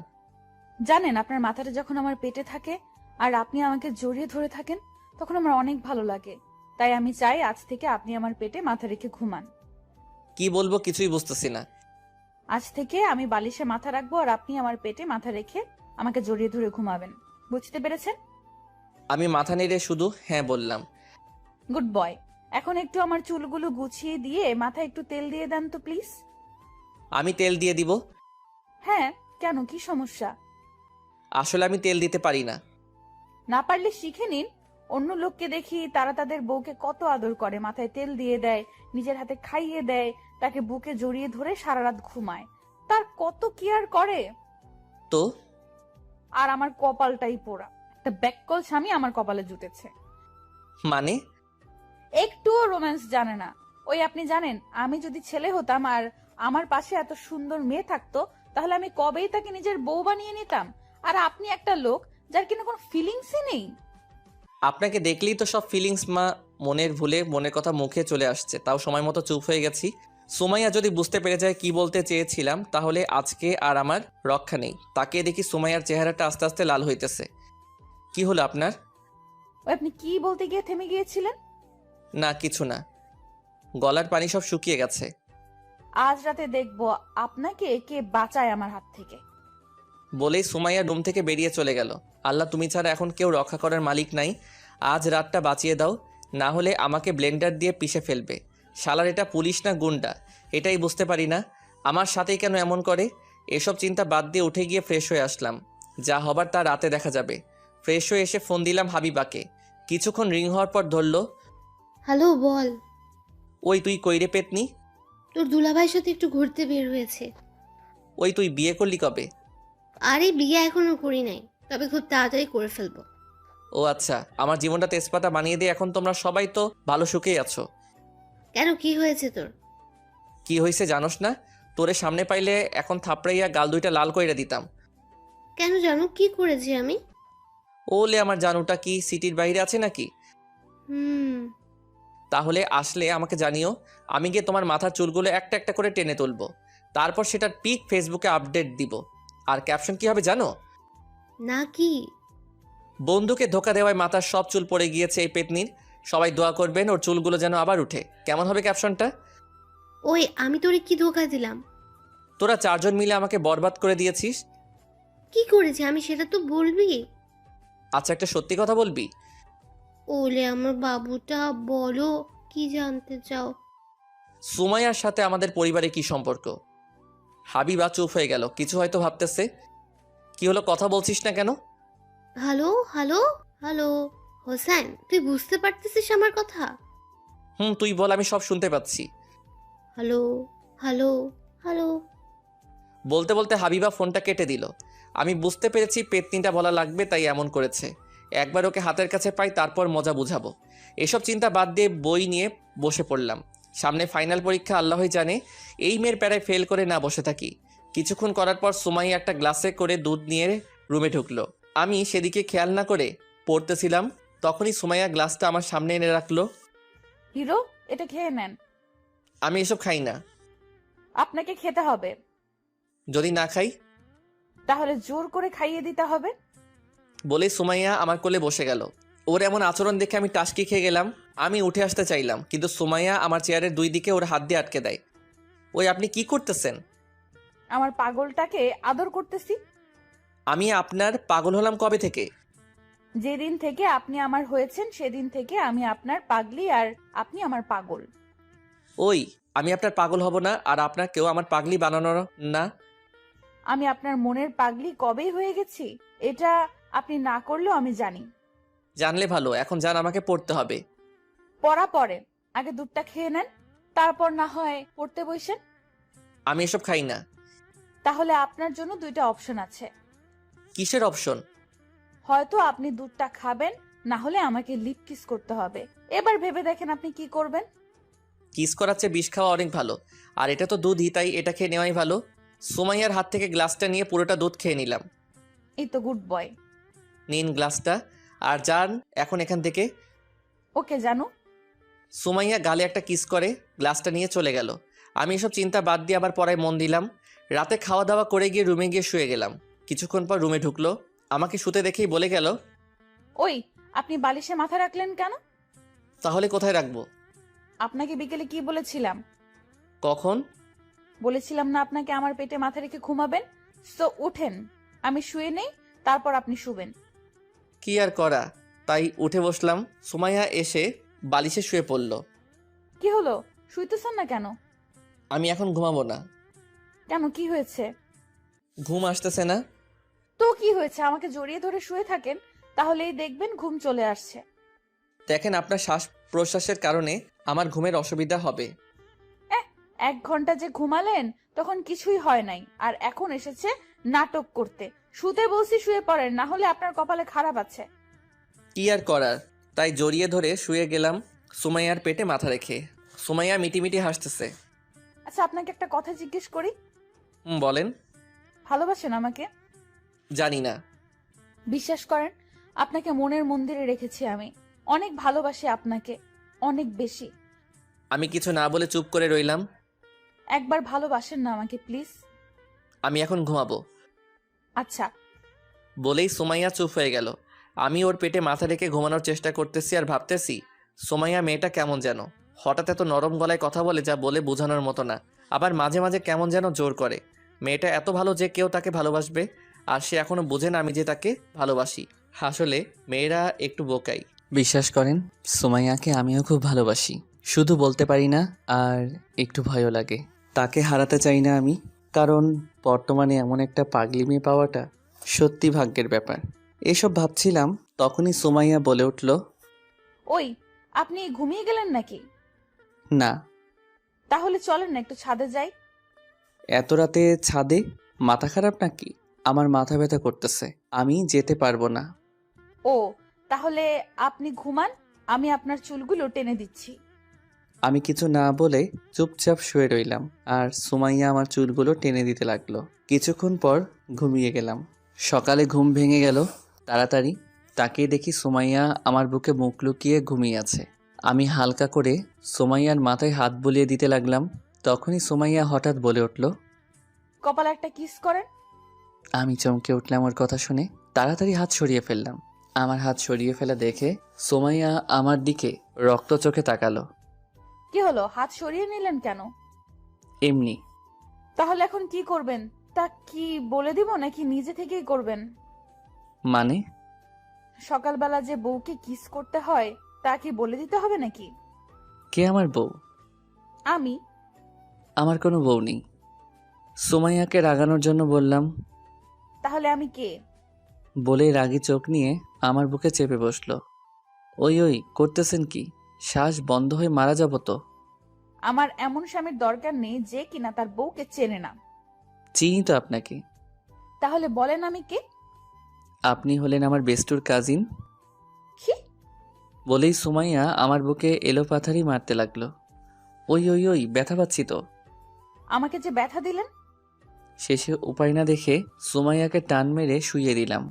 জানেন, আপনার মাথাটা যখন আমার পেটে থাকে আর আপনি আমাকে জড়িয়ে ধরে থাকেন, তখন আমার অনেক ভালো লাগে। তাই আমি চাই আজ থেকে আপনি আমার পেটে মাথা রেখে ঘুমান। কি বলবো কিছুই বুঝতেছি না। আজ থেকে আমি বালিশে মাথা রাখবো আর আপনি আমার পেটে মাথা রেখে আমাকে জড়িয়ে ধরে ঘুমাবেন। বুঝতে পেরেছেন? আমি মাথা নেড়ে শুধু হ্যাঁ বললাম। Good boy. এখন একটু আমার চুলগুলো গুছিয়ে দিয়ে মাথায় একটু তেল দিয়ে দেন তো প্লিজ। আমি তেল দিয়ে দিব? হ্যাঁ, কেন, কি সমস্যা? আসলে আমি তেল দিতে পারি না। না পারলে শিখে নিন। অন্য লোককে দেখি তারা তাদের বউকে কত আদর করে, মাথায় তেল দিয়ে দেয়, নিজের হাতে খাইয়ে দেয়, তাকে বুকে জড়িয়ে ধরে সারা রাত ঘুমায়, তার কত কেয়ার করে। তো আর আমার কপালটাই পোড়া, একটা ব্যাককল স্বামী আমার কপালে জুটেছে। মানে? একটুও রোম্যান্স জানে না। ওই আপনি জানেন, আমি যদি ছেলে হতাম আর আমার পাশে এত সুন্দর মেয়ে থাকতো, তাহলে আমি কবেই তাকে নিজের বউ বানিয়ে নিতাম। আর আপনি একটা লোক যার কিনা কোনো ফিলিংসই নেই। আপনাকে দেখলেই তো সব ফিলিংস মনের ভুলে মনের কথা মুখে চলে আসছে, তাও সময় মতো চুপ হয়ে গেছি। সুমাইয়া যদি বুঝতে পেরে যায় কি বলতে চেয়েছিলাম, তাহলে আজকে আর আমার রক্ষা নেই। তাকে দেখি সুমাইয়ার চেহারাটা আস্তে আস্তে লাল হইতেছে। কি হলো আপনার? ওই আপনি কি বলতে গিয়ে থেমে গিয়েছিলেন? না, কিছু না। গলার পানি সব শুকিয়ে গেছে। আজ রাতে দেখবো আপনাকে কে বাঁচায় আমার হাত থেকে। বলেই সুমাইয়া রুম থেকে বেরিয়ে চলে গেল। আল্লাহ, তুমি ছাড়া এখন কেউ রক্ষা করার মালিক নাই। আজ রাতটা বাঁচিয়ে দাও, না হলে আমাকে ব্লেন্ডার দিয়ে পিষে ফেলবে। শালার এটা পুলিশ না গুন্ডা, এটাই বুঝতে পারি না। আমার সাথেই কেন এমন করে? এসব চিন্তা বাদ দিয়ে উঠে গিয়ে ফ্রেশ হয়ে আসলাম। যা হবার তা রাতে দেখা যাবে। ফ্রেশ হয়ে এসে ফোন দিলাম হাবিবাকে। কিছুক্ষণ রিং হওয়ার পর ধরলো। হ্যালো, বল। ওই তুই কইরে পেতনি? তোর দুলাভাইয়ের সাথে একটু ঘুরতে বের হয়েছে। ওই তুই বিয়ে করলি কবে? আরে বিয়ে এখনো করি নাই, তবে খুব তাড়াতাড়ি করে ফেলবো। ও আচ্ছা, আমার জীবনটা তেজপাতা বানিয়ে দিয়ে এখন তোমরা সবাই তো ভালো সুখেই আছো। কেন, কি হয়েছে তোর? কি হয়েছে জানোস না? তোরে সামনে পাইলে এখন থাপড়াইয়া গাল দুইটা লাল কইরা দিতাম। কেন জানো কি করেছি আমি? ওলে আমার জানুটা কি সিটির বাইরে আছে নাকি? হুম। তাহলে আসলে আমাকে জানিও, আমি গিয়ে তোমার মাথার চুলগুলো একটা একটা করে টেনে তুলবো। তারপর সেটার পিক ফেসবুকে আপডেট দিব। আর ক্যাপশন কি হবে জানো? না কি? বন্ধুকে ধোকা দেওয়ায় মাথার সব চুল পড়ে গিয়েছে এই পেতনির। সবাই দোয়া করবেন ওর চুলগুলো যেন আবার উঠে। কেমন হবে ক্যাপশনটা? ওই আমি তোরে কি ধোকা দিলাম? তোরা চারজন মিলে আমাকে বরবাদ করে দিয়েছিস। কি করেছি আমি সেটা তো বলবি। আচ্ছা, একটা সত্যি কথা বলবি? ওলে আমার বাবুটা, বলো কি জানতে চাও? সুমাইয়ার সাথে আমাদের পরিবারে কি সম্পর্ক? হাবিবা চুপ হয়ে গেল, কিছু হয়তো ভাবতেছে। কি হলো, কথা বলছিস না কেন? হ্যালো হ্যালো হ্যালো, হোসেন তুই বুঝতে পারতেছিস আমার কথা? তুই বল, আমি সব শুনতে পাচ্ছি। Hello hello hello. বলতে বলতে হাবিবা ফোনটা কেটে দিল। আমি বুঝতে পেরেছি পেতনিটা বলা লাগবে, তাই এমন করেছে। একবার ওকে হাতের কাছে পাই, তারপর মজা বুঝাবো। এসব চিন্তা বাদ দিয়ে বই নিয়ে বসে পড়লাম। সামনে ফাইনাল পরীক্ষা, আল্লাহই জানে এই মেয়ের প্যারায় ফেল করে না বসে থাকি। কিছুক্ষণ করার পর সুমাইয়া একটা গ্লাসে করে দুধ নিয়ে রুমে ঢুকলো। আমি সেদিকে খেয়াল না করে পড়তেছিলাম। তখনই সুমাইয়া গ্লাসটা আমার সামনে এনে রাখলো। হিরো, এটা খেয়ে নেন। আমি এসব খাই না। আপনাকে খেতে হবে। যদি না খাই? তাহলে জোর করে খাইয়ে দিতে হবে। বলে সুমাইয়া আমার কোলে বসে গেল। ওর এমন আচরণ দেখে আমি টাসকি খেয়ে গেলাম। আমি উঠে আসতে চাইলাম, কিন্তু সুমাইয়া আমার চেয়ারের দুই দিকে ওর হাত দিয়ে আটকে দেয়। ওই আপনি কি করতেছেন? আমার পাগলটাকে আদর করতেছি। আমি আপনার পাগল হলাম কবে থেকে? যেদিন থেকে আপনি আমার হয়েছেন সেদিন থেকে আমি আপনার পাগলি আর আপনি আমার পাগল। ওই আমি আপনার পাগল হব না, আর আপনার কেউ আমার পাগলি বানানোর না। আমি আপনার মনের পাগলি কবেই হয়ে গেছি, এটা আপনি না করলেও আমি জানি। জানলে ভালো, এখন যান, আমাকে পড়তে হবে। পড়া পরে, আগে দুধটা খেয়ে নেন, তারপর না হয় পড়তে বসেন। আমি এসব খাই না। তাহলে আপনার জন্য দুইটা অপশন আছে। কিসের অপশন? হয়তো আপনি দুধটা খাবেন, না হলে আমাকে লিপ কিস করতে হবে। এবার ভেবে দেখেন আপনি কি করবেন। কিস করার চেয়ে বিষ খাওয়া অনেক ভালো। আর এটা তো দুধই, তাই এটা খেয়ে নেওয়াই ভালো। সুমাইয়ার হাত থেকে গ্লাসটা নিয়ে পুরোটা দুধ খেয়ে নিলাম। এই তো গুড বয়। নিন গ্লাসটা, আর যান এখন এখান থেকে। ওকে জানো। সুমাইয়া গালে একটা কিস করে গ্লাসটা নিয়ে চলে গেল। আমি এসব চিন্তা বাদ দিয়ে আবার পড়ায় মন দিলাম। রাতে খাওয়া দাওয়া করে গিয়ে রুমে গিয়ে শুয়ে গেলাম। কিছুক্ষণ পর রুমে ঢুকলো। আমাকে শুতে দেখেই বলে গেল, ওই আপনি বালিশে মাথা রাখলেন কেন? তাহলে কোথায় রাখবো? আপনাকে বিকেলে কি বলেছিলাম? কখন? বলেছিলাম না আপনাকে আমার পেটে মাথা রেখে ঘুমাবেন? সো উঠেন, আমি শুয়ে নেই, তারপর আপনি শুবেন। কি আর করা, তাই উঠে বসলাম। সুমাইয়া এসে বালিশে শুয়ে পড়ল। কি হলো, শুইতেছেন না কেন? আমি এখন ঘুমাবো না। কেন, কি হয়েছে? ঘুম আসতেছে না। তো কি হয়েছে, আমাকে জড়িয়ে ধরে শুয়ে থাকেন, তাহলেই দেখবেন ঘুম চলে আসছে। দেখেন, আপনার শ্বাস প্রশ্বাসের কারণে আমার ঘুমের অসুবিধা হবে। 1 ঘন্টা যে ঘুমালেন তখন কিছুই হয় নাই, আর এখন এসেছে নাটক করতে। শুতে বলছি শুয়ে পড়েন, না হলে আপনার কপালে খারাপ আছে। কি আর করার, তাই জড়িয়ে ধরে শুয়ে গেলাম সুমাইয়ার পেটে মাথা রেখে। সুমাইয়া মিটিমিটি হাসতেছে। আচ্ছা, আপনাকে একটা কথা জিজ্ঞেস করি। বলেন। ভালোবাসেন আমাকে? জানি না। বিশ্বাস করেন, আপনাকে মনের মন্দিরে রেখেছি আমি। অনেক ভালোবাসি আপনাকে, অনেক বেশি। আমি কিছু না বলে চুপ করে রইলাম। একবার ভালোবাসেন না আমাকে প্লিজ? আমি এখন ঘুমাবো। আচ্ছা। বলেই সুমাইয়া চুপ হয়ে গেল। আমি ওর পেটে মাথা রেখে ঘুমানোর চেষ্টা করতেছি আর ভাবতেছি, সুমাইয়া মেয়েটা কেমন যেন। হঠাৎ এত নরম গলায় কথা বলে যা বলে বোঝানোর মতো না। আবার মাঝে মাঝে কেমন যেন জোর করে। মেয়েটা এত ভালো যে কেউ তাকে ভালোবাসবে, আর সে এখনো বোঝে না আমি যে তাকে ভালোবাসি। আসলে মেয়েরা একটু বোকাই। বিশ্বাস করেন, সুমাইয়াকে আমিও খুব ভালোবাসি, শুধু বলতে পারি না, আর একটু ভয়ও লাগে। তাকে হারাতে চাই না আমি, কারণ বর্তমানে এমন একটা পাগলি মেয়ে পাওয়াটা সত্যি ভাগ্যের ব্যাপার। এসব ভাবছিলাম, তখনই সুমাইয়া বলে উঠল, ওই, আপনি ঘুমিয়ে গেলেন নাকি? না। তাহলে চলেন না একটু ছাদে যাই। এত রাতে ছাদে? মাথা খারাপ নাকি? আমার মাথা ব্যথা করতেছে, আমি যেতে পারবো না। ও, তাহলে আপনি ঘুমান, আমি আপনার চুলগুলো টেনে দিচ্ছি। আমি কিছু না বলে চুপচাপ শুয়ে রইলাম, আর সুমাইয়া আমার চুলগুলো টেনে দিতে লাগলো। কিছুক্ষণ পর ঘুমিয়ে গেলাম। সকালে ঘুম ভেঙে গেল তাড়াতাড়ি। তাকিয়ে দেখি সুমাইয়া আমার বুকে মুখ লুকিয়ে ঘুমিয়ে আছে। আমি হালকা করে সুমাইয়ার মাথায় হাত বুলিয়ে দিতে লাগলাম। তখনই সুমাইয়া হঠাৎ বলে উঠল, কপালে একটা কিস করেন। আমি চমকে উঠলাম ওর কথা শুনে। তাড়াতাড়ি হাত সরিয়ে ফেললাম। আমার হাত সরিয়ে ফেলা দেখে সুমাইয়া আমার দিকে রক্ত চোখে তাকালো। কি হলো, হাত সরিয়ে নিলেন কেন? এমনি। তাহলে এখন কি করবেন? তা কি বলে দিব নাকি নিজে থেকেই করবেন? মানে? সকালবেলা যে বউকে কিস করতে হয় তা কি বলে দিতে হবে নাকি? কে আমার বউ? আমি? আমার কোনো বউ নেই। সুমাইয়াকে রাগানোর জন্য বললাম। তাহলে আমি কে? বলেই রাগী চোখ নিয়ে আমার বুকে চেপে বসলো। ওই ওই করতেছেন কি? শ্বাস বন্ধ হয়ে মারা যাব তো। আমার এমন স্বামীর দরকার নেই যে কিনা তার বউকে চেনে না। চিনি তো আপনাকে। তাহলে বলেন আমি কে? আপনি হলেন আমার বেস্টুর কাজিন। কি? বলেই সুমাইয়া আমার বুকে এলোপাথারি মারতে লাগলো। ওই ওই ওই ব্যথা পাচ্ছি তো। আমাকে যে ব্যথা দিলেন। শেষে উপায় না দেখে সুমাইয়াকে টান মেরে শুইয়ে দিলাম,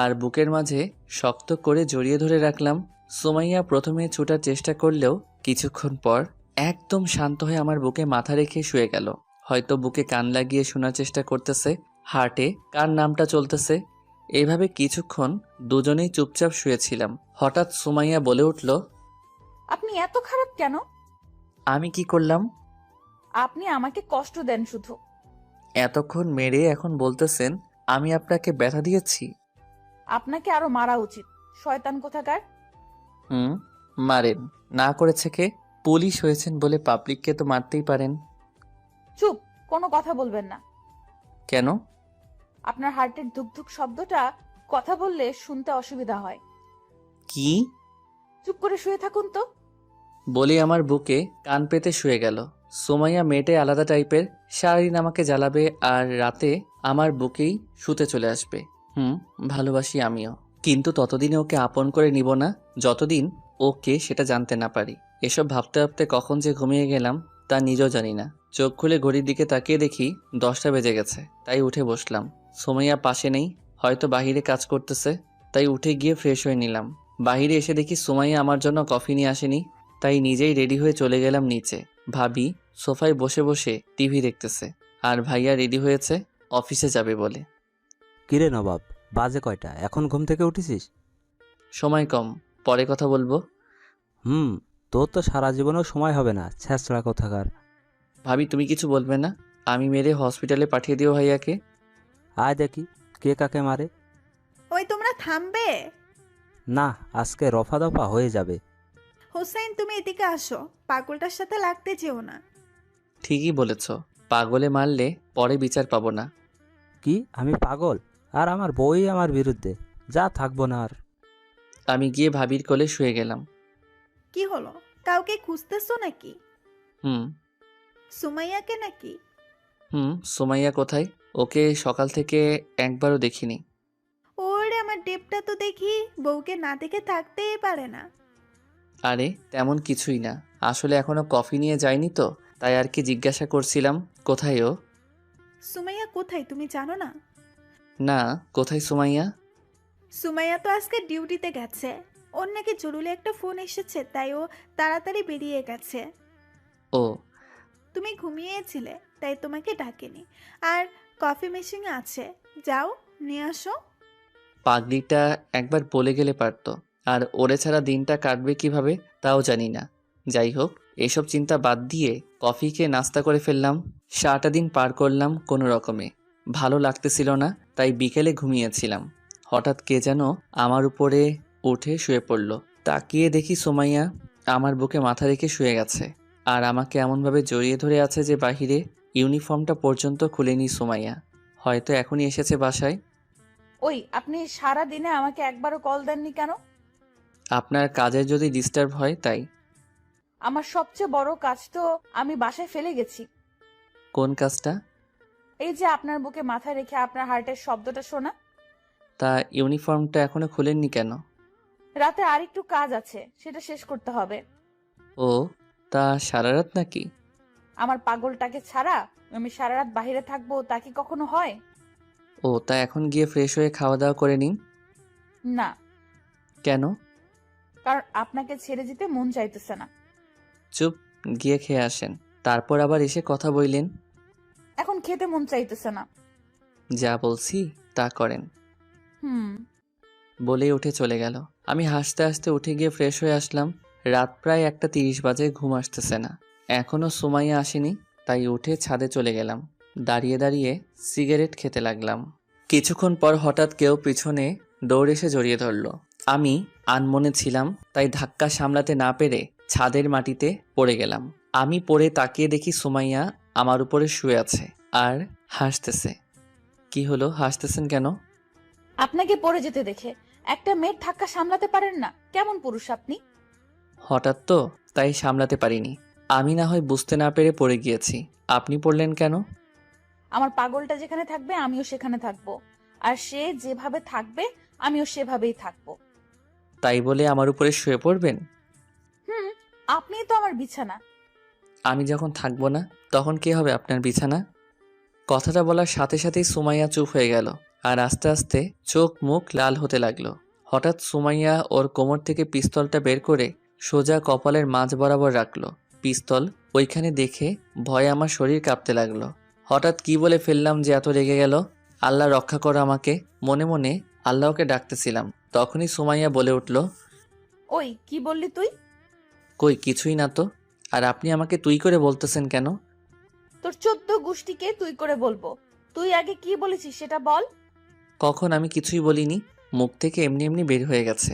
আর বুকের মাঝে শক্ত করে জড়িয়ে ধরে রাখলাম। সুমাইয়া প্রথমে ছুটার চেষ্টা করলেও কিছুক্ষণ পর একদম শান্ত হয়ে আমার বুকে মাথা রেখে শুয়ে গেল। হয়তো বুকে কান লাগিয়ে শোনার চেষ্টা করতেছে, হার্টে কার নামটা চলতেছে। এইভাবে কিছুক্ষণ দুজনেই চুপচাপ শুয়েছিলাম। হঠাৎ সুমাইয়া বলে উঠল, আপনি এত খারাপ কেন? আমি কি করলাম? আপনি আমাকে কষ্ট দেন শুধু। এতক্ষণ মেরে এখন বলতেছেন আমি আপনাকে ব্যথা দিয়েছি? আপনাকে আরো মারা উচিত, শয়তান কোথাকার। মারেন। না করেছে কে? পুলিশ হয়েছেন বলে পাবলিককে তো মারতেই পারেন। চুপ, কোনো কথা বলবেন না। কেন? আপনার হার্টের ধুকধুক শব্দটা কথা বললে শুনতে অসুবিধা হয়। কি? চুপ করে শুয়ে থাকুন তো। বলে আমার বুকে কান পেতে শুয়ে গেল। সুমাইয়া মেয়েটাই আলাদা টাইপের, সারাদিন আমাকে জ্বালাবে আর রাতে আমার বুকেই শুতে চলে আসবে। ভালোবাসি আমিও, কিন্তু ততদিনে ওকে আপন করে নিব না যতদিন ওকে সেটা জানতে না পারি। এসব ভাবতে ভাবতে কখন যে ঘুমিয়ে গেলাম তা নিজেও জানি না। চোখ খুলে ঘড়ির দিকে তাকিয়ে দেখি 10টা বেজে গেছে, তাই উঠে বসলাম। সুমাইয়া পাশে নেই, হয়তো বাহিরে কাজ করতেছে, তাই উঠে গিয়ে ফ্রেশ হয়ে নিলাম। বাহিরে এসে দেখি সুমাইয়া আমার জন্য কফি নিয়ে আসেনি, তাই নিজেই রেডি হয়ে চলে গেলাম নিচে। ভাবি সোফায় বসে বসে টিভি দেখতেছে, আর ভাইয়া রেডি হয়েছে অফিসে যাবে বলে। কিরে নবাব, বাজে কয়টা? এখন ঘুম থেকে উঠেছিস? সময় কম, পরে কথা বলবো। তোর তো সারা জীবনেও সময় হবে না, ছ্যাঁচড়া কোথাকার। ভাবি তুমি কিছু বলবে না? আমি মেরে হসপিটালে পাঠিয়ে দিও ভাইয়াকে। আয় দেখি কে কাকে মারে। ওই তোমরা থামবে? না, আজকে রফা দফা হয়ে যাবে। হোসেন তুমি এদিকে আসো, পাগলটার সাথে লাগতে যেও না। ঠিকই বলেছ, পাগলে মারলে পরে বিচার পাবো না। কি আমি পাগল? আর আমার বউই আমার বিরুদ্ধে, যা থাকবো না আর। আমি গিয়ে ভাবির কোলে শুয়ে গেলাম। কি হলো, কাউকে খুঁজতেছো নাকি? হুম। সুমাইয়াকে নাকি? সুমাইয়া কোথায়? ওকে সকাল থেকে একবারও দেখিনি। ওরে আমার ডেপটা তো দেখি বউকে না দেখে থাকতেই পারে না। আরে তেমন কিছুই না, আসলে এখনো কফি নিয়ে যায়নি তো, তাই আর কি জিজ্ঞাসা করছিলাম কোথায় ও। সুমাইয়া কোথায় তুমি জানো না? না, কোথায় সুমাইয়া? সুমাইয়া তো আজকে ডিউটিতে গেছে। ওর নাকি জরুরি একটা ফোন এসেছে, তাই ও তাড়াতাড়ি বেরিয়ে গেছে। ও। তুমি ঘুমিয়েছিলে তাই তোমাকে ডাকেনি। আর কফি মেশিন আছে, যাও নিয়ে আসো। পাগলিটা একবার বলে গেলে পারতো, আর ওরে ছাড়া দিনটা কাটবে কিভাবে তাও জানি না। যাই হোক, এসব চিন্তা বাদ দিয়ে কফি খেয়ে নাস্তা করে ফেললাম। সারাটা দিন পার করলাম কোনো রকমে। ভালো লাগতেছিল না, তাই বিকেলে ঘুমিয়েছিলাম। হঠাৎ কে যেন আমার উপরে উঠে শুয়ে পড়ল। তাকিয়ে দেখি সুমাইয়া আমার বুকে মাথা রেখে শুয়ে গেছে, আর আমাকে এমনভাবে জড়িয়ে ধরে আছে যে বাহিরে ইউনিফর্মটা পর্যন্ত খুলেনি সুমাইয়া। হয়তো এখনই এসেছে বাসায়। ওই আপনি সারা দিনে আমাকে একবারও কল দেননি কেন? আপনার কাজে যদি ডিস্টার্ব হয় তাই। আমার সবচেয়ে বড় কাজ তো আমি বাসায় ফেলে গেছি। কোন কাজটা? এই যে আপনার বুকে মাথা রেখে আপনার হার্টের শব্দটা শোনা। তা ইউনিফর্মটা এখনো খুলেননি কেন? রাতে আর একটু কাজ আছে, সেটা শেষ করতে হবে। ও, তা সারা রাত নাকি? আমার পাগলটাকে ছাড়া আমি সারা রাত বাইরে থাকবো, তা কি কখনো হয়? ও, তা এখন গিয়ে ফ্রেশ হয়ে খাওয়া দাওয়া করে নিন। না, কেন? কারণ আপনাকে ছেড়ে যেতে মন চাইতেছে না। চুপ, গিয়ে খেয়ে আসেন, তারপর আবার এসে কথা বললেন। এখন খেতে মন চাইতেছে না। যা বলছি তা করেন। হুম। বলেই উঠে চলে গেল। আমি হাসতে হাসতে উঠে গিয়ে ফ্রেশ হয়ে আসলাম। রাত প্রায় 1:30 বাজে, ঘুম আসতেছে না। এখনও সুমাইয়া আসেনি, তাই উঠে ছাদে চলে গেলাম। দাঁড়িয়ে দাঁড়িয়ে সিগারেট খেতে লাগলাম। কিছুক্ষণ পর হঠাৎ কেউ পিছনে দৌড়ে এসে জড়িয়ে ধরল। আমি আনমনে ছিলাম, তাই ধাক্কা সামলাতে না পেরে ছাদের মাটিতে পড়ে গেলাম। আমি পড়ে তাকিয়ে দেখি সুমাইয়া আমার উপরে শুয়ে আছে আর হাসতেছে। কি হলো, হাসতেছেন কেন? আপনাকে পড়ে যেতে দেখে একটা মেয়ের ধাক্কা সামলাতে পারেন না, কেমন পুরুষ আপনি? হঠাৎ তো, তাই সামলাতে পারিনি। আমি না হয় বুঝতে না পেরে পড়ে গিয়েছি, আপনি পড়লেন কেন? আমার পাগলটা যেখানে থাকবে আমিও সেখানে থাকবো, আর সে যেভাবে থাকবে আমিও সেভাবেই থাকবো। তাই বলে আমার উপরে শুয়ে পড়বেন? হুম, আপনিই তো আমার বিছানা। আমি যখন থাকবো না তখন কে হবে আপনার বিছানা? কথাটা বলার সাথে সাথেই সুমাইয়া চুপ হয়ে গেল, আর আস্তে আস্তে চোখ মুখ লাল হতে লাগলো। হঠাৎ সুমাইয়া ওর কোমর থেকে পিস্তলটা বের করে সোজা কপালের মাঝ বরাবর রাখলো। পিস্তল ওইখানে দেখে ভয়ে আমার শরীর কাঁপতে লাগলো। হঠাৎ কি বলে ফেললাম যে এত রেগে গেল। আল্লাহ রক্ষা করো আমাকে, মনে মনে আল্লাহকে ডাকতেছিলাম। তখনই সুমাইয়া বলে উঠল, ওই কি বললি তুই? কই কিছুই না তো। আর আপনি আমাকে তুই করে বলতেছেন কেন? তোর 14 গোষ্ঠীকে তুই করে বলবো। তুই আগে কি বলেছিস সেটা বল। কখন? আমি কিছুই বলিনি, মুখ থেকে এমনি এমনি বের হয়ে গেছে।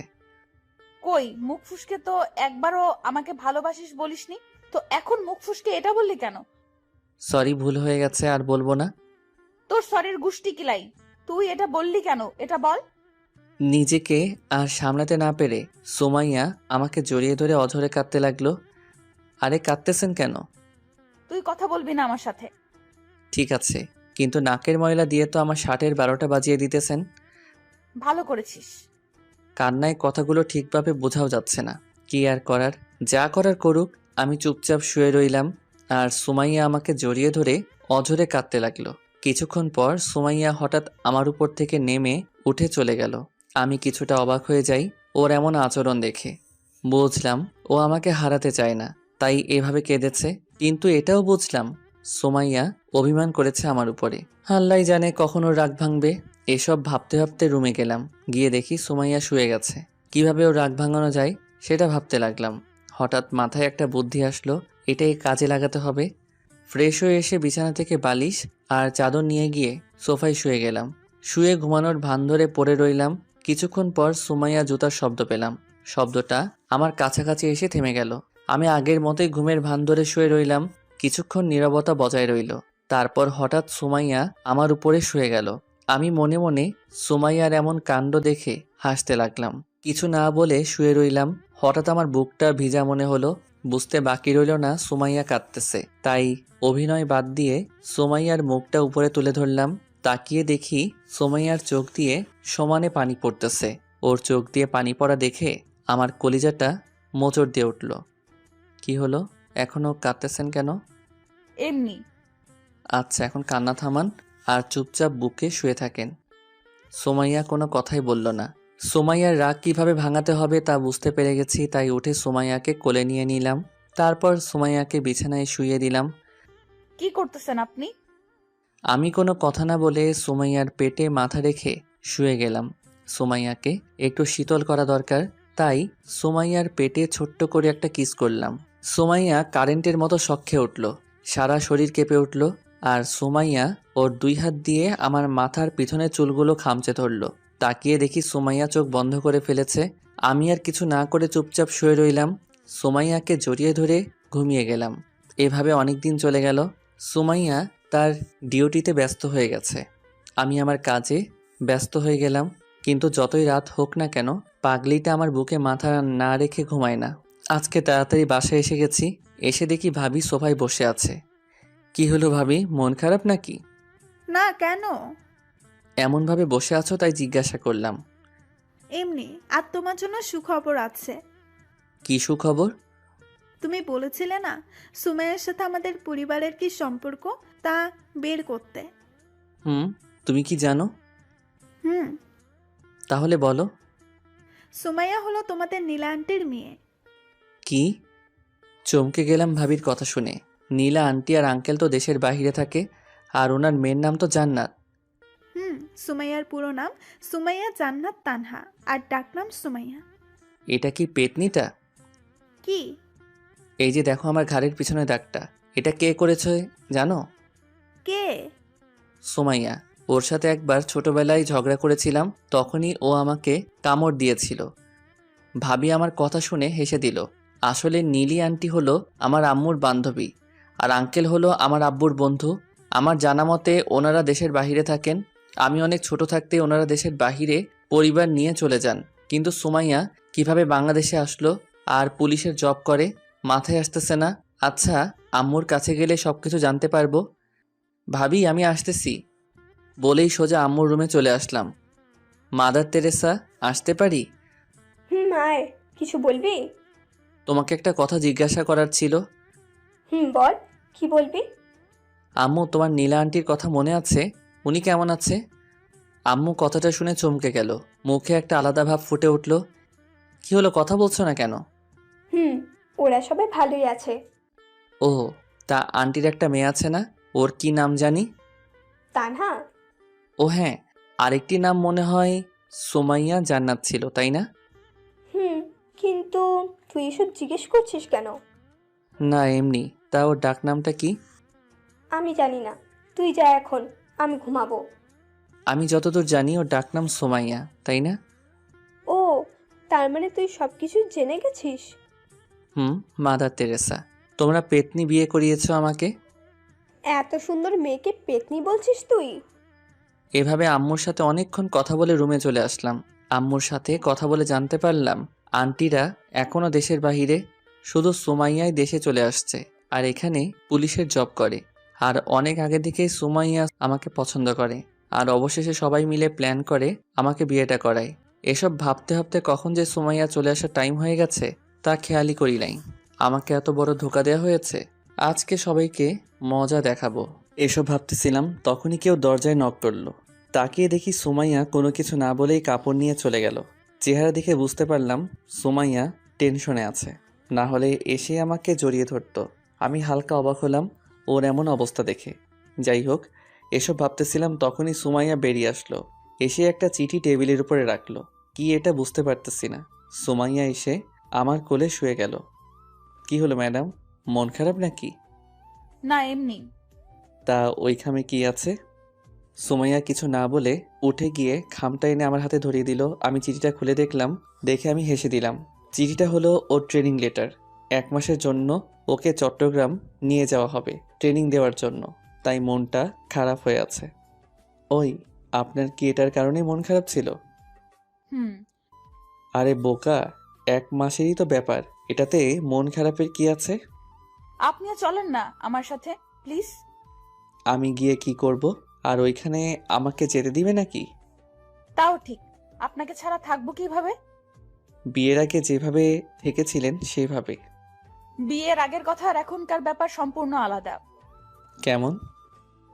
কই, মুখ ফুসকে তো একবারও আমাকে ভালোবাসিস বলিসনি, তো এখন মুখ ফুসকে এটা বললি কেন? সরি, ভুল হয়ে গেছে, আর বলবো না। তোর শরীর গোষ্ঠী কিলাই, তুই এটা বললি কেন এটা বল। নিজেকে আর সামলাতে না পেরে সুমাইয়া আমাকে জড়িয়ে ধরে অঝরে কাঁদতে লাগলো। আরে কাঁদতেছেন কেন? তুই কথা বলবি না আমার সাথে। ঠিক আছে, কিন্তু নাকের ময়লা দিয়ে তো আমার 60-এর 12টা বাজিয়ে দিতেছেন। ভালো করেছিস। কান্নায় কথাগুলো ঠিকভাবে বোঝাও যাচ্ছে না। কি আর করার, যা করার করুক। আমি চুপচাপ শুয়ে রইলাম, আর সুমাইয়া আমাকে জড়িয়ে ধরে অঝরে কাঁদতে লাগলো। কিছুক্ষণ পর সুমাইয়া হঠাৎ আমার উপর থেকে নেমে উঠে চলে গেল। আমি কিছুটা অবাক হয়ে যাই ওর এমন আচরণ দেখে। বুঝলাম ও আমাকে হারাতে চায় না, তাই এভাবে কেঁদেছে। কিন্তু এটাও বুঝলাম সুমাইয়া অভিমান করেছে আমার উপরে। আল্লাহ জানে কখন ওর রাগ ভাঙবে। এসব ভাবতে ভাবতে রুমে গেলাম, গিয়ে দেখি সুমাইয়া শুয়ে গেছে। কিভাবে ওর রাগ ভাঙানো যায় সেটা ভাবতে লাগলাম। হঠাৎ মাথায় একটা বুদ্ধি আসলো, এটাই কাজে লাগাতে হবে। ফ্রেশ হয়ে এসে বিছানা থেকে বালিশ আর চাদর নিয়ে গিয়ে সোফায় শুয়ে গেলাম। শুয়ে ঘুমানোর ভান ধরে পড়ে রইলাম। কিছুক্ষণ পর সুমাইয়া জুতার শব্দ পেলাম। শব্দটা আমার কাছাকাছি এসে থেমে গেল। আমি আগের মতোই ঘুমের ভান ধরে শুয়ে রইলাম। কিছুক্ষণ নীরবতা বজায় রইল। তারপর হঠাৎ সুমাইয়া আমার উপরে শুয়ে গেল। আমি মনে মনে সুমাইয়ার এমন কাণ্ড দেখে হাসতে লাগলাম। কিছু না বলে শুয়ে রইলাম। হঠাৎ আমার বুকটা ভিজা মনে হলো। বুঝতে বাকি রইল না সুমাইয়া কাঁদতেছে। তাই অভিনয় বাদ দিয়ে সুমাইয়ার মুখটা উপরে তুলে ধরলাম। তাকিয়ে দেখি সুমাইয়ার চোখ দিয়ে সমানে পানি পড়তেছে। ওর চোখ দিয়ে পানি পড়া দেখে আমার কলিজাটা মোচড় দিয়ে উঠল। কি হলো, এখনো কাঁদতেছেন কেন? এমনি। আচ্ছা, এখন কান্না থামান আর চুপচাপ বুকে শুয়ে থাকেন। সুমাইয়া কোনো কথাই বলল না। সুমাইয়ার রাগ কিভাবে ভাঙাতে হবে তা বুঝতে পেরে গেছি, তাই উঠে সুমাইয়াকে কোলে নিয়ে নিলাম। তারপর সুমাইয়াকে বিছানায় শুইয়ে দিলাম। কি করতেছেন আপনি? আমি কোনো কথা না বলে সুমাইয়ার পেটে মাথা রেখে শুয়ে গেলাম। সুমাইয়াকে একটু শীতল করা দরকার, তাই সুমাইয়ার পেটে ছোট্ট করে একটা কিস করলাম। সুমাইয়া কারেন্টের মতো শক খেয়ে উঠল, সারা শরীর কেঁপে উঠল। আর সুমাইয়া ওর 2 হাত দিয়ে আমার মাথার পিছনের চুলগুলো খামচে ধরল। তাকিয়ে দেখি সুমাইয়া চোখ বন্ধ করে ফেলেছে। আমি আর কিছু না করে চুপচাপ শুয়ে রইলাম। সুমাইয়াকে জড়িয়ে ধরে ঘুমিয়ে গেলাম। এভাবে অনেক দিন চলে গেল। সুমাইয়া তার ডিউটিতে ব্যস্ত হয়ে গেছে, আমি আমার কাজে ব্যস্ত হয়ে গেলাম। কিন্তু যতই রাত হোক না কেন, পাগলিটা আমার বুকে মাথা না রেখে ঘুমায় না। আজকে তাড়াতাড়ি বাসায় এসে গেছি। এসে দেখি ভাবি সোফায় বসে আছে। কি হলো ভাবি, মন খারাপ নাকি? না, কেন? এমনভাবে বসে আছো তাই জিজ্ঞাসা করলাম। এমনি। আর তোমার জন্য সুখবর আছে। কি সুখবর? তুমি বলেছিলে না সুমাইয়ার সাথে আমাদের পরিবারের কি সম্পর্ক, তা বের করতে। তুমি কি জানো? হুম। তাহলে বলো। সুমাইয়া হলো তোমাদের নীলা আন্টির মেয়ে। কি? চমকে গেলাম ভাবির কথা শুনে। নীলা আন্টি আর আঙ্কেল তো দেশের বাইরে থাকে, আর ওনার মেয়ের নাম তো জান্নাত। সুমাইয়ার পুরো নাম সুমাইয়া জান্নাত তানহা, আর ডাকনাম সুমাইয়া। এটা কি পেতনিটা? কি? এই যে দেখো আমার ঘাড়ের পিছনে দাগটা, এটা কে করেছে জানো? কে? সুমাইয়া। ওর সাথে একবার ছোটবেলায় ঝগড়া করেছিলাম, তখনই ও আমাকে কামড় দিয়েছিল। ভাবি আমার কথা শুনে হেসে দিল। আসলে নীলি আন্টি হলো আমার আম্মুর বান্ধবী, আর আঙ্কেল হলো আমার আব্বুর বন্ধু। আমার জানা মতে ওনারা দেশের বাহিরে থাকেন। আমি অনেক ছোট থাকতে ওনারা দেশের বাহিরে পরিবার নিয়ে চলে যান। কিন্তু সুমাইয়া কিভাবে বাংলাদেশে আসলো আর পুলিশের জব করে মাথায় আসতেছে না। আচ্ছা, আম্মুর কাছে গেলে সব কিছু জানতে পারবো। ভাবি আমি আসতেছি বলেই সোজা আম্মুর রুমে চলে আসলাম। মাদার তেরেসা, আসতে পারি? আয়। কিছু বলবি? তোমাকে একটা কথা জিজ্ঞাসা করার ছিল। বল, কি বলবি? আম্মু, তোমার নীলা আন্টির কথা মনে আছে? উনি কেমন আছে? আম্মু কথাটা শুনে চমকে গেল, মুখে একটা আলাদা ভাব ফুটে উঠল। কি হলো, কথা বলছো না কেন? ওরা সবাই ভালোই আছে। ও, তা আন্টির একটা মেয়ে আছে না, ওর কি নাম জানি? তানহা। ও হ্যাঁ, আরেকটি নাম মনে হয় সুমাইয়া জান্নাত ছিল, তাই না? কিন্তু তুই এসব জিজ্ঞেস করছিস কেন? না এমনি। তা ওর ডাক নামটা কি? আমি জানি না, তুই যা এখন, আমি ঘুমাবো। আমি যতদূর জানি ওর ডাক নাম সুমাইয়া, তাই না? ও, তার মানে তুই সব কিছু জেনে গেছিস? মাদার তেরেসা, তোমরা পেতনি বিয়ে করিয়েছো আমাকে। এত সুন্দর মেয়েকে পেতনি বলছিস তুই? এভাবে আম্মুর সাথে অনেকক্ষণ কথা বলে রুমে চলে আসলাম। আম্মুর সাথে কথা বলে জানতে পারলাম আন্টিরা এখনও দেশের বাহিরে, শুধু সুমাইয়াই দেশে চলে আসছে আর এখানে পুলিশের জব করে। আর অনেক আগে থেকেই সুমাইয়া আমাকে পছন্দ করে, আর অবশেষে সবাই মিলে প্ল্যান করে আমাকে বিয়েটা করায়। এসব ভাবতে ভাবতে কখন যে সুমাইয়া চলে আসার টাইম হয়ে গেছে তা খেয়ালই করি নাই। আমাকে এত বড় ধোঁকা দেওয়া হয়েছে। আজকে সবাইকে মজা দেখাবো এসব ভাবতেছিলাম, তখনই কেউ দরজায় নক করলো। তাকিয়ে দেখি সুমাইয়া কোনো কিছু না বলেই কাপড় নিয়ে চলে গেল। চেহারা দেখে বুঝতে পারলাম সুমাইয়া টেনশনে আছে, না হলে এসে আমাকে জড়িয়ে ধরতো। আমি হালকা অবাক হলাম ওর এমন অবস্থা দেখে। যাই হোক, এসব ভাবতেছিলাম তখনই সুমাইয়া বেরিয়ে আসলো। এসে একটা চিঠি টেবিলের উপরে রাখলো। কি এটা বুঝতে পারতেছি না। সুমাইয়া এসে আমার কোলে শুয়ে গেল। কি হলো ম্যাডাম, মন খারাপ নাকি? না, এমনি। তা ওই খামে কি আছে? সুমাইয়া কিছু না বলে উঠে গিয়ে খামটা এনে আমার হাতে ধরিয়ে দিল। আমি চিঠিটা খুলে দেখলাম, দেখে আমি হেসে দিলাম। চিঠিটা হলো ওর ট্রেনিং লেটার। 1 মাসের জন্য ওকে চট্টগ্রাম নিয়ে যাওয়া হবে ট্রেনিং দেওয়ার জন্য, তাই মনটা খারাপ হয়ে আছে। ওই, আপনার কি এটার কারণে মন খারাপ ছিল? হুম। আরে বোকা, 1 মাসেরই তো ব্যাপার, এটাতে মন খারাপের কি আছে? আপনিও চলেন না আমার সাথে প্লিজ। আমি গিয়ে কি করব? আর ওইখানে আমাকে যেতে দিবে নাকি? তাও ঠিক, আপনাকে ছাড়া থাকবো কিভাবে? বিয়ের আগে যেভাবে থেকেছিলেন সেভাবে। বিয়ের আগের কথা আর এখনকার ব্যাপার সম্পূর্ণ আলাদা। কেমন?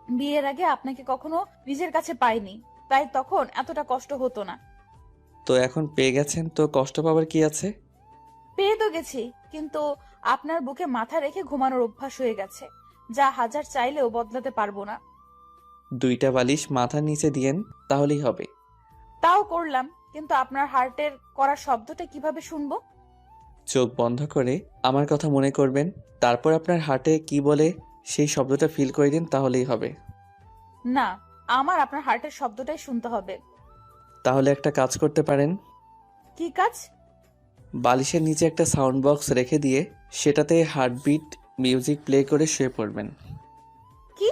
বিয়ের আগে আপনাকে কখনো নিজের কাছে পাইনি, তাই তখন এতটা কষ্ট হতো না। তো এখন পেয়ে গেছেন তো কষ্ট পাবার কি আছে? পেয়ে তো গেছি, কিন্তু আপনার বুকে মাথা রেখে ঘুমানোর অভ্যাস হয়ে গেছে, যা হাজার চাইলেও বদলাতে পারবো না। 2টা বালিশ মাথার নিচে দিয়েন, তাহলেই হবে। তাও করলাম, কিন্তু আপনার হার্টের করা শব্দটা কিভাবে শুনবো? চোখ বন্ধ করে আমার কথা মনে করবেন, তারপর আপনার হার্টে কি বলে সেই শব্দটা ফিল করে দিন, তাহলেই হবে। না, আমার আপনার হার্টের শব্দটাই শুনতে হবে। তাহলে একটা কাজ করতে পারেন। কি কাজ? বালিশের নিচে একটা সাউন্ড বক্স রেখে দিয়ে সেটাতে হার্টবিট মিউজিক প্লে করে শুয়ে পড়বেন। কি?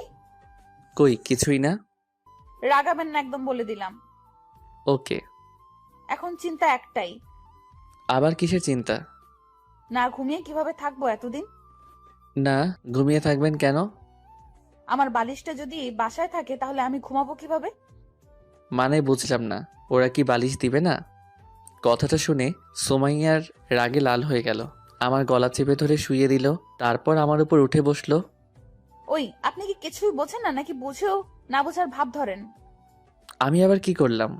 কই কিছুই না। রাগাবেন না একদম, বলে দিলাম। ওকে। এখন চিন্তা একটাই, আবার কিসের চিন্তা? না ঘুমিয়ে কিভাবে থাকবো এতদিন? না, ঘুমিয়ে থাকবেন কেন? আমার বালিশটা যদি বাসায় থাকে তাহলে আমি ঘুমাবো কিভাবে? মানে বুঝলাম না, ওরা কি বালিশ দিবে না? কথাটা শুনে সোমাইয়ার রাগে লাল হয়ে গেল, আমার গলা চেপে ধরে শুইয়ে দিল, তারপর আমার উপর উঠে বসলো। ওই, আপনি কি কিছুই বোঝেন না নাকি বুঝেও না বোঝার ভাব ধরেন? আমি আবার কি করলাম?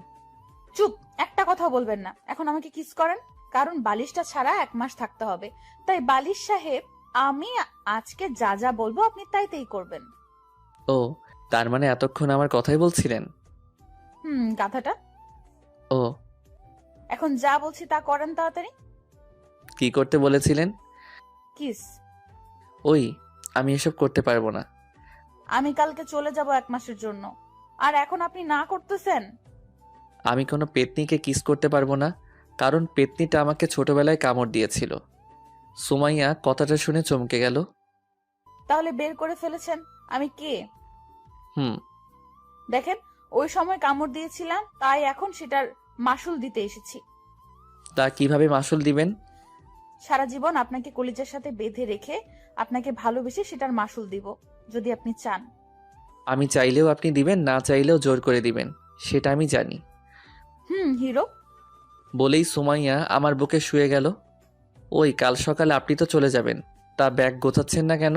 চুপ, একটা কথা বলবেন না। এখন আমাকে কিস করেন, কারণ বালিশটা ছাড়া 1 মাস থাকতে হবে। তাই বালিশ সাহেব, আমি আজকে যা যা বলবো আপনি তাই তাই করবেন। ও, তার মানে এতক্ষণ আমার কথাই বলছিলেন? গাধাটা। ও, এখন যা বলছি তা করেন তাড়াতাড়ি। কি করতে বলেছিলেন? কিস। ওই, আমি এসব করতে পারবো না। আমি কালকে চলে যাব 1 মাসের জন্য, আর এখন আপনি না করতেছেন। আমি কোনো পেতনিকে কিস করতে পারবো না, কারণ পেতনিটা আমাকে ছোটবেলায় কামড় দিয়েছিল। সুমাইয়া কথাটা শুনে চমকে গেল। তাহলে বের করে ফেলেছেন আমি কে? হুম। দেখেন, ওই সময় কামড় দিয়েছিলাম, তাই এখন সেটার মাসুল দিতে এসেছি। তা কিভাবে মাসুল দিবেন? সারা জীবন আপনাকে কলিজার সাথে বেঁধে রেখে আপনাকে ভালোবেসে সেটার মাসুল দিব, যদি আপনি চান। আমি চাইলেও আপনি দিবেন, না চাইলেও জোর করে দিবেন, সেটা আমি জানি। হিরো। বলেই সুমাইয়া আমার বুকে শুয়ে গেল। ওই, কাল সকালে আপনি তো চলে যাবেন, তা ব্যাগ গোছাচ্ছেন না কেন?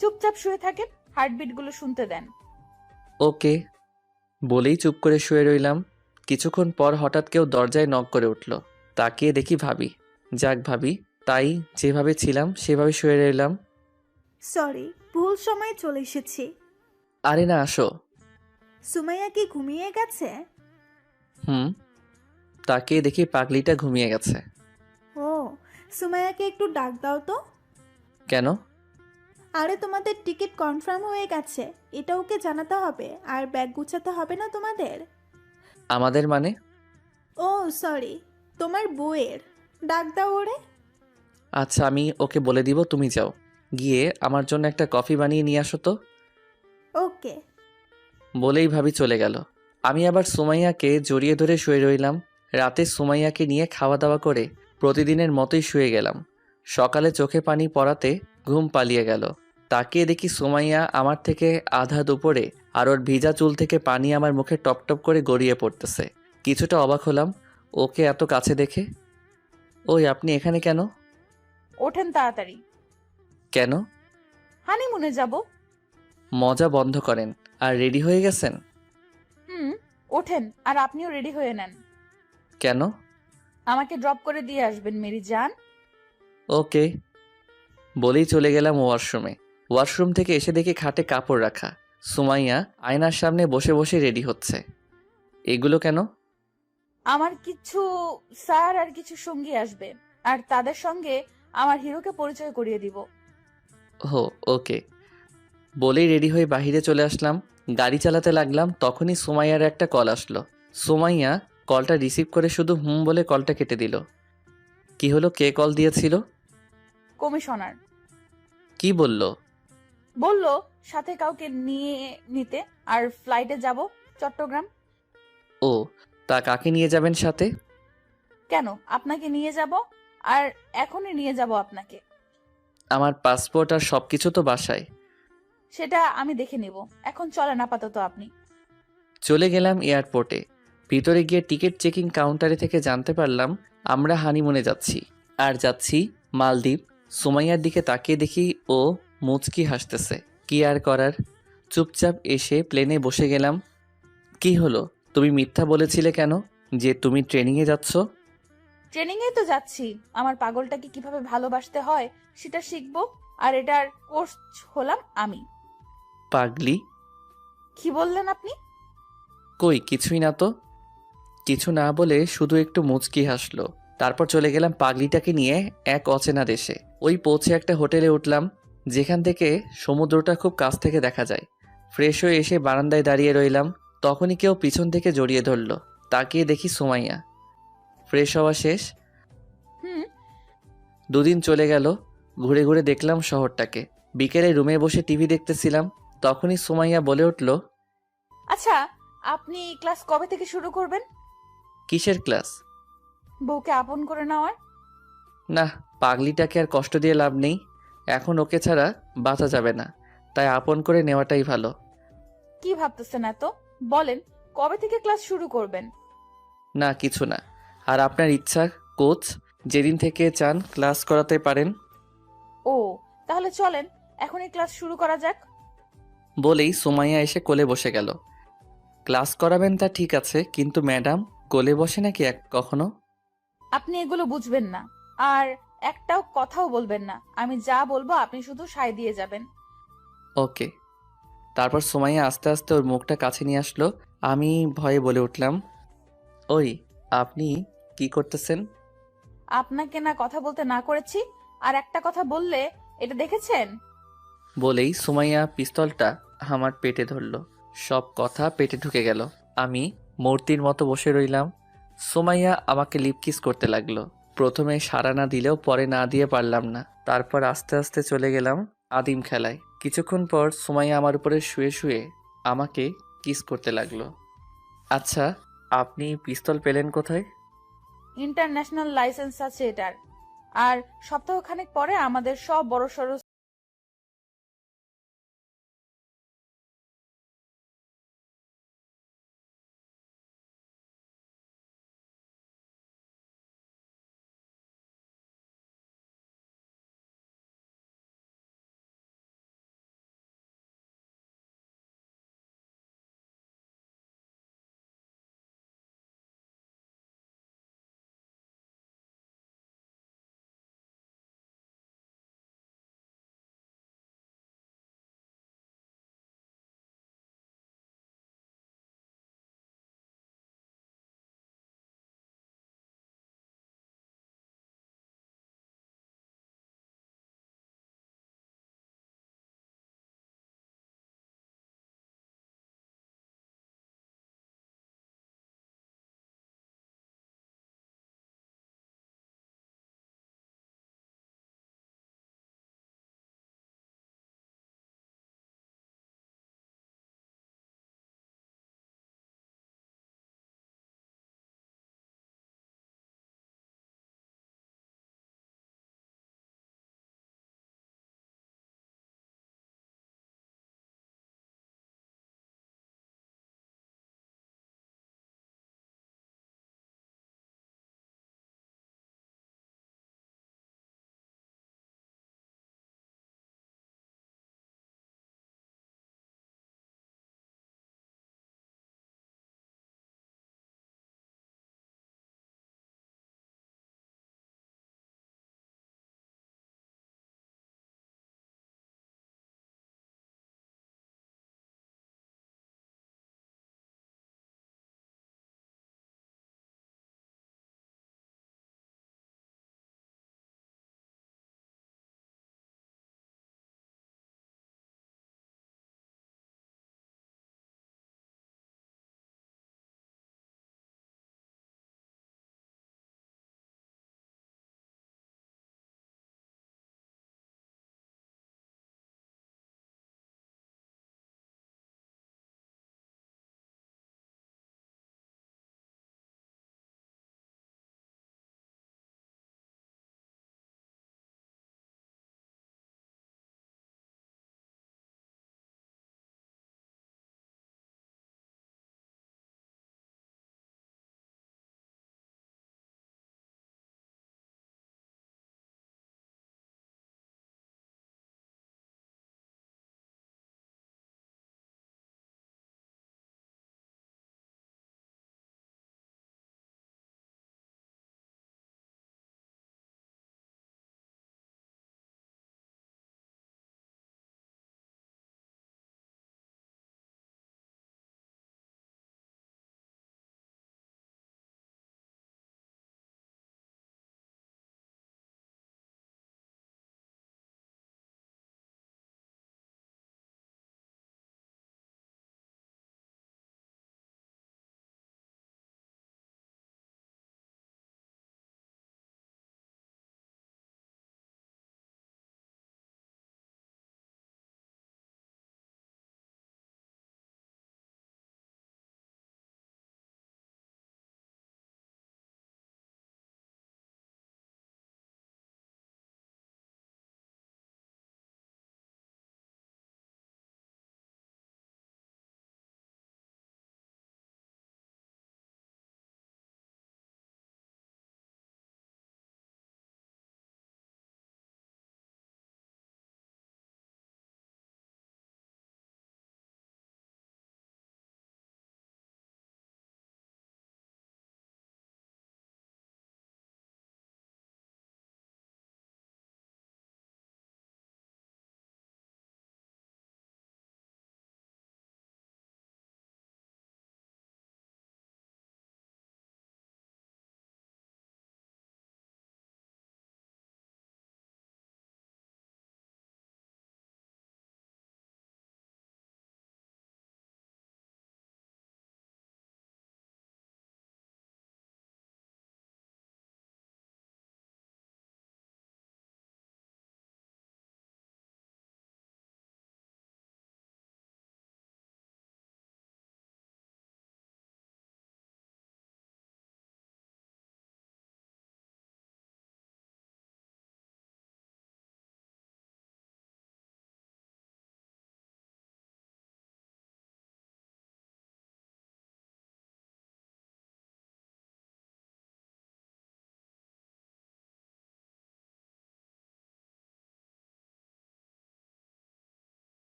চুপচাপ শুয়ে থাকেন, হার্টবিট গুলো শুনতে দেন। ওকে। বলেই চুপ করে শুয়ে রইলাম। কিছুক্ষণ পর হঠাৎ কেউ দরজায় নক করে উঠল। তাকিয়ে দেখি ভাবি। যাক ভাবি, তাই যেভাবে ছিলাম সেভাবে শুয়ে রইলাম। সরি, ভুল সময় চলে এসেছি। আরে না, আসো। সুমাইয়া কি ঘুমিয়ে গেছে? হুম। তাকিয়ে দেখি পাগলিটা ঘুমিয়ে গেছে। ও, সুমাইয়াকে একটু ডাক দাও তো। কেন? আরে তোমাদের টিকিট কনফার্ম হয়ে গেছে, এটা ওকে জানাতে হবে, আর ব্যাগ গুছাতে হবে না তোমাদের? আমাদের মানে? ও সরি, তোমার বউয়ের। ডাক দাও ওরে। আচ্ছা, আমি ওকে বলে দিব, তুমি যাও গিয়ে আমার জন্য একটা কফি বানিয়ে নিয়ে আসো তো। ওকে। বলেই ভাবি চলে গেল। আমি আবার সুমাইয়াকে জড়িয়ে ধরে শুয়ে রইলাম। রাতে সুমাইয়াকে নিয়ে খাওয়া দাওয়া করে প্রতিদিনের মতোই শুয়ে গেলাম। সকালে চোখে পানি পড়াতে ঘুম পালিয়ে গেল। তাকিয়ে দেখি সুমাইয়া আমার থেকে আধা দুপুরে, আর ওর ভিজা চুল থেকে পানি আমার মুখে টপ টপ করে গড়িয়ে পড়তেছে। কিছুটা অবাক হলাম ওকে এত কাছে দেখে। ওই, আপনি এখানে কেন? ওঠেন তাড়াতাড়ি। কেন? হানিমুনে যাব। মজা বন্ধ করেন। আর রেডি হয়ে গেছেন? ওঠেন, আর আপনিও রেডি হয়ে নেন। কেন? আমাকে ড্রপ করে দিয়ে আসবেন মেরি জান। ওকে। বলেই চলে গেলাম ওয়াশরুমে। ওয়াশরুম থেকে এসে দেখি খাটে কাপড় রাখা। সুমাইয়া আয়নার সামনে বসে বসে রেডি হচ্ছে। এগুলো কেন? আমার কিছু স্যার আর কিছু সঙ্গী আসবে, আর তাদের সঙ্গে আমার হিরোকে পরিচয় করিয়ে দিব। ও, ওকে। বলেই রেডি হয়ে বাহিরে চলে আসলাম। গাড়ি চালাতে লাগলাম, তখনই সুমাইয়ার একটা কল আসলো। সুমাইয়া কলটা রিসিভ করে শুধু হুম বলে কলটা কেটে দিল। কি হলো, কে কল দিয়েছিল? কমিশনার কি বলল? বলল সাথে কাউকে নিয়ে নিতে, আর ফ্লাইটে যাব চট্টগ্রাম। ও, তা কাকে নিয়ে যাবেন সাথে? কেন, আপনাকে নিয়ে যাব, আর এখনই নিয়ে যাব আপনাকে। আমার পাসপোর্ট আর সবকিছু তো বাসায়। সেটা আমি দেখে নিব, এখন চলেন আপাতত আপনি। চলে গেলাম এয়ারপোর্টে। ভিতরে গিয়ে টিকিট চেকিং কাউন্টারে থেকে জানতে পারলাম আমরা হানিমুনে যাচ্ছি, আর যাচ্ছি মালদ্বীপ। সুমাইয়ার দিকে তাকিয়ে দেখি ও মুচকি হাসতেছে। কি আর করার, চুপচাপ এসে প্লেনে বসে গেলাম। কি হলো, তুমি মিথ্যা বলেছিলে কেন যে তুমি ট্রেনিংয়ে যাচ্ছ? ট্রেনিংয়ে তো যাচ্ছি, আমার পাগলটাকে কিভাবে ভালোবাসতে হয় সেটা শিখবো, আর এটার কোর্স হলাম আমি। পাগলি? কি বললেন আপনি? কই কিছুই না তো। কিছু না বলে শুধু একটু মুচকি হাসলো। তারপর চলে গেলাম পাগলিটাকে নিয়ে এক অচেনা দেশে। ওই পৌঁছে একটা হোটেলে উঠলাম, যেখান থেকে সমুদ্রটা খুব কাছ থেকে দেখা যায়। ফ্রেশ হয়ে এসে বারান্দায় দাঁড়িয়ে রইলাম। তখনই কেউ পিছন থেকে জড়িয়ে ধরলো। তাকিয়ে দেখি সুমাইয়া। ফ্রেশ হওয়া শেষ। হুম। দুদিন চলে গেল, ঘুরে ঘুরে দেখলাম শহরটাকে। বিকেলে রুমে বসে টিভি দেখতেছিলাম, তখনই সুমাইয়া বলে উঠল, আচ্ছা, আপনি ক্লাস কবে থেকে শুরু করবেন? কিসের ক্লাস? বউকে আপন করে নেওয়ার। না, পাগলিটাকে আর কষ্ট দিয়ে লাভ নেই। এখন ওকে ছাড়া বাঁচা যাবে না, তাই আপন করে নেওয়াটাই ভালো। কি ভাবতেছেন এত? বলেন, কবে থেকে ক্লাস শুরু করবেন? না কিছু না। আর আপনার ইচ্ছা কোচ, যেদিন থেকে চান ক্লাস করাতে পারেন। ও, তাহলে চলেন এখনই ক্লাস শুরু করা যাক। বলেই সুমাইয়া এসে কোলে বসে গেল। ক্লাস করাবেন তা ঠিক আছে, কিন্তু ম্যাডাম কোলে বসে নাকি কখনো? আপনি এগুলো বুঝবেন না, আর একটাও কথাও বলবেন না। আমি যা বলবো আপনি শুধু সায় দিয়ে যাবেন। ওকে। তারপর সুমাইয়া আস্তে আস্তে ওর মুখটা কাছে নিয়ে আসলো। আমি ভয়ে বলে উঠলাম, ওই আপনি কি করতেছেন? আপনাকে না কথা বলতে না করেছি, আর একটা কথা বললে এটা দেখেছেন? বলেই সুমাইয়া পিস্তলটা আমার পেটে ধরল। সব কথা পেটে ঢুকে গেল। আমি মূর্তির মতো বসে রইলাম। সুমাইয়া আমাকে লিপ কিস করতে লাগলো। প্রথমে সাড়া না দিলেও পরে না দিয়ে পারলাম না। তারপর আস্তে আস্তে চলে গেলাম আদিম খেলায়। কিছুক্ষণ পর সুমাইয়া আমার উপরে শুয়ে শুয়ে আমাকে কিস করতে লাগলো। আচ্ছা, আপনি পিস্তল পেলেন কোথায়? ইন্টারন্যাশনাল লাইসেন্স আছে এটার, আর সপ্তাহখানেক পরে আমাদের সব বড়সড়